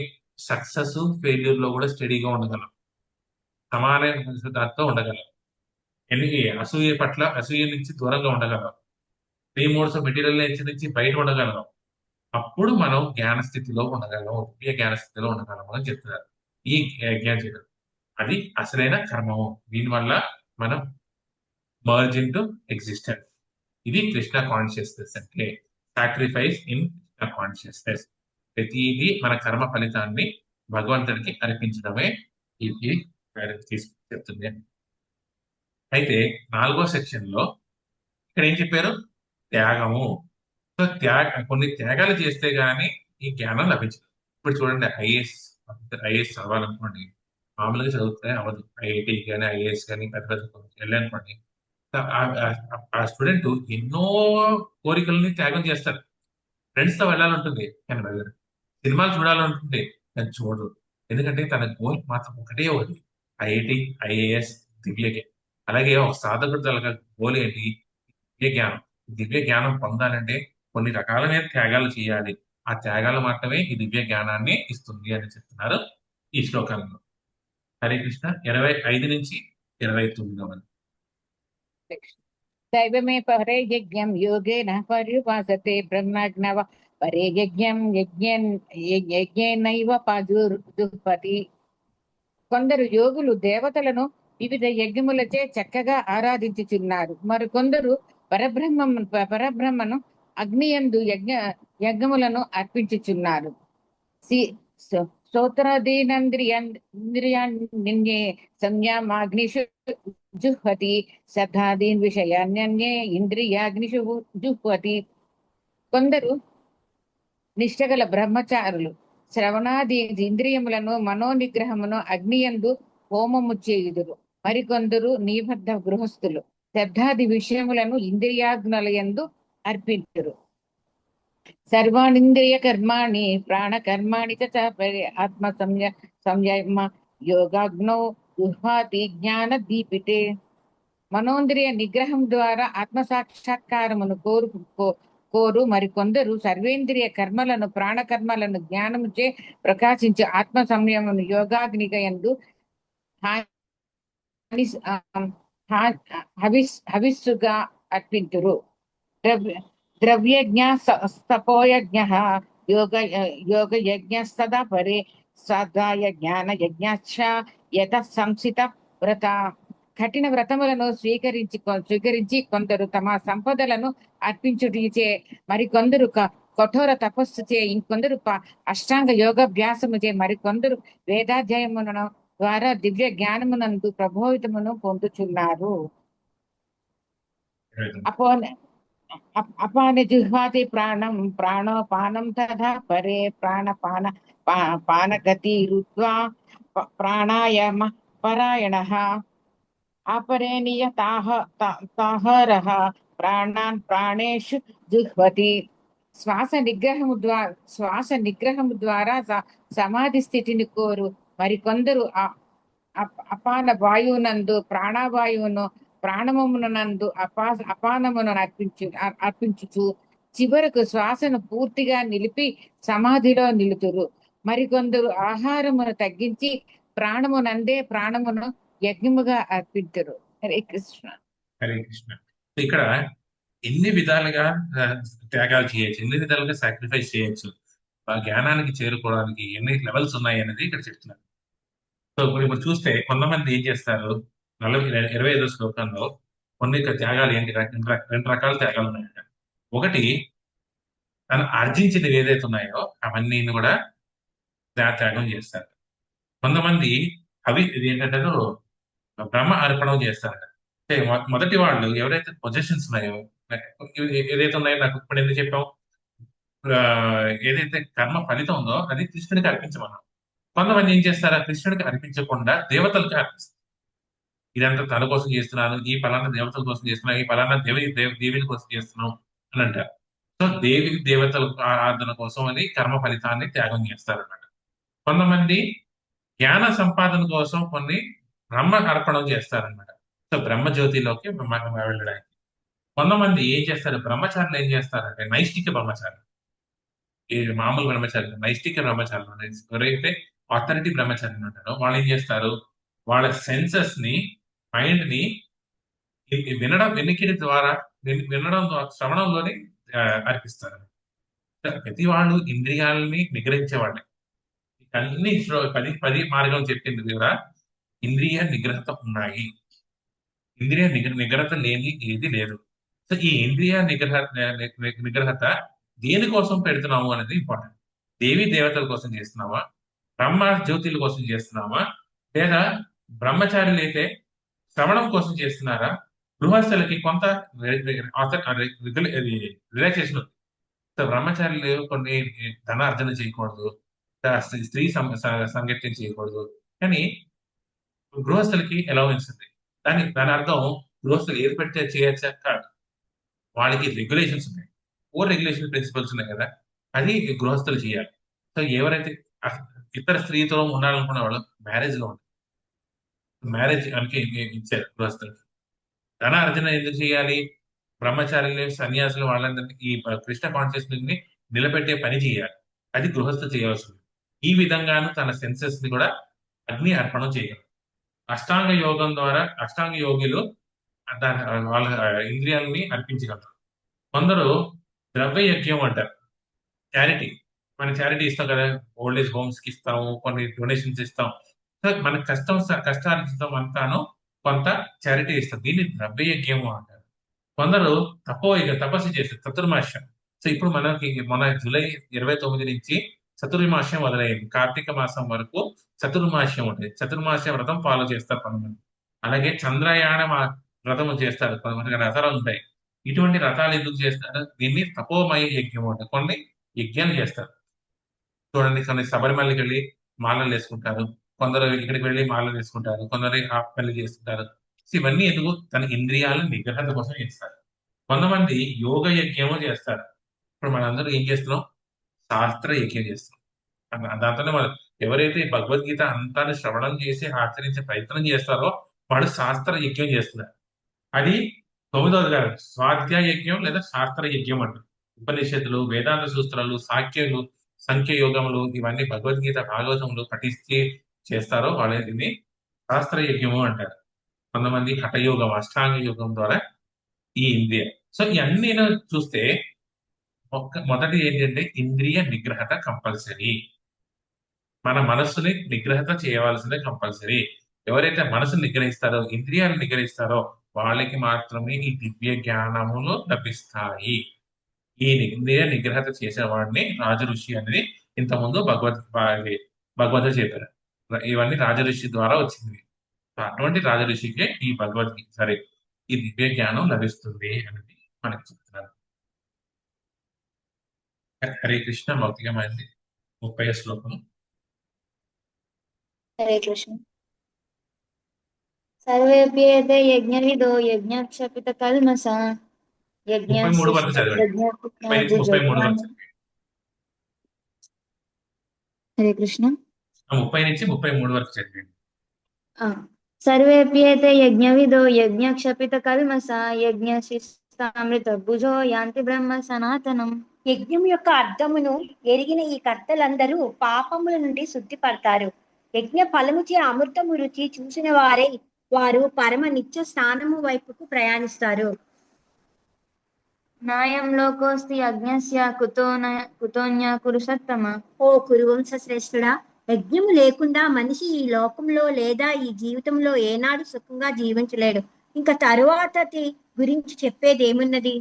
[SPEAKER 2] సక్సెస్ ఫెయిల్యూర్ లో కూడా స్టడీగా ఉండగలం, సమాన దాంతో ఉండగలం. అసూయ నుంచి దూరంగా ఉండగలం, రిమోట్స్ మెటీరియల్ నుంచి బయట ఉండగలం. అప్పుడు మనం జ్ఞాన స్థితిలో ఉండగలం, జ్ఞాన స్థితిలో ఉండగలము అని చెప్తున్నారు ఈ జ్ఞాన చేయడం. అది అసలైన కర్మము. దీనివల్ల మనం మర్జ్ ఇన్ టు ఎగ్జిస్టెన్స్. ఇది కృష్ణ కాన్షియస్నెస్ అంటే సాక్రిఫైస్ ఇన్ కృష్ణ కాన్షియస్నెస్. ప్రతిదీ మన కర్మ ఫలితాన్ని భగవంతుడికి అర్పించడమే ఇది చెప్తుంది. అయితే 4వ సెక్షన్ లో ఇక్కడ ఏం చెప్పారు, త్యాగము. సో కొన్ని త్యాగాలు చేస్తే గానీ ఈ జ్ఞానం లభించదు. ఇప్పుడు చూడండి, ఐఏఎస్ చదవాలనుకోండి, మామూలుగా చదివితే అవ్వదు. ఐఐటి కానీ ఐఏఎస్ కానీ పెద్ద పెద్ద వెళ్ళానుకోండి, ఆ స్టూడెంట్ ఎన్నో కోరికల్ని త్యాగం చేస్తారు. ఫ్రెండ్స్ తో వెళ్ళాలంటుంది కానీ వెళ్ళరు, సినిమాలు చూడాలంటుంది కానీ చూడరు. ఎందుకంటే తన గోల్ మాత్రం ఒకటి, ఐఐటి, ఐఏఎస్, దివ్యకి. అలాగే ఒక సాధకుడు తన గోల్ ఏంటి, దివ్య జ్ఞానం. దివ్య జ్ఞానం పొందాలంటే కొన్ని రకాలైన త్యాగాలు చేయాలి. ఆ త్యాగాలు మాత్రమే ఈ దివ్య జ్ఞానాన్ని ఇస్తుంది అని చెప్తున్నారు ఈ శ్లోకాలలో. హరే కృష్ణ. 25 నుంచి 29.
[SPEAKER 4] దైవమే పరే యజ్ఞం యోగేన పర్యుపాసతే బ్రహ్మజ్ఞవ పరే యజ్ఞం యజ్ఞేనైవ పాజుర్పతి. కొందరు యోగులు దేవతలను వివిధ యజ్ఞములచే చక్కగా ఆరాధించుచున్నారు. మరికొందరు పరబ్రహ్మను అగ్నియందు యజ్ఞములను అర్పించుచున్నారు. స్తోత్రాదీనంద్రియాన్నిన్యే సంయమాగ్నిషు జుహ్వతి సద్ధాదీన్ విషయాన్యన్యే ఇంద్రియాగ్నిషు జుహ్వతి. కొందరు నిష్టగల బ్రహ్మచారులు శ్రవణాది ఇంద్రియములను మనోనిగ్రహమును అగ్నియందు హోమము చేయుదురు. మరికొందరు నిబద్ధ గృహస్థులు శ్రద్ధాది విషయములను ఇంద్రియాగ్నులయందు అర్పించురు. సర్వాణింద్రియ కర్మాణి ప్రాణకర్మాణి ఆత్మ సంయమ యోగాగ్నౌ జుహ్వాతి జ్ఞాన దీపితే. మనోంద్రియ నిగ్రహం ద్వారా ఆత్మ సాక్షాత్కారమును కోరు మరికొందరు సర్వేంద్రియ కర్మలను ప్రాణకర్మలను జ్ఞానముచే ప్రకాశించి ఆత్మ సంయమను యోగాగ్నిగయందు హవిస్సుగా అర్పింతురు. ద్రవ్యజ్ఞ స్తపోయజ్ఞ యోగ యజ్ఞ సదా పరే సాధ్యాయ జ్ఞాన యజ్ఞ యత సంసిత వ్రత. కఠిన వ్రతములను స్వీకరించి కొందరు తమ సంపదలను అర్పించుటిచే, మరికొందరు కఠోర తపస్సుచే, ఇంకొందరు అష్టాంగ యోగాభ్యాసముచే, మరికొందరు వేదాధ్యాయములను ద్వారా దివ్య జ్ఞానమునందు ప్రభావితమును పొందుచున్నారు. అపాన జిహ్వాతి ప్రాణం ప్రాణోపానం తథా పరే ప్రాణపాన పానగతి రుద్వా ప్రాణాయామ పరాయణ. ఆపరేణీయ తాహరః ప్రాణాన్ ప్రాణేషు జుహ్వతి. శ్వాస నిగ్రహము ద్వారా సమాధి స్థితిని కోరు మరికొందరు అపాన వాయువునందు ప్రాణవాయువును ప్రాణమునందు అపానమును అర్పించుచు చివరకు శ్వాసను పూర్తిగా నిలిపి సమాధిలో నిలుతురు. మరికొందరు ఆహారమును తగ్గించి ప్రాణమును యజ్ఞముగా అర్పించరు. హరే కృష్ణ.
[SPEAKER 2] హరే కృష్ణ. ఇక్కడ ఎన్ని విధాలుగా త్యాగాలు చేయొచ్చు, ఎన్ని విధాలుగా సాక్రిఫైస్ చేయొచ్చు, ఆ జ్ఞానానికి చేరుకోవడానికి ఎన్ని లెవెల్స్ ఉన్నాయి అనేది ఇక్కడ చెప్తున్నారు. సో ఇప్పుడు చూస్తే కొంతమంది ఏం చేస్తారు, 25వ శ్లోకంలో కొన్ని త్యాగాలు ఏంటి, రెండు రకాల త్యాగాలు ఉన్నాయంట. ఒకటి, తను ఆర్జించినవి ఏదైతే ఉన్నాయో అవన్నీ కూడా త్యాగం చేస్తారు. కొంతమంది ఇది ఏంటంటే బ్రహ్మ అర్పణం చేస్తారట. అంటే మొదటి వాళ్ళు ఎవరైతే పొజిషన్స్ ఉన్నాయో, ఏదైతే ఉన్నాయో, నాకు ఇప్పుడు ఎందుకు చెప్పాం, ఏదైతే కర్మ ఫలితం ఉందో అది కృష్ణుడికి అర్పించమన్నాం. కొంతమంది ఏం చేస్తారు, కృష్ణుడికి అర్పించకుండా దేవతలకి అర్పిస్తారు. ఇదంతా తన కోసం చేస్తున్నాను, ఈ పలానా దేవతల కోసం చేస్తున్నాను, ఈ పలానా దేవిల కోసం చేస్తున్నాం అని అంటారు. సో దేవతల ఆరాధన కోసం అని కర్మ ఫలితాన్ని త్యాగం చేస్తారన్నమాట. కొంతమంది జ్ఞాన సంపాదన కోసం కొన్ని బ్రహ్మ అర్పణం చేస్తారనమాట. సో బ్రహ్మజ్యోతిలోకి వెళ్ళడానికి. కొంతమంది ఏం చేస్తారు, బ్రహ్మచారులు ఏం చేస్తారంటే నైష్టిక బ్రహ్మచారులు, ఈ మామూలు బ్రహ్మచారులు, నైష్టిక బ్రహ్మచారులు ఎవరైతే ఆథరిటీ బ్రహ్మచారులు ఉంటారో వాళ్ళు ఏం చేస్తారు, వాళ్ళ సెన్సెస్ ని, మైండ్ ని వినికిడి ద్వారా శ్రవణంలోనే అర్పిస్తారు. ప్రతి వాళ్ళు ఇంద్రియాలని నిగ్రహించే వాళ్ళే. అన్ని 10 మార్గం చెప్పింది కూడా ఇంద్రియ నిగ్రహత ఉన్నాయి. ఇంద్రియ నిగ్రహత లేని ఏది లేదు. సో ఈ ఇంద్రియ నిగ్రహత దేనికోసం పెడుతున్నాము అనేది ఇంపార్టెంట్. దేవి దేవతల కోసం చేస్తున్నావా, బ్రహ్మ జ్యోతిల కోసం చేస్తున్నావా, లేదా బ్రహ్మచారులు అయితే శ్రవణం కోసం చేస్తున్నారా? గృహస్థులకి కొంత రిలాక్సేషన్ ఉంది. సో బ్రహ్మచారులు కొన్ని ధన అర్జన చేయకూడదు, స్త్రీ సంగత్యం చేయకూడదు, కానీ గృహస్థులకి అలవెన్స్ ఉంది. దాని అర్థం గృహస్థులు ఏది పెడితే చేయొచ్చా కాదు, వాళ్ళకి రెగ్యులేషన్స్ ఉన్నాయి, 4 రెగ్యులేషన్ ప్రిన్సిపల్స్ ఉన్నాయి కదా, అది గృహస్థులు చేయాలి. సో ఎవరైతే ఇతర స్త్రీతో ఉండాలనుకున్న వాళ్ళు మ్యారేజ్ లో ఉంటారు, మ్యారేజ్ అంటే ఇచ్చారు గృహస్థులకి. ధన అర్జన ఎందుకు చేయాలి, బ్రహ్మచారులు సన్యాసులు వాళ్ళందరినీ ఈ కృష్ణ కాన్షియస్నెస్ ని నిలబెట్టే పని చేయాలి, అది గృహస్థ చేయవలసింది. ఈ విధంగాను తన సెన్సెస్ ని కూడా అగ్ని అర్పణం చేయాలి. అష్టాంగ యోగం ద్వారా అష్టాంగ యోగిలు వాళ్ళ ఇంద్రియాలని అర్పించగలరు. కొందరు ద్రవ్య యజ్ఞం అంటారు, చారిటీ. మన చారిటీ ఇస్తాం కదా, ఓల్డ్ ఏజ్ హోమ్స్ కి ఇస్తాము, కొన్ని డొనేషన్స్ ఇస్తాం, మన కష్టార్జితం అంతాను కొంత చారిటీ ఇస్తాం, దీన్ని ద్రవ్య యజ్ఞము అంటారు. కొందరు తపస్సు చేస్తారు, చతుర్మాస్యం. సో ఇప్పుడు మన జూలై 29 నుంచి చతుర్మాస్యం మొదలైంది. కార్తీక మాసం వరకు చతుర్మాస్యం ఉంటుంది. చతుర్మాస్య వ్రతం ఫాలో చేస్తారు కొంతమంది. అలాగే చంద్రయాణ వ్రతం చేస్తారు కొంతమంది, రథాలు ఉంటాయి. ఇటువంటి రథాలు ఎందుకు చేస్తారు, దీన్ని తపోమయ యజ్ఞం అంటారు. కొన్ని యజ్ఞాలు చేస్తారు చూడండి, కొన్ని శబరిమలకి వెళ్ళి మాలలు వేసుకుంటారు, కొందరు ఇక్కడికి వెళ్ళి మాలలు వేసుకుంటారు, కొందరు పెళ్లి చేస్తుంటారు. ఇవన్నీ ఎందుకు, తన ఇంద్రియాలను నిగ్రహత కోసం చేస్తారు. కొంతమంది యోగ యజ్ఞము చేస్తారు. ఇప్పుడు మనందరూ ఏం చేస్తున్నాం, శాస్త్ర యజ్ఞం చేస్తున్నాం. దాంతోనే మనం ఎవరైతే భగవద్గీత అంతా శ్రవణం చేసి ఆచరించే ప్రయత్నం చేస్తారో వాడు శాస్త్ర యజ్ఞం చేస్తున్నారు. అది 9వ అధ్యాయం స్వాధ్యాయ యజ్ఞం లేదా శాస్త్ర యజ్ఞం అంటారు. ఉపనిషత్తులు, వేదాంత సూత్రాలు, సాఖ్యలు, సంఖ్య యోగములు, ఇవన్నీ భగవద్గీత భాగవతంలో పఠిస్తే చేస్తారో వాళ్ళని దీన్ని శాస్త్ర యజ్ఞము అంటారు. కొంతమంది హఠయోగం, అష్టాంగ యోగం ద్వారా ఈ ఇంద్రియ. సో ఇవన్నీ చూస్తే మొదటి ఏంటంటే ఇంద్రియ నిగ్రహత కంపల్సరీ. మన మనస్సుని నిగ్రహత చేయవలసిందే కంపల్సరీ. ఎవరైతే మనసుని నిగ్రహిస్తారో, ఇంద్రియాలు నిగ్రహిస్తారో వాళ్ళకి మాత్రమే ఈ దివ్య జ్ఞానములు లభిస్తాయి. ఈ ఇంద్రియ నిగ్రహత చేసే వాడిని రాజఋషి అనేది ఇంతకుముందు భగవద్గీత చెప్పారు. ఇవన్నీ రాజఋషి ద్వారా వచ్చింది. అటువంటి రాజఋషికే ఈ భగవద్గీత ఈ దివ్య జ్ఞానం లభిస్తుంది అనేది మనకి చెప్తున్నారు. హరే కృష్ణ. భౌతికమైంది 30వ శ్లోకం.
[SPEAKER 5] హరే కృష్ణ. సర్వేప్యేతే యజ్ఞవిదో యజ్ఞక్షపితకల్మష
[SPEAKER 2] 33 వరకు చదవండి. 30 నుంచి 33 వరకు
[SPEAKER 5] యజ్ఞస్య
[SPEAKER 2] చదవండి.
[SPEAKER 5] హరే కృష్ణ.
[SPEAKER 2] 30 నుంచి 33 వరకు చదివండి.
[SPEAKER 5] సర్వేప్యేతే యజ్ఞవిదో యజ్ఞక్షపితకల్మష యజ్ఞశిష్టామృతభుజో యాంతి బ్రహ్మ సనాతనం.
[SPEAKER 6] యజ్ఞం యొక్క అర్థమును ఎరిగిన ఈ కర్తలందరూ పాపముల నుండి శుద్ధి పడతారు. యజ్ఞ ఫలముచే అమృతము రుచి చూసిన వారు పరమ నిత్య స్థానము వైపుకు ప్రయాణిస్తారు.
[SPEAKER 5] నాయం లోకోస్తి యజ్ఞస్య కుతోన్య కురుషత్తమ.
[SPEAKER 6] ఓ కురువంశ శ్రేష్ఠుడా, యజ్ఞము లేకుండా మనిషి ఈ లోకంలో లేదా ఈ జీవితంలో ఏనాడు సుఖంగా జీవించలేడు. ఇంకా తరువాతది గురించి చెప్పేదేమున్నది?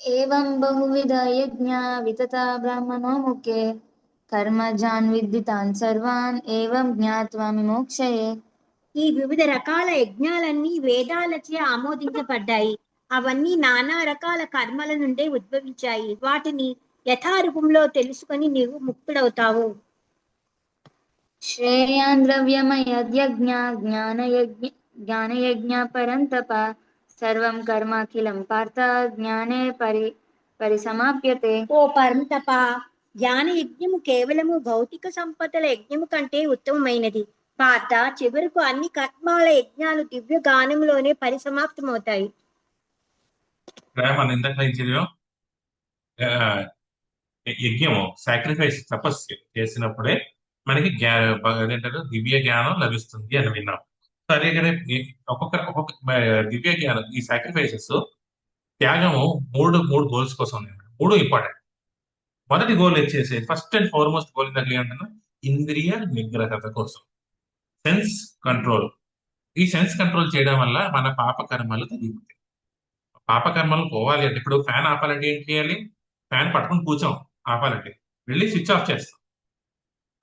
[SPEAKER 5] ఏవం బహువిధ యజ్ఞ వితత బ్రాహ్మణో ముఖే కర్మజాన్ విద్దితాన్ సర్వాన్ ఏవం జ్ఞాత్వా విమోక్షయే.
[SPEAKER 6] ఈ వివిధ రకాల యజ్ఞాలన్నీ వేదాలచే ఆమోదించబడ్డాయి. అవన్నీ నానా రకాల కర్మల నుండే ఉద్భవించాయి. వాటిని యథారూపంలో తెలుసుకొని నీవు ముక్తుడవుతావు.
[SPEAKER 5] శ్రేయాన్ ద్రవ్యమయజ్ఞ జ్ఞానయజ్ఞ పరంతప సర్వం కర్మాఖిలం పార్థ జ్ఞానే పరిసమాప్యతే.
[SPEAKER 6] ఓ పరంతప, జ్ఞాన యజ్ఞము కేవలము భౌతిక సంపదల యజ్ఞము కంటే ఉత్తమమైనది. పార్థ, చివరకు అన్ని కర్మాల యజ్ఞాలు దివ్య గానములోనే పరిసమాప్తమవుతాయి.
[SPEAKER 2] మనం ఇందాక ఏం చదివాం? యజ్ఞము సాక్రిఫైస్ తపస్సు చేసినప్పుడే మనకి అదేంటారు దివ్య జ్ఞానం లభిస్తుంది అని విన్నాం. సరే కదా, ఒక్కొక్క దివ్య జ్ఞానం, ఈ సాక్రిఫైసెస్ త్యాగము మూడు మూడు గోల్స్ కోసం ఉన్నాయి. మూడు ఇంపార్టెంట్. మొదటి గోల్ వచ్చేసి ఫస్ట్ అండ్ ఫార్మోస్ట్ గోల్ ఇందాక ఏంటన్నా ఇంద్రియ నిగ్రహత కోసం, సెన్స్ కంట్రోల్. ఈ సెన్స్ కంట్రోల్ చేయడం వల్ల మన పాప కర్మలు తగ్గిపోతాయి. పాప కర్మలు పోవాలి అంటే ఇప్పుడు ఫ్యాన్ ఆపాలంటే ఏం చేయాలి? ఫ్యాన్ పట్టుకుని కూర్చోం, ఆపాలంటే వెళ్ళి స్విచ్ ఆఫ్ చేస్తాం.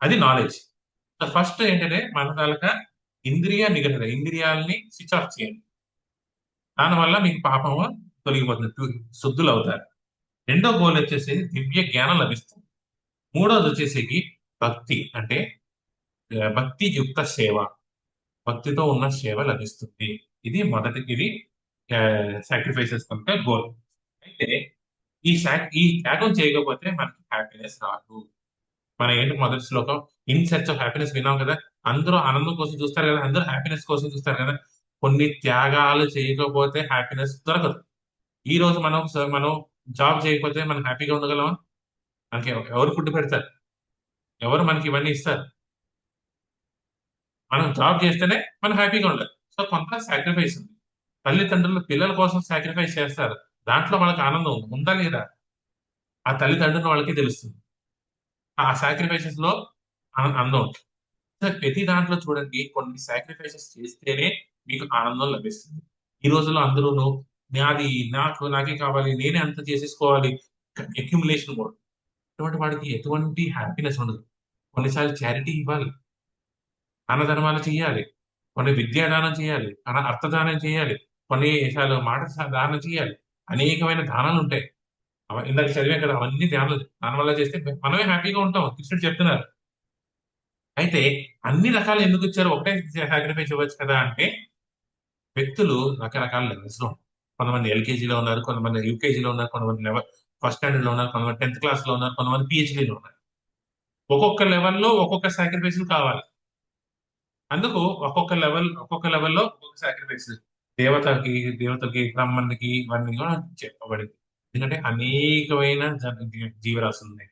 [SPEAKER 2] అది నాలెడ్జ్. ఫస్ట్ ఏంటంటే మన తాలూకా ఇంద్రియ నిగ్రహత, ఇంద్రియాలని స్విచ్ ఆఫ్ చేయండి. దానివల్ల మీకు పాపము తొలగిపోతుంది, శుద్ధులు అవుతారు. రెండో గోల్ వచ్చేసి దివ్య జ్ఞానం లభిస్తుంది. మూడోది వచ్చేసి భక్తి, అంటే భక్తి యుక్త సేవ, భక్తితో ఉన్న సేవ లభిస్తుంది. ఇది ఇది సాక్రిఫైసెస్ కనుక గోల్. అయితే ఈ త్యాగం చేయకపోతే మనకి హ్యాపీనెస్ రాదు. మన ఏంటి మొదటి శ్లోకం ఇన్ సెర్చ్ ఆఫ్ హ్యాపీనెస్ విన్నాం కదా. అందరూ ఆనందం కోసం చూస్తారు కదా, అందరూ హ్యాపీనెస్ కోసం చూస్తారు కదా. కొన్ని త్యాగాలు చేయకపోతే హ్యాపీనెస్ దొరకదు. ఈ రోజు మనం జాబ్ చేయకపోతే మనం హ్యాపీగా ఉండగలమా? మనకి ఎవరు ఫుడ్ పెడతారు? ఎవరు మనకి ఇవన్నీ ఇస్తారు? మనం జాబ్ చేస్తేనే మనం హ్యాపీగా ఉండాలి. సో కొంత సాక్రిఫైస్ ఉంది. తల్లిదండ్రులు పిల్లల కోసం సాక్రిఫైస్ చేస్తారు. దాంట్లో వాళ్ళకి ఆనందం ఉందా లేదా ఆ తల్లిదండ్రులు వాళ్ళకి తెలుస్తుంది. ఆ సాక్రిఫైసెస్ లో ఆనందం ఉంటుంది. ప్రతి దాంట్లో చూడండి, కొన్ని సాక్రిఫైసెస్ చేస్తేనే మీకు ఆనందం లభిస్తుంది. ఈ రోజుల్లో అందరూ నాకే కావాలి, నేనే అంత చేసేసుకోవాలి, అక్యుములేషన్ మోడ్. అటువంటి వాడికి ఎటువంటి హ్యాపీనెస్ ఉండదు. కొన్నిసార్లు చారిటీ ఇవ్వాలి, అన్నధర్మాలు చేయాలి, కొన్ని విద్యాదానం చేయాలి, అర్థదానం చేయాలి, కొన్నిసార్లు మాట దానం చేయాలి. అనేకమైన దానాలు ఉంటాయి. ఇందాక చదివాం కదా, అవన్నీ దాని వల్ల చేస్తే మనమే హ్యాపీగా ఉంటాం. కృష్ణుడు చెప్తున్నారు. అయితే అన్ని రకాలు ఎందుకు ఇచ్చారు? ఒకటే సాక్రిఫైస్ ఇవ్వచ్చు కదా అంటే, వ్యక్తులు రకరకాల లెవెల్స్ లో, కొంతమంది ఎల్కేజీలో ఉన్నారు, కొంతమంది యూకేజీలో ఉన్నారు, కొంతమంది ఫస్ట్ స్టాండర్డ్ లో ఉన్నారు, కొంతమంది 10th క్లాస్ లో ఉన్నారు, కొంతమంది పిహెచ్డీలో ఉన్నారు. ఒక్కొక్క లెవెల్లో ఒక్కొక్క సాక్రిఫైస్ కావాలి. అందుకు ఒక్కొక్క లెవెల్లో ఒక్కొక్క సాక్రిఫైస్ దేవతలకి బ్రహ్మణుడికి ఇవన్నీ కూడా చెప్పబడింది. ఎందుకంటే అనేకమైన జీవరాశులు ఉన్నాయి.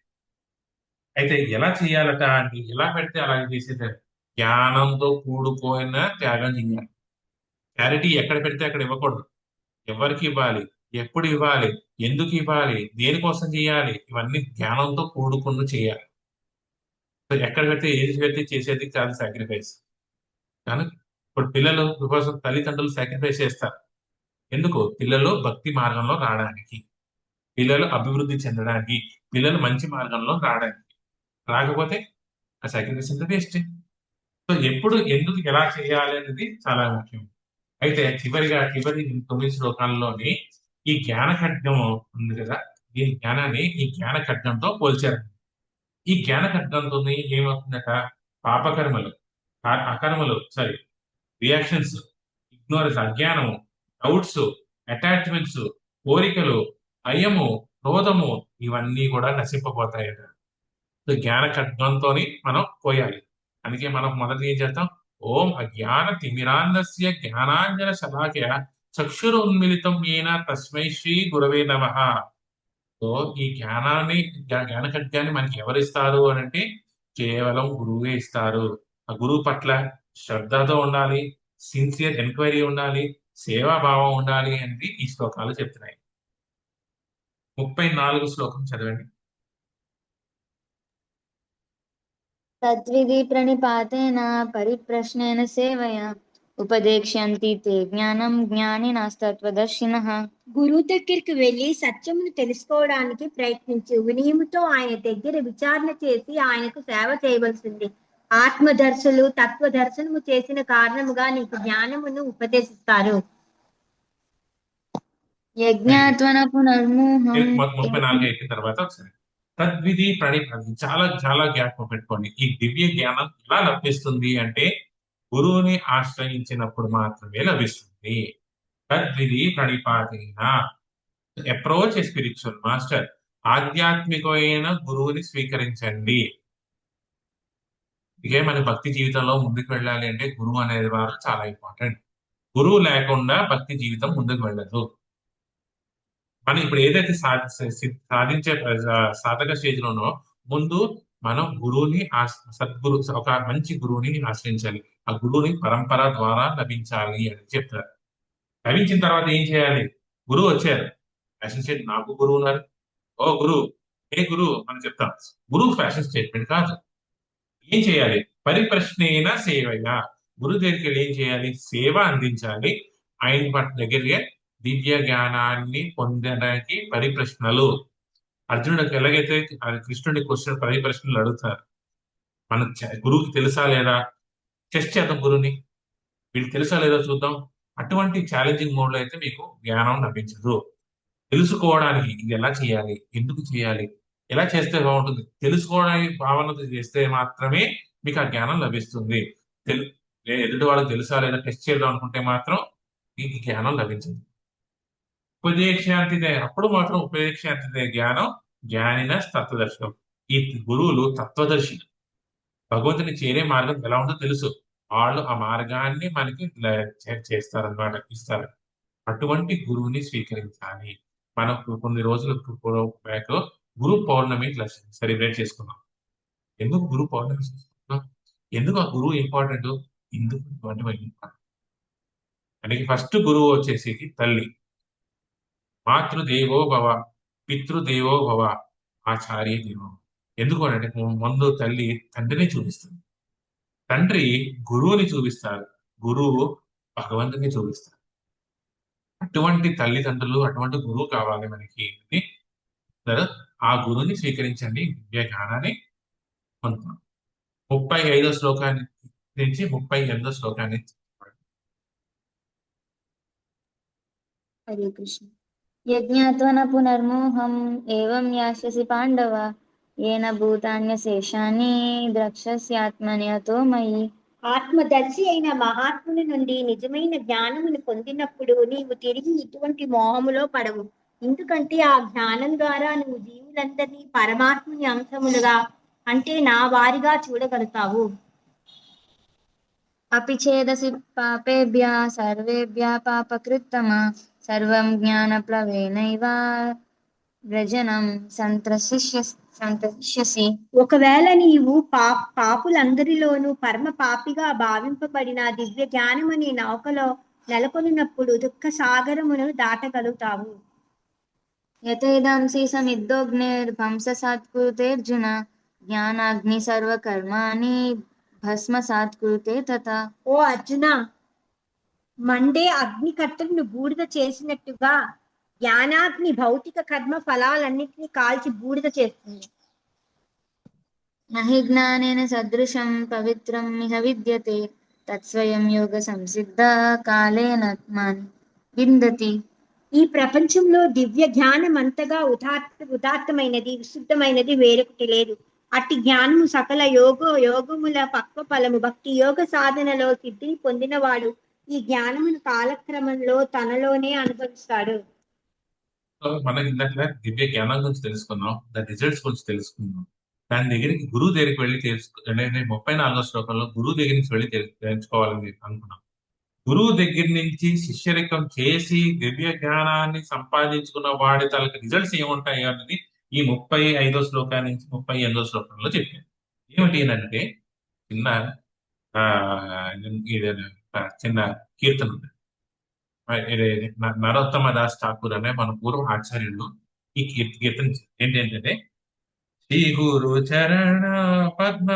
[SPEAKER 2] అయితే ఎలా చేయాలట అంటే, ఎలా పెడితే అలాగే చేసేసారు. జ్ఞానంతో కూడుకోయిన త్యాగం చేయాలి. క్లారిటీ ఎక్కడ పెడితే అక్కడ ఇవ్వకూడదు. ఎవరికి ఇవ్వాలి, ఎప్పుడు ఇవ్వాలి, ఎందుకు ఇవ్వాలి, దేనికోసం చేయాలి, ఇవన్నీ జ్ఞానంతో కూడుకుని చేయాలి. ఎక్కడ పెడితే ఏది పెడితే చేసేది కాదు సాక్రిఫైస్. కానీ ఇప్పుడు పిల్లలు కోసం తల్లిదండ్రులు సాక్రిఫైస్ చేస్తారు. ఎందుకు? పిల్లలు భక్తి మార్గంలో రావడానికి, పిల్లలు అభివృద్ధి చెందడానికి, పిల్లలు మంచి మార్గంలో రావడానికి. రాకపోతే ఆ సాక్రిఫైస్ అంతా వేస్ట్. సో ఎప్పుడు, ఎందుకు, ఎలా చేయాలి అనేది చాలా ముఖ్యం. అయితే చివరి 9 శ్లోకాల్లోని ఈ జ్ఞాన ఖడ్గం ఉంది కదా, ఈ జ్ఞాన ఖడ్గంతో పోల్చారు. ఈ జ్ఞాన ఖడ్గంతో ఏమవుతుందట? పాపకర్మలు అకర్మలు సారీ రియాక్షన్స్, ఇగ్నోరెన్స్ అజ్ఞానము, డౌట్స్, అటాచ్మెంట్స్, కోరికలు, భయము, క్రోధము ఇవన్నీ కూడా నశింపబోతాయట. సో జ్ఞాన ఖడ్గంతో మనం పోయాలి. అందుకే మనం మొదటి ఏం చేస్తాం, ఓం అజ్ఞాన తిమిరాంధస్య జ్ఞానాంజన శలాకయ చక్షురున్మిళితం ఏన తస్మై శ్రీ గురవే నమః. సో ఈ జ్ఞాన ఖడ్గాన్ని మనకి ఎవరు ఇస్తారు అని అంటే కేవలం గురువే ఇస్తారు. ఆ గురువు పట్ల శ్రద్ధతో ఉండాలి, సిన్సియర్ ఎంక్వైరీ ఉండాలి, సేవాభావం ఉండాలి అనేది ఈ శ్లోకాలు చెప్తున్నాయి. 34 శ్లోకం చదవండి.
[SPEAKER 5] తద్విధి ప్రణిపాతేన పరిప్రశ్నేన సేవయా ఉపదేక్ష్యంతి తే జ్ఞానం జ్ఞానినస్తత్వదర్శినః.
[SPEAKER 6] గురువు దగ్గరికి వెళ్ళి సత్యమును తెలుసుకోవడానికి ప్రయత్నించి వినయముతో ఆయన దగ్గర విచారణ చేసి ఆయనకు సేవ చేయవలసింది. ఆత్మదర్శులు తత్వదర్శనము చేసిన కారణముగా నీకు జ్ఞానమును ఉపదేశిస్తారు.
[SPEAKER 5] యజ్ఞాత్వన పునర్మోహం
[SPEAKER 2] 34 అయిన తర్వాత ఒకసారి తద్విధి ప్రణిపాతి చాలా చాలా జ్ఞాపకం పెట్టుకోండి. ఈ దివ్య జ్ఞానం ఎలా లభిస్తుంది అంటే గురువుని ఆశ్రయించినప్పుడు మాత్రమే లభిస్తుంది. తద్విధి ప్రణిపాతేన అప్రోచ్ ఏ స్పిరిచువల్ మాస్టర్, ఆధ్యాత్మికమైన గురువుని స్వీకరించండి. ఇదే మన భక్తి జీవితంలో ముందుకు వెళ్ళాలి అంటే గురువు అనేది వారు చాలా ఇంపార్టెంట్. గురువు లేకుండా భక్తి జీవితం ముందుకు వెళ్ళదు. మనం ఇప్పుడు ఏదైతే సాధించే సాధక స్టేజ్ లోనో ముందు మనం గురువుని సద్గురు ఒక మంచి గురువుని ఆశ్రయించాలి. ఆ గురువుని పరంపర ద్వారా లభించాలి అని చెప్తారు. లభించిన తర్వాత ఏం చేయాలి? గురువు వచ్చారు, ఫ్యాషన్ స్టేట్ నాకు గురువు ఉన్నారు, ఓ గురువు ఏ గురువు అని చెప్తాం. గురువు ఫ్యాషన్ స్టేట్మెంట్ కాదు. ఏం చేయాలి? పరిప్రశ్నైన సేవగా గురువు దగ్గరికి వెళ్ళి ఏం చేయాలి? సేవ అందించాలి. ఆయన దగ్గర దివ్య జ్ఞానాన్ని పొందడానికి పరిప్రశ్నలు. అర్జునుడికి ఎలాగైతే కృష్ణుడి క్వశ్చన్ పరిప్రశ్నలు అడుగుతారు, మన గురువుకి తెలుసా లేదా, టెస్ట్ చేద్దాం గురువుని, వీళ్ళకి తెలుసా లేదా చూద్దాం. అటువంటి ఛాలెంజింగ్ మోడ్ లో అయితే మీకు జ్ఞానం లభించదు. తెలుసుకోవడానికి ఇది ఎలా చేయాలి, ఎందుకు చేయాలి, ఎలా చేస్తే బాగుంటుంది తెలుసుకోవడానికి భావన చేస్తే మాత్రమే మీకు ఆ జ్ఞానం లభిస్తుంది. ఎదుటి వాళ్ళకి తెలుసా లేదా టెస్ట్ చేద్దాం అనుకుంటే మాత్రం మీకు జ్ఞానం లభించదు. ఉపదేశాంతిదే అప్పుడు మాత్రం ఉపదేశాంతిదే జ్ఞానం జ్ఞానిన తత్వదర్శనం. ఈ గురువులు తత్వదర్శి, భగవంతుని చేరే మార్గం ఎలా ఉందో తెలుసు, వాళ్ళు ఆ మార్గాన్ని మనకి చేస్తారనమాట, ఇస్తారు. అటువంటి గురువుని స్వీకరించాలి. మనకు కొన్ని రోజుల బ్యాక్ గురు పౌర్ణమి సెలబ్రేట్ చేసుకున్నాం. ఎందుకు గురు పౌర్ణమి చేసుకుంటున్నాం? ఎందుకు ఆ గురువు ఇంపార్టెంట్? ఎందుకు ఇంపార్టెంట్ అంటే ఫస్ట్ గురువు వచ్చేసి తల్లి, మాతృదేవో భవ, పితృదేవో భవ, ఆచార్య దేవో. ఎందుకు అంటే ముందు తల్లి తండ్రిని చూపిస్తుంది, తండ్రి గురువుని చూపిస్తారు, గురువు భగవంతుని చూపిస్తారు. అటువంటి తల్లిదండ్రులు, అటువంటి గురువు కావాలి మనకి. ఆ గురువుని స్వీకరించండి, దివ్య జ్ఞానాన్ని పొందుతాం. 35వ శ్లోకాన్ని నుంచి 38వ శ్లోకాన్ని.
[SPEAKER 5] హరే కృష్ణ. యజ్ఞాత్వన పునర్మోహం ఏవం యాస్యసి పాండవ ఏన భూతాన్యశేషాన్ని ద్రక్ష్యస్యాత్మని అతో మయి.
[SPEAKER 6] ఆత్మదర్శి అయిన మహాత్ముని నుండి నిజమైన జ్ఞానమును పొందినప్పుడు నీవు తిరిగి ఇటువంటి మోహములో పడవు. ఎందుకంటే ఆ జ్ఞానం ద్వారా నువ్వు జీవులందరినీ పరమాత్ముని అంశములుగా అంటే నా వారిగా చూడగలుగుతావు.
[SPEAKER 5] అపి చేదసి పాపేభ్యః సర్వేభ్యః పాపకృత్తమా సర్వం జ్ఞానప్లవేనైవ వ్రజనం సంతరిష్యసి.
[SPEAKER 6] ఒకవేళ నీవు పాపులందరిలోనూ పరమ పాపిగా భావింపబడిన దివ్య జ్ఞానమనే నౌకలో నెలకొనినప్పుడు దుఃఖ సాగరమును దాటగలుగుతావు.
[SPEAKER 5] యతేదంసి సమిద్దోగ్నిర్భంససాత్ కురుతేర్జున జ్ఞానాగ్ని సర్వకర్మాణి భస్మసాత్ కురుతే తథా.
[SPEAKER 6] ఓ అర్జున, మండే అగ్ని కట్టెలను బూడిద చేసినట్టుగా జ్ఞానాగ్ని భౌతిక కర్మ ఫలాలన్నింటినీ కాల్చి బూడిద చేస్తుంది.
[SPEAKER 5] నహి జ్ఞానేన సదృశం పవిత్రం ఇహ విద్యతే తత్స్వయం యోగ సంసిద్ధ కాలేనాత్మాని విందతి.
[SPEAKER 6] ఈ ప్రపంచంలో దివ్య జ్ఞానం అంతగా ఉదాత్తమైనది, విశుద్ధమైనది వేరొకటి లేదు. అట్టి జ్ఞానము సకల యోగముల పక్వ ఫలము. భక్తి యోగ సాధనలో సిద్ధిని పొందినవాడు ఈ జ్ఞానమును కాలక్రమంలో తనలోనే అనుభవిస్తాడు.
[SPEAKER 2] సో మనం ఇందాక దివ్య జ్ఞానం గురించి తెలుసుకున్నాం, దాని రిజల్ట్స్ గురించి తెలుసుకున్నాం. దాని దగ్గరికి గురువు దగ్గరికి వెళ్ళి అంటే 34వ శ్లోకంలో గురువు దగ్గర నుంచి వెళ్ళి తెలుసుకోవాలని అనుకున్నాం. గురువు దగ్గర నుంచి శిష్యరికం చేసి దివ్య జ్ఞానాన్ని సంపాదించుకున్న వాడి తలకి రిజల్ట్స్ ఏముంటాయి అన్నది ఈ 35వ శ్లోకాన్ని నుంచి 38వ శ్లోకంలో చెప్పాను. ఏమిటి అంటే చిన్న ఆ చిన్న కీర్తన ఉంది. నరోత్తమ దాస్ ఠాకూర్ అనే మన పూర్వ ఆచార్యులు ఈ కీర్తన ఏంటంటే, శ్రీ గురు చరణ పద్మ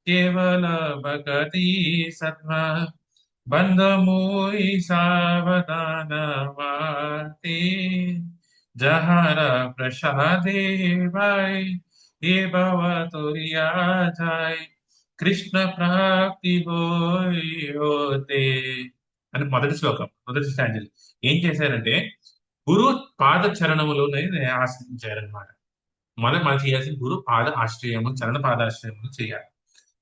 [SPEAKER 2] కేవల భగతి సత్మ బంధమోయి సావధాన వార్తే జహర ప్రసాదే భాయ్ ఏ భవ తోరియా జాయ్ కృష్ణ ప్రాప్తి హోతే అని మొదటి శ్లోకం, మొదటి స్టాంజల్. ఏం చేశారంటే గురు పాద చరణములోనే ఆశ్రయించారనమాట. మనం చేయాల్సిన గురు పాద ఆశ్రయము, చరణ పాదాశ్రయము చేయాలి.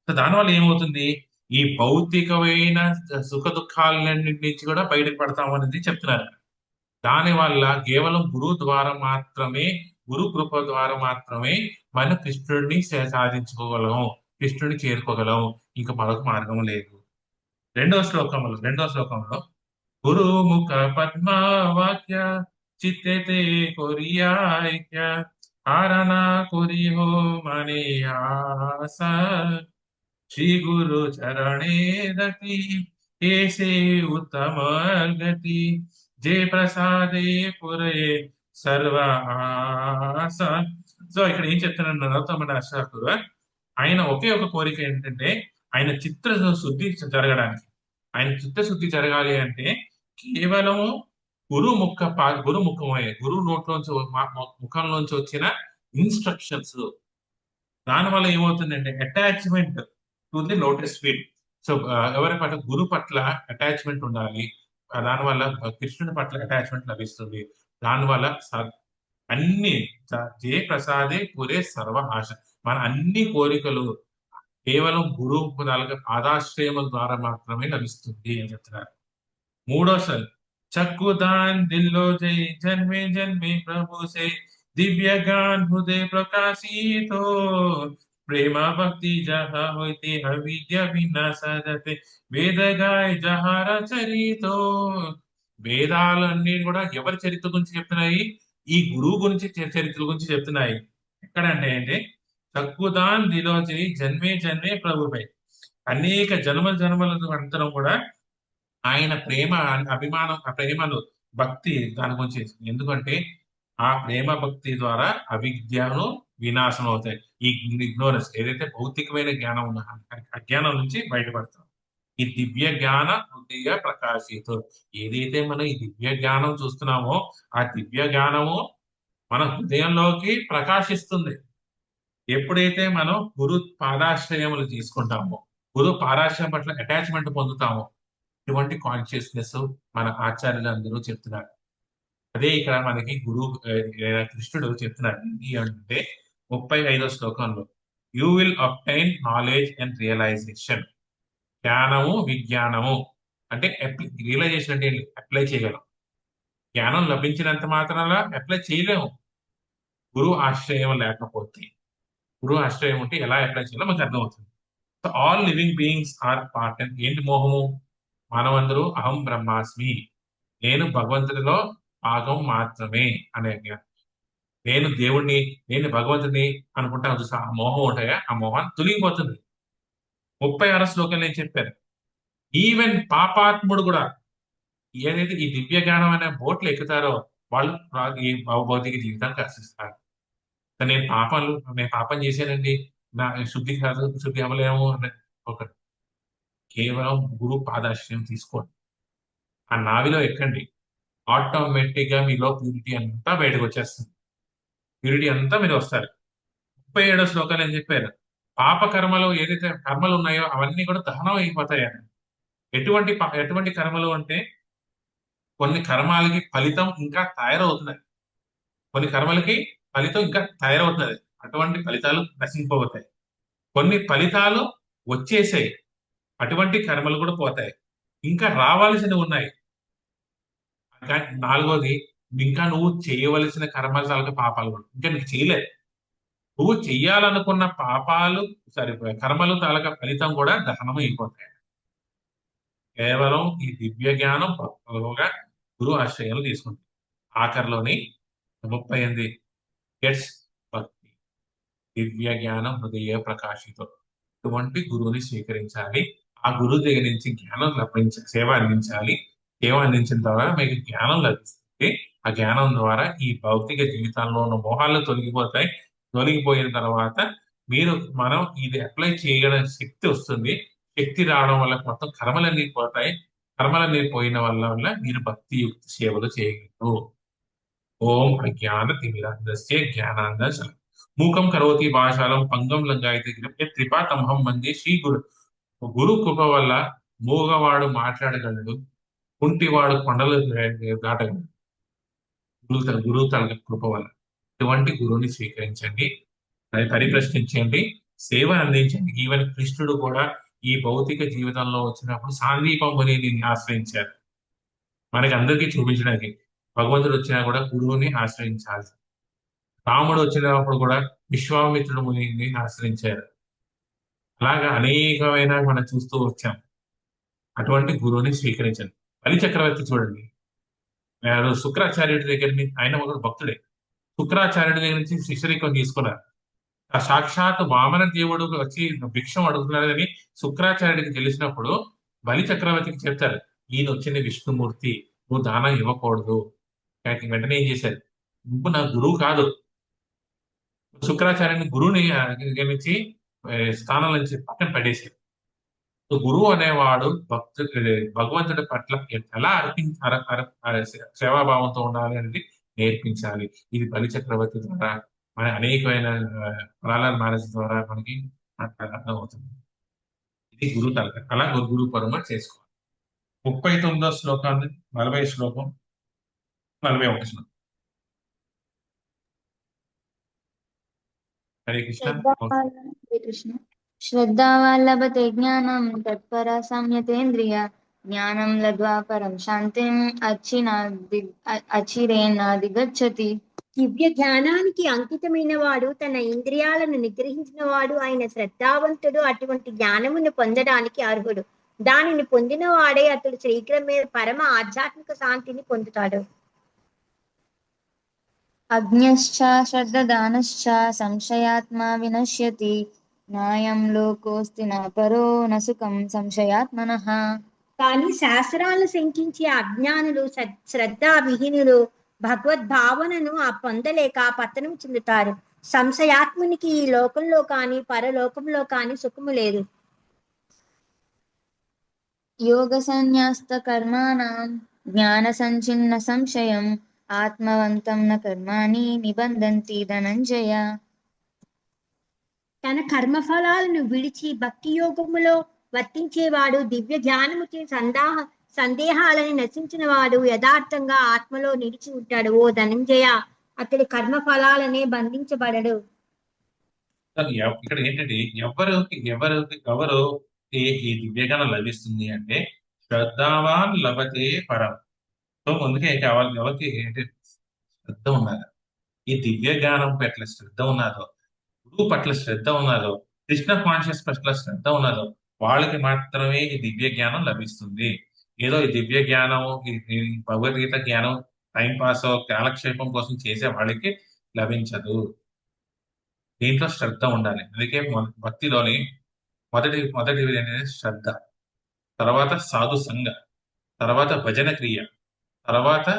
[SPEAKER 2] సో దానివల్ల ఏమవుతుంది, ఈ భౌతికమైన సుఖ దుఃఖాలన్నింటి నుంచి కూడా బయటకు పడతాం అనేది చెప్తున్నారు. దానివల్ల కేవలం గురువు ద్వారా మాత్రమే, గురు కృప ద్వారా మాత్రమే మన కృష్ణుడిని సాధించుకోగలం, కృష్ణుడిని చేరుకోగలం. ఇంకా మరొక మార్గం లేదు. రెండవ శ్లోకంలో గురుముఖ పద్మావాక్య చిత్తతే కొరియాక్య ఆరణ కొరి హో మనే ఆస శ్రీ గురు చరణే రతి ఏసే ఉత్తమ గతి జయ ప్రసాదే పురే సర్వ ఆస. సో ఇక్కడ ఏం చెప్తున్నాడు నరోత్తమ దాస్ ఠాకూర్, ఆయన ఒకే ఒక కోరిక ఏంటంటే ఆయన చిత్తశుద్ధి జరగడానికి. ఆయన చిత్తశుద్ధి జరగాలి అంటే కేవలం గురు ముఖమే, గురువు నోట్లోంచి ముఖంలోంచి వచ్చిన ఇన్స్ట్రక్షన్స్, దానివల్ల ఏమవుతుందంటే attachment to the lotus feet. So ఎవరి పట్ల గురు పట్ల అటాచ్మెంట్ ఉండాలి, దానివల్ల కృష్ణుని పట్ల అటాచ్మెంట్ లభిస్తుంది. దానివల్ల అన్ని జయ ప్రసాదే పురే సర్వ ఆశ, మన అన్ని కోరికలు కేవలం గురువు పాదాశ్రయముల ద్వారా మాత్రమే లభిస్తుంది అని చెప్తున్నారు. మూడోసారి చక్కుదాన్ దిల్లో జై జన్మే జన్మే ప్రభు సే దివ్య గాన్ హృదయ ప్రకాశితో ప్రేమ భక్తి జహా హోతే అవిద్య వినాశతే వేద గాయ జహార చరితో. వేదాలన్నీ కూడా ఎవరి చరిత్ర గురించి చెప్తున్నాయి, ఈ గురువు గురించి చరిత్ర గురించి చెప్తున్నాయి. ఎక్కడంటే అంటే చక్కుదాన్ దిలో జై జన్మే జన్మే ప్రభుపై, అనేక జన్మల అంతరం కూడా ఆయన ప్రేమ అభిమానం, ఆ ప్రేమను భక్తి దాని గురించి. ఎందుకంటే ఆ ప్రేమ భక్తి ద్వారా అవిద్యను వినాశనం అవుతాయి. ఈ ఇగ్నోరెన్స్ ఏదైతే భౌతికమైన జ్ఞానం ఉన్న అజ్ఞానం నుంచి బయటపడతాం. ఈ దివ్య జ్ఞాన హృదయ ప్రకాశితో, ఏదైతే మనం ఈ దివ్య జ్ఞానం చూస్తున్నామో ఆ దివ్య జ్ఞానము మన హృదయంలోకి ప్రకాశిస్తుంది. ఎప్పుడైతే మనం గురు పాదాశ్రయములు తీసుకుంటామో, గురు పాదాశ్రయం పట్ల అటాచ్మెంట్ పొందుతామో, ఇటువంటి కాన్షియస్నెస్ మన ఆచార్యులు అందరూ చెప్తున్నారు. అదే ఇక్కడ మనకి గురువు కృష్ణుడు చెప్తున్నారు అంటే 35వ శ్లోకంలో, you will obtain knowledge and realization. జ్ఞానము విజ్ఞానము అంటే రియలైజేషన్ అంటే అప్లై చేయగలం. జ్ఞానం లభించినంత మాత్రాన అప్లై చేయలేము గురువు ఆశ్రయం లేకపోతే. గురువు ఆశ్రయం ఉంటే ఎలా అప్లై చేయాలో మనకు అర్థమవుతుంది. So all living beings are part. And ఏంటి మోహము, మానవందరూ అహం బ్రహ్మాస్మి, నేను భగవంతుడిలో భాగం మాత్రమే అనే నేను దేవుణ్ణి, నేను భగవంతుడిని అనుకుంటాను చూసా, ఆ మోహం ఉంటాయా, ఆ మోహాన్ని తొలగిపోతుంది. 36వ శ్లోకంలో నేను చెప్పాను, ఈవెన్ పాపాత్ముడు కూడా ఏదైతే ఈ దివ్య జ్ఞానం అనే బోట్లు ఎక్కుతారో వాళ్ళు ఈ భౌతిక జీవితానికి ఆశిస్తారు. నేను పాపం చేశానండి, నా శుద్ధి కాదు, శుద్ధి అవ్వలేము అనే ఒకటి. కేవలం గురు పాదాశ్రయం తీసుకోండి, ఆ నావిలో ఎక్కండి, ఆటోమేటిక్ గా మీలో ప్యూరిటీ అంతా బయటకు వచ్చేస్తుంది. ప్యూరిటీ అంతా మీరు వస్తారు. 37వ శ్లోకాలు ఏం చెప్పారు, పాప కర్మలు ఏదైతే కర్మలు ఉన్నాయో అవన్నీ కూడా దహనం అయిపోతాయి. ఎటువంటి కర్మలు అంటే కొన్ని కర్మాలకి ఫలితం ఇంకా తయారవుతున్నది, కొన్ని కర్మలకి ఫలితం ఇంకా తయారవుతున్నది. అటువంటి ఫలితాలు నశించిపోతాయి. కొన్ని ఫలితాలు వచ్చేసాయి, అటువంటి కర్మలు కూడా పోతాయి. ఇంకా రావాల్సినవి ఉన్నాయి. ఇంకా నాలుగోది, ఇంకా నువ్వు చేయవలసిన కర్మలు తాలూకా పాపాలు కూడా ఇంకా నీకు చేయలేదు. నువ్వు చెయ్యాలనుకున్న పాపాలు సరే కర్మలు తాలూకా ఫలితం కూడా దహనం అయిపోతాయి. కేవలం ఈ దివ్య జ్ఞానం భక్తులుగా గురు ఆశ్రయాలు తీసుకుంటాం. ఆఖరిలోని 38 గెట్స్ భక్తి దివ్య జ్ఞానం హృదయ ప్రకాశితో. ఇటువంటి గురువుని స్వీకరించాలి. ఆ గురువు దగ్గర నుంచి జ్ఞానం సేవ అందించాలి. సేవ అందించిన ద్వారా మీకు జ్ఞానం లభిస్తుంది. ఆ జ్ఞానం ద్వారా ఈ భౌతిక జీవితంలో ఉన్న మోహాలు తొలగిపోతాయి. తొలగిపోయిన తర్వాత మనం ఇది అప్లై చేయగల శక్తి వస్తుంది. శక్తి రావడం వల్ల మొత్తం కర్మలన్నీ పోతాయి. కర్మలన్నీ పోయిన వల్ల మీరు భక్తి యుక్త సేవలు చేయగలరు. ఓం అజ్ఞాన తిమిరాంధస్య జ్ఞానాంధ మూకం కరోతి భాషాలం పంగం లంగాయితే త్రిపాతంహం వందే శ్రీ గురు కృప వల్ల మూగవాడు మాట్లాడగలడు, కుంటివాడు కొండలు దాటగలడు. గురువు తన కృప వల్ల. ఇటువంటి గురువుని స్వీకరించండి, పరిప్రశ్నించండి, సేవ అందించండి. ఈవెన్ కృష్ణుడు కూడా ఈ భౌతిక జీవితంలో వచ్చినప్పుడు సాందీపం మునిని ఆశ్రయించారు. మనకి అందరికీ చూపించడానికి. భగవంతుడు వచ్చినా కూడా గురువుని ఆశ్రయించాలి. రాముడు వచ్చినప్పుడు కూడా విశ్వామిత్రుడు మునిని ఆశ్రయించారు. అలాగా అనేకమైన మనం చూస్తూ వచ్చాం. అటువంటి గురువుని స్వీకరించండి. బలి చక్రవర్తి చూడండి, శుక్రాచార్యుడి దగ్గర నుంచి, ఆయన ఒక భక్తుడే, శుక్రాచార్యుడి దగ్గర నుంచి శిష్యరికం తీసుకున్నారు. ఆ సాక్షాత్ వామన దేవుడు వచ్చి భిక్షం అడుగుతున్నాడని శుక్రాచార్యుడికి తెలిసినప్పుడు బలి చక్రవర్తికి చెప్తారు, ఈయన వచ్చిన విష్ణుమూర్తి, నువ్వు దానం ఇవ్వకూడదు. వెంటనే ఏం చేశారు, నువ్వు నా గురువు కాదు. శుక్రాచార్యుని గురువుని నుంచి స్థానం నుంచి పక్కన పడేశారు. గురువు అనేవాడు భగవంతుడి పట్ల ఎలా సేవాభావంతో ఉండాలి అనేది నేర్పించాలి. ఇది బలి చక్రవర్తి ద్వారా, మన అనేకమైన ప్రహ్లాద్ మహర్షి ద్వారా మనకి అర్థమవుతుంది. ఇది గురువు తలక. అలా గురు పరమ చేసుకోవాలి. 39వ శ్లోకాన్ని 40 శ్లోకం 41 శ్లోకం. హరే కృష్ణ.
[SPEAKER 5] శ్రద్ధావాన్ లభతే జ్ఞానం తత్పర సంయతేంద్రియ జ్ఞానం లబ్ధ్వా పరం శాంతిం అచిరేనాధిగచ్చతి.
[SPEAKER 6] దివ్య జ్ఞానానికి అంకితమైన వాడు, తన ఇంద్రియాలను నిగ్రహించిన వాడు ఆయన శ్రద్ధావంతుడు. అటువంటి జ్ఞానమును పొందడానికి అర్హుడు. దానిని పొందిన వాడే అతడు శీఘ్రమే పరమ ఆధ్యాత్మిక శాంతిని పొందుతాడు.
[SPEAKER 5] అజ్ఞశ్చ శ్రద్ధదానశ్చ సంశయాత్మా వినశ్యతి నాయం లోకోస్తి న పరో న సుఖం సంశయాత్మనః.
[SPEAKER 6] కానీ శాస్త్రాలను శంకించే అజ్ఞానులు, శ్రద్ధావిహీనులు భగవద్భావనను పొందలేక పతనం చెందుతారు. సంశయాత్మునికి ఈ లోకంలో కానీ పరలోకంలో కానీ సుఖము లేదు.
[SPEAKER 5] యోగ సన్యాస్త కర్మాణం జ్ఞాన సంచిన్న సంశయం ఆత్మవంతం న కర్మాణి నిబంధంతి ధనంజయ.
[SPEAKER 6] తన కర్మఫలాలను విడిచి భక్తి యోగములో వర్తించేవాడు, దివ్య జ్ఞానముకి సందేహాలని నశించిన వాడు యథార్థంగా ఆత్మలో నిలిచి ఉంటాడు. ఓ ధనంజయ, అతడి కర్మఫలాలనే బంధించబడడు.
[SPEAKER 2] ఇక్కడ ఏంటంటే ఎవరు ఈ దివ్యజ్ఞానం లభిస్తుంది అంటే శ్రద్ధావాన్ లభతే పరం. సో ముందుకే కావాలి, ఎవరికి ఏంటి శ్రద్ధ ఉన్నది, ఈ దివ్య జ్ఞానం పట్ల శ్రద్ధ ఉన్నదో, గురువు పట్ల శ్రద్ధ ఉన్నదో, కృష్ణ కాన్షియస్ పట్ల శ్రద్ధ ఉన్నదో వాళ్ళకి మాత్రమే ఈ దివ్య జ్ఞానం లభిస్తుంది. ఏదో ఈ దివ్య జ్ఞానం, ఈ భగవద్గీత జ్ఞానం టైం పాస్ కాలక్షేపం కోసం చేసే వాళ్ళకి లభించదు. దీంట్లో శ్రద్ధ ఉండాలి. అందుకే భక్తిలోని మొదటి అనేది శ్రద్ధ, తర్వాత సాధు సంఘ, తర్వాత భజన క్రియ, తర్వాత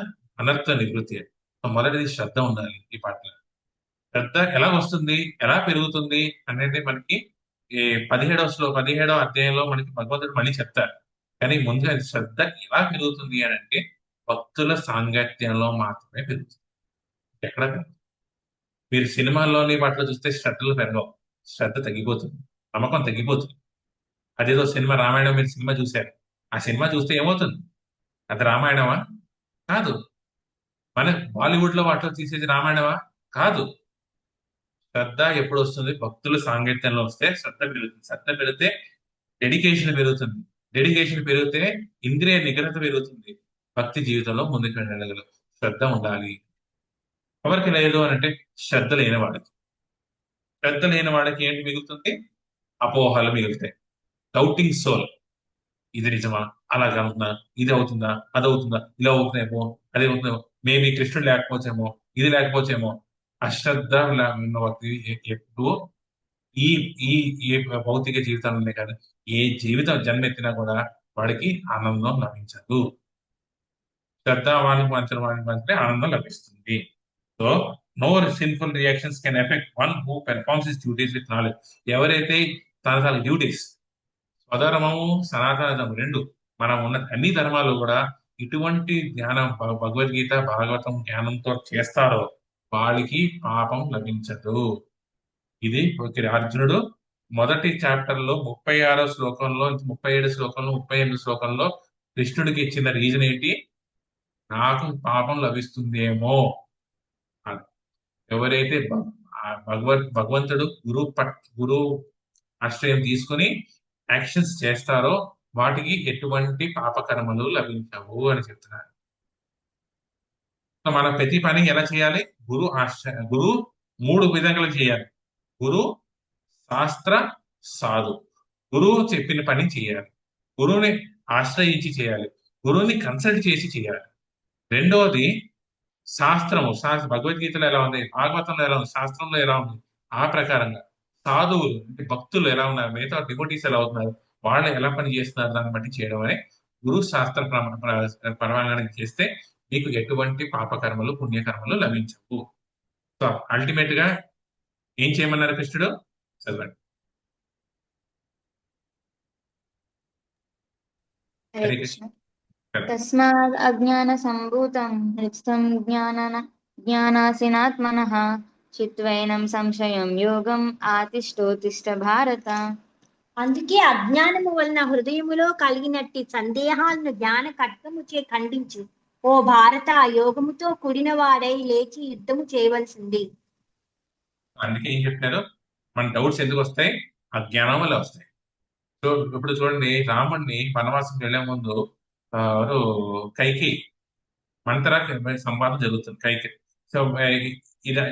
[SPEAKER 2] అనర్థ నివృత్తి. మొదటిది శ్రద్ధ ఉండాలి. ఈ పట్ల శ్రద్ధ ఎలా వస్తుంది, ఎలా పెరుగుతుంది అనేది మనకి 17వ అధ్యాయంలో మనకి భగవంతుడు మళ్ళీ చెప్తారు. కానీ ముందుగా శ్రద్ధ ఎలా పెరుగుతుంది అని అంటే భక్తుల సాంగత్యంలో మాత్రమే పెరుగుతుంది, ఎక్కడ పెరుగుతుంది. మీరు సినిమాల్లోని వాటిలో చూస్తే శ్రద్ధలు పెరగవు, శ్రద్ధ తగ్గిపోతుంది, నమ్మకం తగ్గిపోతుంది. అదేదో సినిమా రామాయణం, మీరు సినిమా చూశారు, ఆ సినిమా చూస్తే ఏమవుతుంది, అది రామాయణమా? కాదు. మన బాలీవుడ్ లో వాటిలో తీసేది రామాయణమా? కాదు. శ్రద్ధ ఎప్పుడు వస్తుంది? భక్తుల సాంగత్యంలో వస్తే శ్రద్ధ పెరుగుతుంది. శ్రద్ధ పెరిగితే డెడికేషన్ పెరుగుతుంది. డెడికేషన్ పెరిగితే ఇంద్రియ నిగ్రహత పెరుగుతుంది. భక్తి జీవితంలో ముందుకు వెళ్ళగలరు. శ్రద్ధ ఉండాలి. ఎవరికి లేదు అని అంటే శ్రద్ధ లేని వాడికి. శ్రద్ధ లేని వాడికి ఏంటి మిగులుతుంది? అపోహలు మిగులుతాయి. Doubting soul. ఇది నిజమా? అలాగే అవుతుందా? ఇది అవుతుందా? అది అవుతుందా? ఇలా అవుతుందేమో, అది అవుతుందేమో, మేబీ కృష్ణుడు లేకపోతేమో, ఇది లేకపోతేమో. అశ్రద్ధ ఉన్న వ్యక్తి ఎప్పుడు ఈ ఈ ఈ భౌతిక జీవితంలోనే కాదు, ఏ జీవితం జన్మెత్తినా కూడా వాడికి ఆనందం లభించదు. శ్రద్ధావానికి మాత్రమే ఆనందం లభిస్తుంది. So no sinful reactions can affect one who performs his duties with knowledge. ఎవరైతే తన డ్యూటీస్, స్వధర్మము సనాతన రెండు, మనం ఉన్న అన్ని ధర్మాలు కూడా ఇటువంటి జ్ఞానం, భగవద్గీత భాగవతం జ్ఞానంతో చేస్తారో వాళ్ళకి పాపం లభించదు. ఇది అర్జునుడు మొదటి చాప్టర్ లో 36వ శ్లోకంలో, 37 శ్లోకంలో, 38 శ్లోకంలో కృష్ణుడికి ఇచ్చిన రీజన్ ఏంటి? నాకు పాపం లభిస్తుందేమో. ఎవరైతే భగవంతుడు గురు ఆశ్రయం తీసుకుని యాక్షన్స్ చేస్తారో వాటికి ఎటువంటి పాపకర్మలు లభించవు అని చెప్తున్నారు. సో మనం ప్రతి పని ఎలా చేయాలి? గురు 3 విధంగా చేయాలి. గురు, శాస్త్ర, సాధు. గురువు చెప్పిన పని చేయాలి. గురువుని ఆశ్రయించి చేయాలి. గురువుని కన్సల్ట్ చేసి చేయాలి. రెండవది శాస్త్రము. భగవద్గీతలో ఎలా ఉంది, భాగవతంలో ఎలా ఉంది, శాస్త్రంలో ఎలా ఉంది, ఆ ప్రకారంగా సాధువులు అంటే భక్తులు ఎలా ఉన్నారు, మిగతా డివోటీస్ ఎలా అవుతున్నారు, వాళ్ళు ఎలా పని చేస్తున్నారు, దాన్ని బట్టి చేయడం అనే గురు శాస్త్ర పరమాణాన్ని చేస్తే మీకు ఎటువంటి పాపకర్మలు పుణ్యకర్మలు లభించవు. సో అల్టిమేట్ గా ఏం చేయమన్నారు కృష్ణుడు? చదవండి.
[SPEAKER 5] హరే కృష్ణ. తస్మాద్ అజ్ఞాన సంభూతం హృత్స్థం జ్ఞానాసినాత్మనః చిత్వైనం సంశయం యోగం ఆతిష్టోతిష్ట భారత.
[SPEAKER 6] అందుకే అజ్ఞానము వలన హృదయములో కలిగినట్టి సందేహాలను జ్ఞాన ఖడ్గముచే ఖండించు. ఓ భారత, యోగముతో కూడిన వాడై లేచి యుద్ధము చేయవలసింది.
[SPEAKER 2] అందుకే ఏం చెప్తున్నారు? మన డౌట్స్ ఎందుకు వస్తాయి? అజ్ఞానం వల్ల వస్తాయి. సో ఇప్పుడు చూడండి, రాముడిని వనవాసం వెళ్లే ముందు కైకి మంత్ర సంవాదం జరుగుతుంది. కైకి సో ఇలా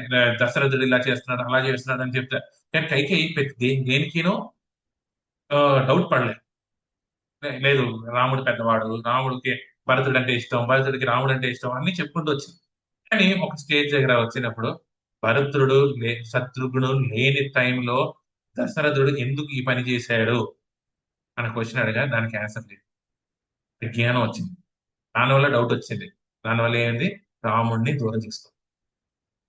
[SPEAKER 2] దశరథుడు ఇలా చేస్తున్నాడు, అలా చేస్తున్నాడు అని చెప్తారు. కానీ కైకి దేనికినో డౌట్ పడలేదు. లేదు, రాముడు పెద్దవాడు, రాముడికి భరతుడు అంటే ఇష్టం, భరతుడికి రాముడు అంటే ఇష్టం అన్ని చెప్పుకుంటూ వచ్చింది. కానీ ఒక స్టేజ్ దగ్గర వచ్చినప్పుడు భరతుడు శత్రుఘ్నుడు లేని టైంలో దశరథుడు ఎందుకు ఈ పని చేశాడు అని క్వశ్చన్ అడగా దానికి ఆన్సర్ లేదు. జ్ఞానం వచ్చింది, దానివల్ల డౌట్ వచ్చింది, దానివల్ల ఏంది? రాముడిని దూరం చేస్తాం.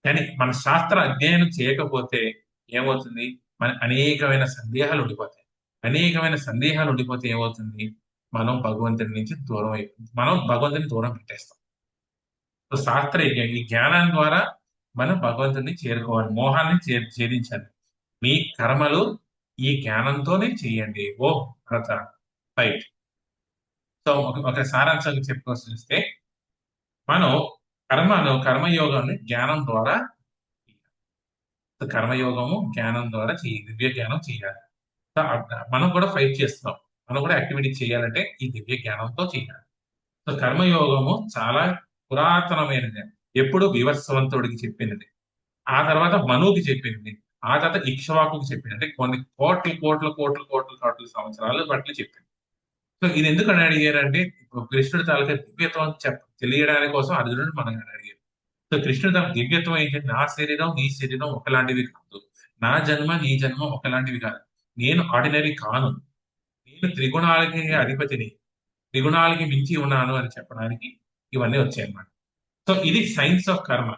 [SPEAKER 2] కానీ మన శాస్త్ర అధ్యయనం చేయకపోతే ఏమవుతుంది? మన అనేకమైన సందేహాలు ఉండిపోతాయి. అనేకమైన సందేహాలు ఉండిపోతే ఏమవుతుంది? మనం భగవంతుడి నుంచి దూరం అయిపోతుంది, మనం భగవంతుని దూరం పెట్టేస్తాం. సో శాస్త్ర ఈ జ్ఞానం ద్వారా మనం భగవంతుడిని చేరుకోవాలి, మోహాన్ని ఛేదించాలి. మీ కర్మలు ఈ జ్ఞానంతోనే చేయండి ఓ భరత. రైట్. సో ఒక సారాంశంగా చెప్పుకొస్తే మనం కర్మయోగాన్ని జ్ఞానం ద్వారా కర్మయోగము జ్ఞానం ద్వారా దివ్య జ్ఞానం చేయాలి. సో మనం కూడా ఫైట్ చేస్తున్నాం, మనం కూడా యాక్టివిటీ చేయాలంటే ఈ దివ్య జ్ఞానంతో చేయాలి. సో కర్మయోగము చాలా పురాతనమైనది. ఎప్పుడు వివస్వంతుడికి చెప్పినది, ఆ తర్వాత మనువుకి చెప్పింది, ఆ తర్వాత ఇక్ష్వాకుకి చెప్పింది. అంటే కొన్ని కోట్ల సంవత్సరాలు బట్టి చెప్పింది. సో ఇది ఎందుకు అని అడిగారంటే కృష్ణుడి తాలూకా దివ్యత్వం తెలియడానికి కోసం అర్జునుడు మనల్ని అడిగారు. సో కృష్ణుడు తన దివ్యత్వం ఏంటంటే నా శరీరం నీ శరీరం ఒకలాంటివి కాదు, నా జన్మ నీ జన్మ ఒకలాంటివి కాదు, నేను ఆర్డినరీ కాను, నేను త్రిగుణాలకి అధిపతిని, త్రిగుణాలకి మించి ఉన్నాను అని చెప్పడానికి ఇవన్నీ వచ్చాయన్నమాట. సో ఇది సైన్స్ ఆఫ్ కర్మ.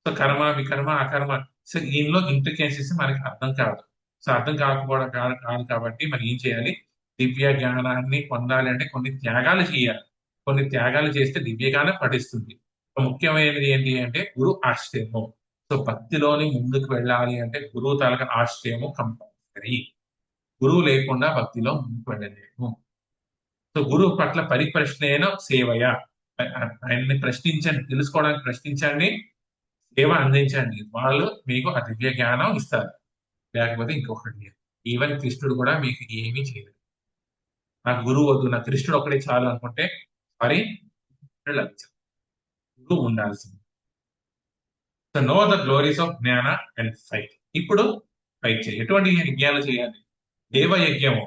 [SPEAKER 2] సో కర్మ, వికర్మ, అకర్మ, సో దీనిలో ఇంప్లికేషన్స్ మనకి అర్థం కాదు. సో అర్థం కాకపోవడం కాదు కాబట్టి మనం ఏం చేయాలి? దివ్య జ్ఞానాన్ని పొందాలి అంటే కొన్ని త్యాగాలు చేయాలి. కొన్ని త్యాగాలు చేస్తే దివ్య జ్ఞానం పఠిస్తుంది. ముఖ్యమైనది ఏంటి అంటే గురు ఆశ్రయము. సో భక్తిలోని ముందుకు వెళ్ళాలి అంటే గురువు తాలూకా ఆశ్రయము కంపల్సరీ. గురువు లేకుండా భక్తిలో ముందుకు వెళ్ళలేము. సో గురువు పట్ల పరిప్రశ్నేన సేవయ, ఆయన్ని ప్రశ్నించండి, తెలుసుకోవడానికి ప్రశ్నించండి, సేవ అందించండి, వాళ్ళు మీకు ఆ దివ్య జ్ఞానం ఇస్తారు. లేకపోతే ఇంకొకటి లేదు. ఈవెన్ కృష్ణుడు కూడా మీకు ఏమీ చేయలేదు. నాకు గురువు వద్దు, నాకు కృష్ణుడు ఒకటే చాలు అనుకుంటే మరి లభించదు. గురువు ఉండాల్సింది. So know the glories of జ్ఞాన అండ్ ఫైట్. ఇప్పుడు ఫైట్ చేయాలి. ఎటువంటి యజ్ఞాలు చేయాలి? దేవ యజ్ఞము,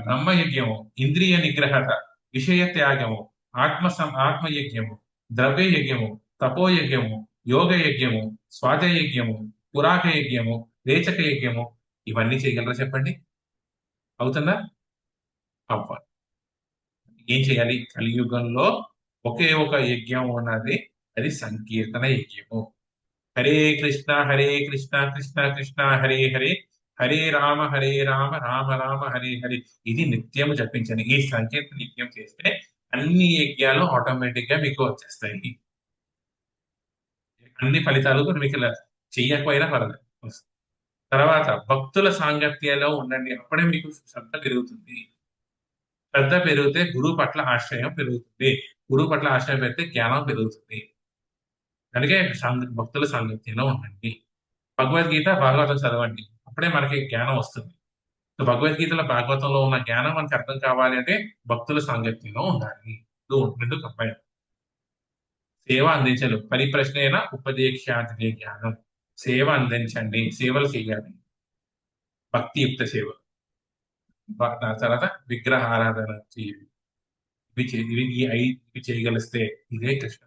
[SPEAKER 2] బ్రహ్మ యజ్ఞము, ఇంద్రియ నిగ్రహత, విషయ త్యాగము, ఆత్మయజ్ఞము, ద్రవ్య యజ్ఞము, తపోయజ్ఞము, యోగ యజ్ఞము, స్వాధ్యాయ యజ్ఞము, పురాక యజ్ఞము, రేచక యజ్ఞము, ఇవన్నీ చేయగలరా చెప్పండి? అవుతుందా? అవ్వాలి. ఏం చేయాలి? కలియుగంలో ఒకే ఒక యజ్ఞం ఉన్నది, అది సంకీర్తన యజ్ఞము. హరే కృష్ణ కృష్ణ కృష్ణ హరే హరే, హరే రామ రామ రామ హరే హరే. ఇది నిత్యం జపించండి. ఈ సంకీర్తన యజ్ఞం చేస్తే అన్ని యజ్ఞాలు ఆటోమేటిక్ గా మీకు వచ్చేస్తాయి. అన్ని ఫలితాలు కూడా మీకు చెయ్యకపోయినా పర్లేదు. తర్వాత భక్తుల సాంగత్యంలో ఉండండి. అప్పుడే మీకు శ్రద్ధ పెరుగుతుంది. శ్రద్ధ పెరిగితే గురువు పట్ల ఆశ్రయం పెరుగుతుంది. గురువు పట్ల ఆశ్రయం పెడితే జ్ఞానం పెరుగుతుంది. అందుకే భక్తుల సాంగత్యంలో ఉండండి. భగవద్గీత, భాగవతం చదవండి. అప్పుడే మనకి జ్ఞానం వస్తుంది. సో భగవద్గీతలో, భాగవతంలో ఉన్న జ్ఞానం మనకి అర్థం కావాలి అంటే భక్తుల సాంగత్యంలో ఉండాలి. రెండు కంపైన సేవ అందించలు. పరిప్రశ్న ఉపదేశాంతి జ్ఞానం. సేవ అందించండి, సేవలు చేయాలి, భక్తియుక్త సేవ. తర్వాత విగ్రహ ఆరాధన చేయాలి. ఇవి చేయగలిస్తే ఇదే కృష్ణ.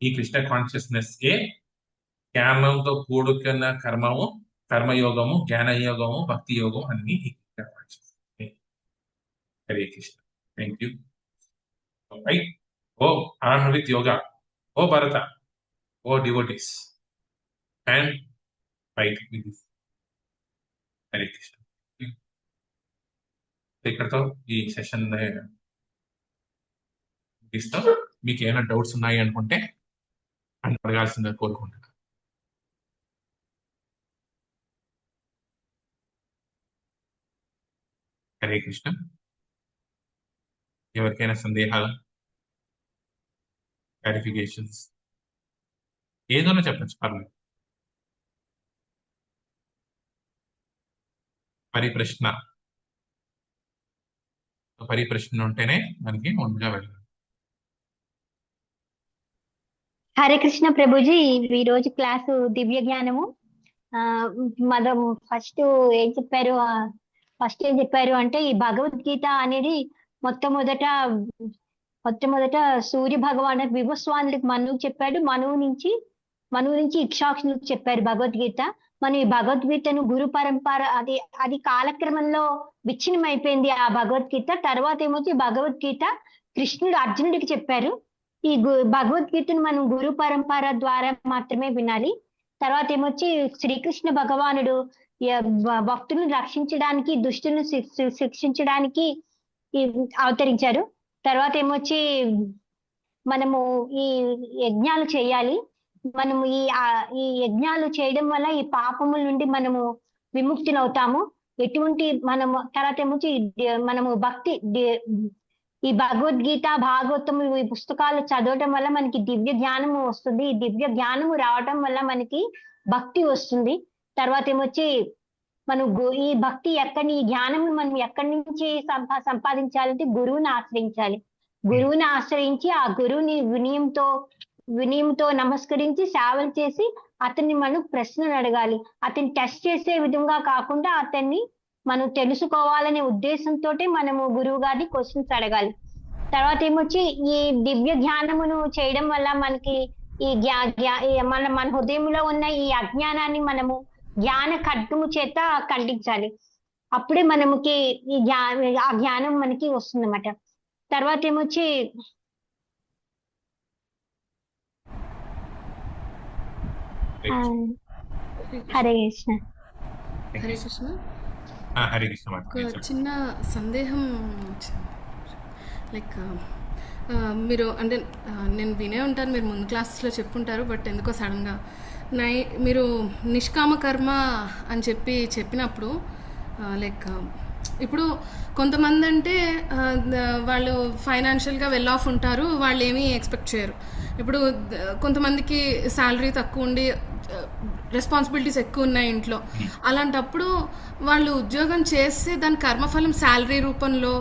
[SPEAKER 2] ఈ కృష్ణ కాన్షియస్నెస్ కే జ్ఞానంతో కూడుకున్న కర్మము, కర్మయోగము, జ్ఞానయోగము, భక్తి యోగం అన్ని Hare Krishna. Thank you. O arm with yoga, O Bharata, O devotees, and fight with this. Hare Krishna. ఇక్కడతో ఈ సెషన్ ఇస్తాం. మీకు ఏమైనా డౌట్స్ ఉన్నాయి అనుకుంటే అని అడగాల్సిందిగా కోరుకుంటున్నాను. హరే కృష్ణ. ఎవరికైనా సందేహాలు, క్లారిఫికేషన్స్ ఏదైనా చెప్పచ్చు, పర్లేదు. పరిప్రశ్న ఉంటేనే మనకి ముందుగా వెళ్ళాలి.
[SPEAKER 6] హరే కృష్ణ ప్రభుజీ, ఈ రోజు క్లాసు దివ్య జ్ఞానము. మనం ఫస్ట్ ఏం చెప్పారు అంటే ఈ భగవద్గీత అనేది మొట్టమొదట సూర్య భగవాను వివస్వానుడికి మనువు చెప్పాడు. మనువు నుంచి ఇక్షాక్షులకు చెప్పారు భగవద్గీత. మనం ఈ భగవద్గీతను గురు పరంపర అది కాలక్రమంలో విచ్ఛిన్నం అయిపోయింది ఆ భగవద్గీత. తర్వాత ఏమొచ్చి భగవద్గీత కృష్ణుడు అర్జునుడికి చెప్పారు. ఈ భగవద్గీతను మనం గురు పరంపర ద్వారా మాత్రమే వినాలి. తర్వాత ఏమొచ్చి శ్రీకృష్ణ భగవానుడు భక్తులను రక్షించడానికి, దుష్టులను శిక్షించడానికి అవతరించారు. తర్వాత ఏమొచ్చి మనము ఈ యజ్ఞాలు చేయాలి. మనము ఈ యజ్ఞాలు చేయడం వల్ల ఈ పాపముల నుండి మనము విముక్తులవుతాము. తర్వాత ఏమొచ్చి మనము ఈ భగవద్గీత, భాగవతము, ఈ పుస్తకాలు చదవటం వల్ల మనకి దివ్య జ్ఞానము వస్తుంది. ఈ దివ్య జ్ఞానము రావటం వల్ల మనకి భక్తి వస్తుంది. తర్వాత ఏమొచ్చి మనం ఈ భక్తి ఈ జ్ఞానం మనం ఎక్కడి నుంచి సంపాదించాలంటే గురువుని ఆశ్రయించాలి. గురువుని ఆశ్రయించి ఆ గురువుని వినయంతో నమస్కరించి సేవలు చేసి అతన్ని మనం ప్రశ్నలు అడగాలి. అతన్ని టెస్ట్ చేసే విధంగా కాకుండా అతన్ని మనం తెలుసుకోవాలనే ఉద్దేశంతో మనము గురువు గారిని క్వశ్చన్స్ అడగాలి. తర్వాత ఏమొచ్చి ఈ దివ్య జ్ఞానమును చేయడం వల్ల మనకి ఈ మన హృదయంలో ఉన్న ఈ అజ్ఞానాన్ని మనము జ్ఞాన ఖడ్గము చేత ఖండించాలి. అప్పుడే మనకి ఆ జ్ఞానం మనకి వస్తుంది అన్నమాట. తర్వాత ఏమొచ్చి హరే కృష్ణ.
[SPEAKER 3] హరే కృష్ణ.
[SPEAKER 2] హరే కృష్ణ.
[SPEAKER 3] ఒక చిన్న సందేహం, లైక్ మీరు అంటే నేను వినే ఉంటాను, మీరు ముందు క్లాసెస్లో చెప్పుంటారు, బట్ ఎందుకో సడన్గా మీరు నిష్కామ కర్మ అని చెప్పినప్పుడు లైక్ ఇప్పుడు కొంతమంది అంటే వాళ్ళు ఫైనాన్షియల్గా వెల్ ఆఫ్ ఉంటారు, వాళ్ళు ఏమీ ఎక్స్పెక్ట్ చేయరు. ఇప్పుడు కొంతమందికి శాలరీ తక్కువ ఉండి రెస్పాన్సిబిలిటీస్ ఎక్కువ ఉన్నాయి ఇంట్లో. అలాంటప్పుడు వాళ్ళు ఉద్యోగం చేస్తే దాని కర్మఫలం శాలరీ రూపంలో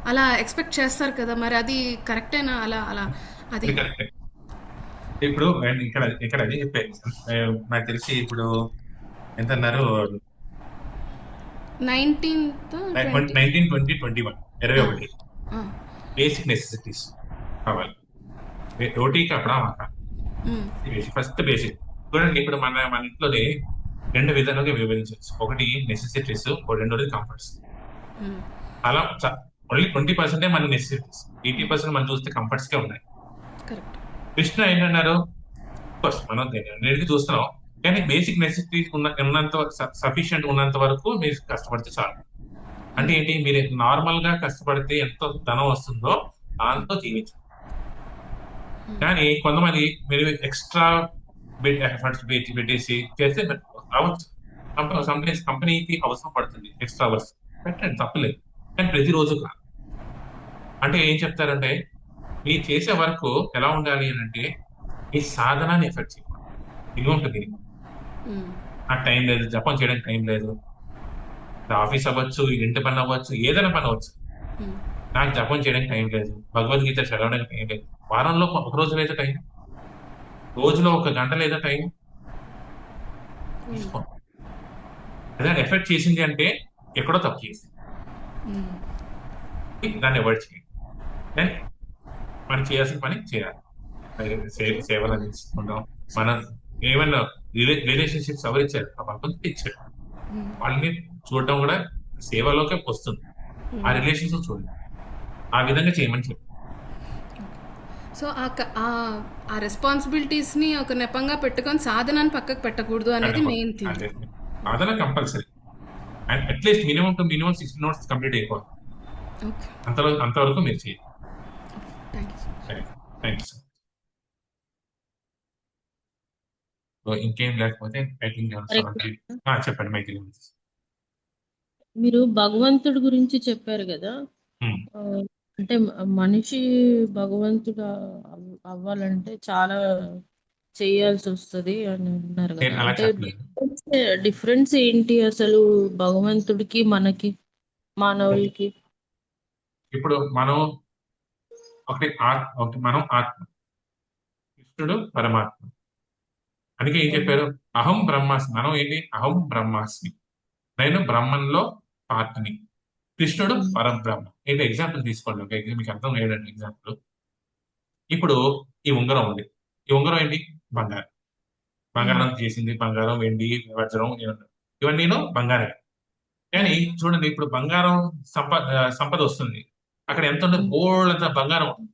[SPEAKER 3] అలా ఎక్స్పెక్ట్ చేస్తారు కదా, మరి అది కరెక్టేనా? అలా అలా అది
[SPEAKER 2] అది కరెక్టే. ఇప్పుడు ఇక్కడ ఇక్కడ అదే చెప్పాను. నాకు తెలిసి ఇప్పుడు ఎంత అన్నారు,
[SPEAKER 3] 19th 20.
[SPEAKER 2] 19, 20, 21 21 బేసిక్ నెసెసిటీస్ కావాలి. రోటీ కపడా మకా, ఫస్ట్ బేసిక్. చూడండి, ఇప్పుడు మన ఇంట్లోనే రెండు విధాలుగా విభజించవచ్చు. ఒకటి నెసెసిటీస్, రెండోది కంఫర్ట్స్. అలా ఓన్లీ 20% మన నెసెసిటీస్, 80% మనం చూస్తే కంఫర్ట్స్ కే ఉన్నాయి.
[SPEAKER 3] కరెక్ట్.
[SPEAKER 2] కృష్ణ ఏంటన్నారు, ఫస్ట్ మనం అన్నిటికీ చూస్తున్నాం, కానీ బేసిక్ నెసెసిటీస్ ఉన్నంత సఫిషియంట్ ఉన్నంత వరకు మీరు కష్టపడితే చాలు. అంటే ఏంటి, మీరు నార్మల్ గా కష్టపడితే ఎంత ధనం వస్తుందో దాంతో జీవించు. కానీ కొంతమంది మీరు ఎక్స్ట్రా ఎఫర్ట్స్ పెట్టేసి చేస్తే అవచ్చు. సమ్టైమ్స్ కంపెనీకి అవసరం పడుతుంది ఎక్స్ట్రా అవర్స్, పెట్టండి, తప్పలేదు. కానీ ప్రతిరోజు కాదు. అంటే ఏం చెప్తారంటే, మీరు చేసే వర్క్ ఎలా ఉండాలి అని అంటే మీ సాధనాన్ని ఎఫెక్ట్ చేయకూడదు. ఇది ఉంటుంది. నాకు టైం లేదు, జపం చేయడానికి టైం లేదు, ఆఫీస్ అవ్వచ్చు, ఇంటి పని అవ్వచ్చు, ఏదైనా పని అవ్వచ్చు, నాకు జపం చేయడానికి టైం లేదు, భగవద్గీత చదవడానికి టైం లేదు. వారంలో ఒక రోజు లేదా టైం, రోజులో 1 గంట లేదా టైం తీసుకో. ఏదైనా ఎఫెక్ట్ చేసింది అంటే ఎక్కడో తప్పు చేసింది, దాన్ని అవాయిడ్ చేయండి. కానీ మనం చేయాల్సిన పని చేయాలి. సేవలు అందిస్తుంటాం. మనం ఏమన్నా రిలేషన్షిప్స్ ఎవరిచ్చారు, ఆ భగవంతుడు ఇచ్చాడు. వాళ్ళని చూడటం కూడా సేవలోకే వస్తుంది. ఆ రిలేషన్స్ చూడండి, ఆ విధంగా చేయమని చెప్పి.
[SPEAKER 3] సో ఆ రెస్పాన్సిబిలిటీస్ని ఒక నెపంగా పెట్టుకొని సాధనాన్ని పక్కకు పెట్టకూడదు అనేది main thing.
[SPEAKER 2] Sadhana compulsory, and at least minimum 60 notes complete అయిపోవాలి. అంతవరకు మీరు చేయాలి. Thank you sir. ఇంకేం లేకపోతే చెప్పండి మైథిలి.
[SPEAKER 7] మీరు భగవంతుడి గురించి చెప్పారు కదా, అంటే మనిషి భగవంతుడు అవ్వాలంటే చాలా చేయాల్సి వస్తుంది అని అన్నారు కదా. అంటే డిఫరెన్స్ ఏంటి అసలు భగవంతుడికి మనకి మానవులకి?
[SPEAKER 2] ఇప్పుడు మనం మనం ఆత్మ, కృష్ణుడు పరమాత్మ. అందుకే ఏం చెప్పారు, అహం బ్రహ్మాస్మి. మనం ఏంటి, అహం బ్రహ్మాస్మి, నేను బ్రహ్మంలో పార్ట్ని, కృష్ణుడు పరబ్రహ్మ. ఏంటి ఎగ్జాంపుల్ తీసుకోండి, ఒక మీకు అర్థం లేదండి ఎగ్జాంపుల్. ఇప్పుడు ఈ ఉంగరం ఉంది, ఈ ఉంగరం ఏంటి, బంగారం చేసింది, బంగారం, వెండి, వజ్రం, ఇవన్నీ బంగారం. కానీ చూడండి, ఇప్పుడు బంగారం సంపద వస్తుంది, అక్కడ ఎంత ఉంటుంది, బోల్డ్ అంత బంగారం ఉంటుంది.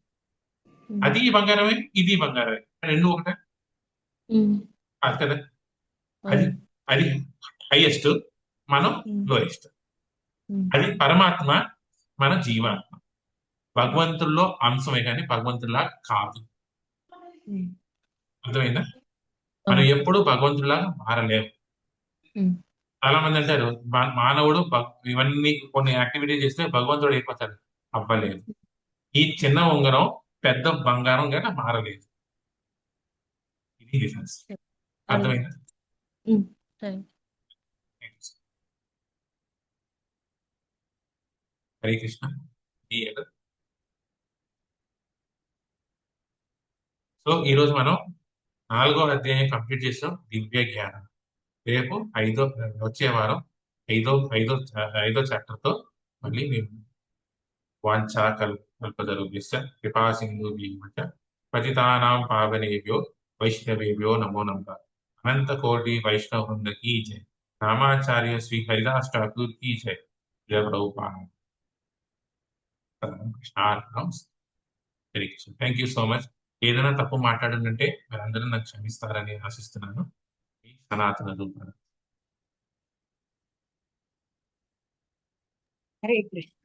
[SPEAKER 2] అది బంగారమే, ఇది బంగారమే, రెండు ఒకటే అది కదా. అది హైయెస్ట్, మనం లోయెస్ట్. అది పరమాత్మ, మన జీవాత్మ. భగవంతుల్లో అంశమే కానీ భగవంతులా కాదు. అర్థమైందా? మనం ఎప్పుడు భగవంతులాగా మారలేము. చాలా మంది అంటారు మానవుడు ఇవన్నీ కొన్ని యాక్టివిటీ చేస్తే భగవంతుడు అయిపోతాడు. అవ్వలేదు. ఈ చిన్న ఉంగరం పెద్ద బంగారం కానీ మారలేదు. ఇది డిఫరెన్స్. అర్థమైందా? హరే కృష్ణ. సో ఈరోజు మనం 4వ అధ్యాయం కంప్లీట్ చేసాం, దివ్య జ్ఞానం. రేపు వచ్చే వారం ఐదో చాప్టర్ తో మళ్ళీ మేము వాంఛా కల్పతరుభ్యశ్చ కృపా సింధుభ్యశ్చ పతితానాం పావనేభ్యో వైష్ణవేభ్యో నమో నమః. అనంత కోటి వైష్ణవ వృంద కీ జై. రామాచార్య శ్రీ హరిదాస్ ఠాకూర్ కీ జై. జయ Prabhupada. Hare Krishna. Thank you so much. ఏదైనా తప్పు మాట్లాడాలంటే మీరందరూ నాకు క్షమిస్తారని ఆశిస్తున్నాను. సనాతన రూపాన్ని.
[SPEAKER 4] హరే కృష్ణ.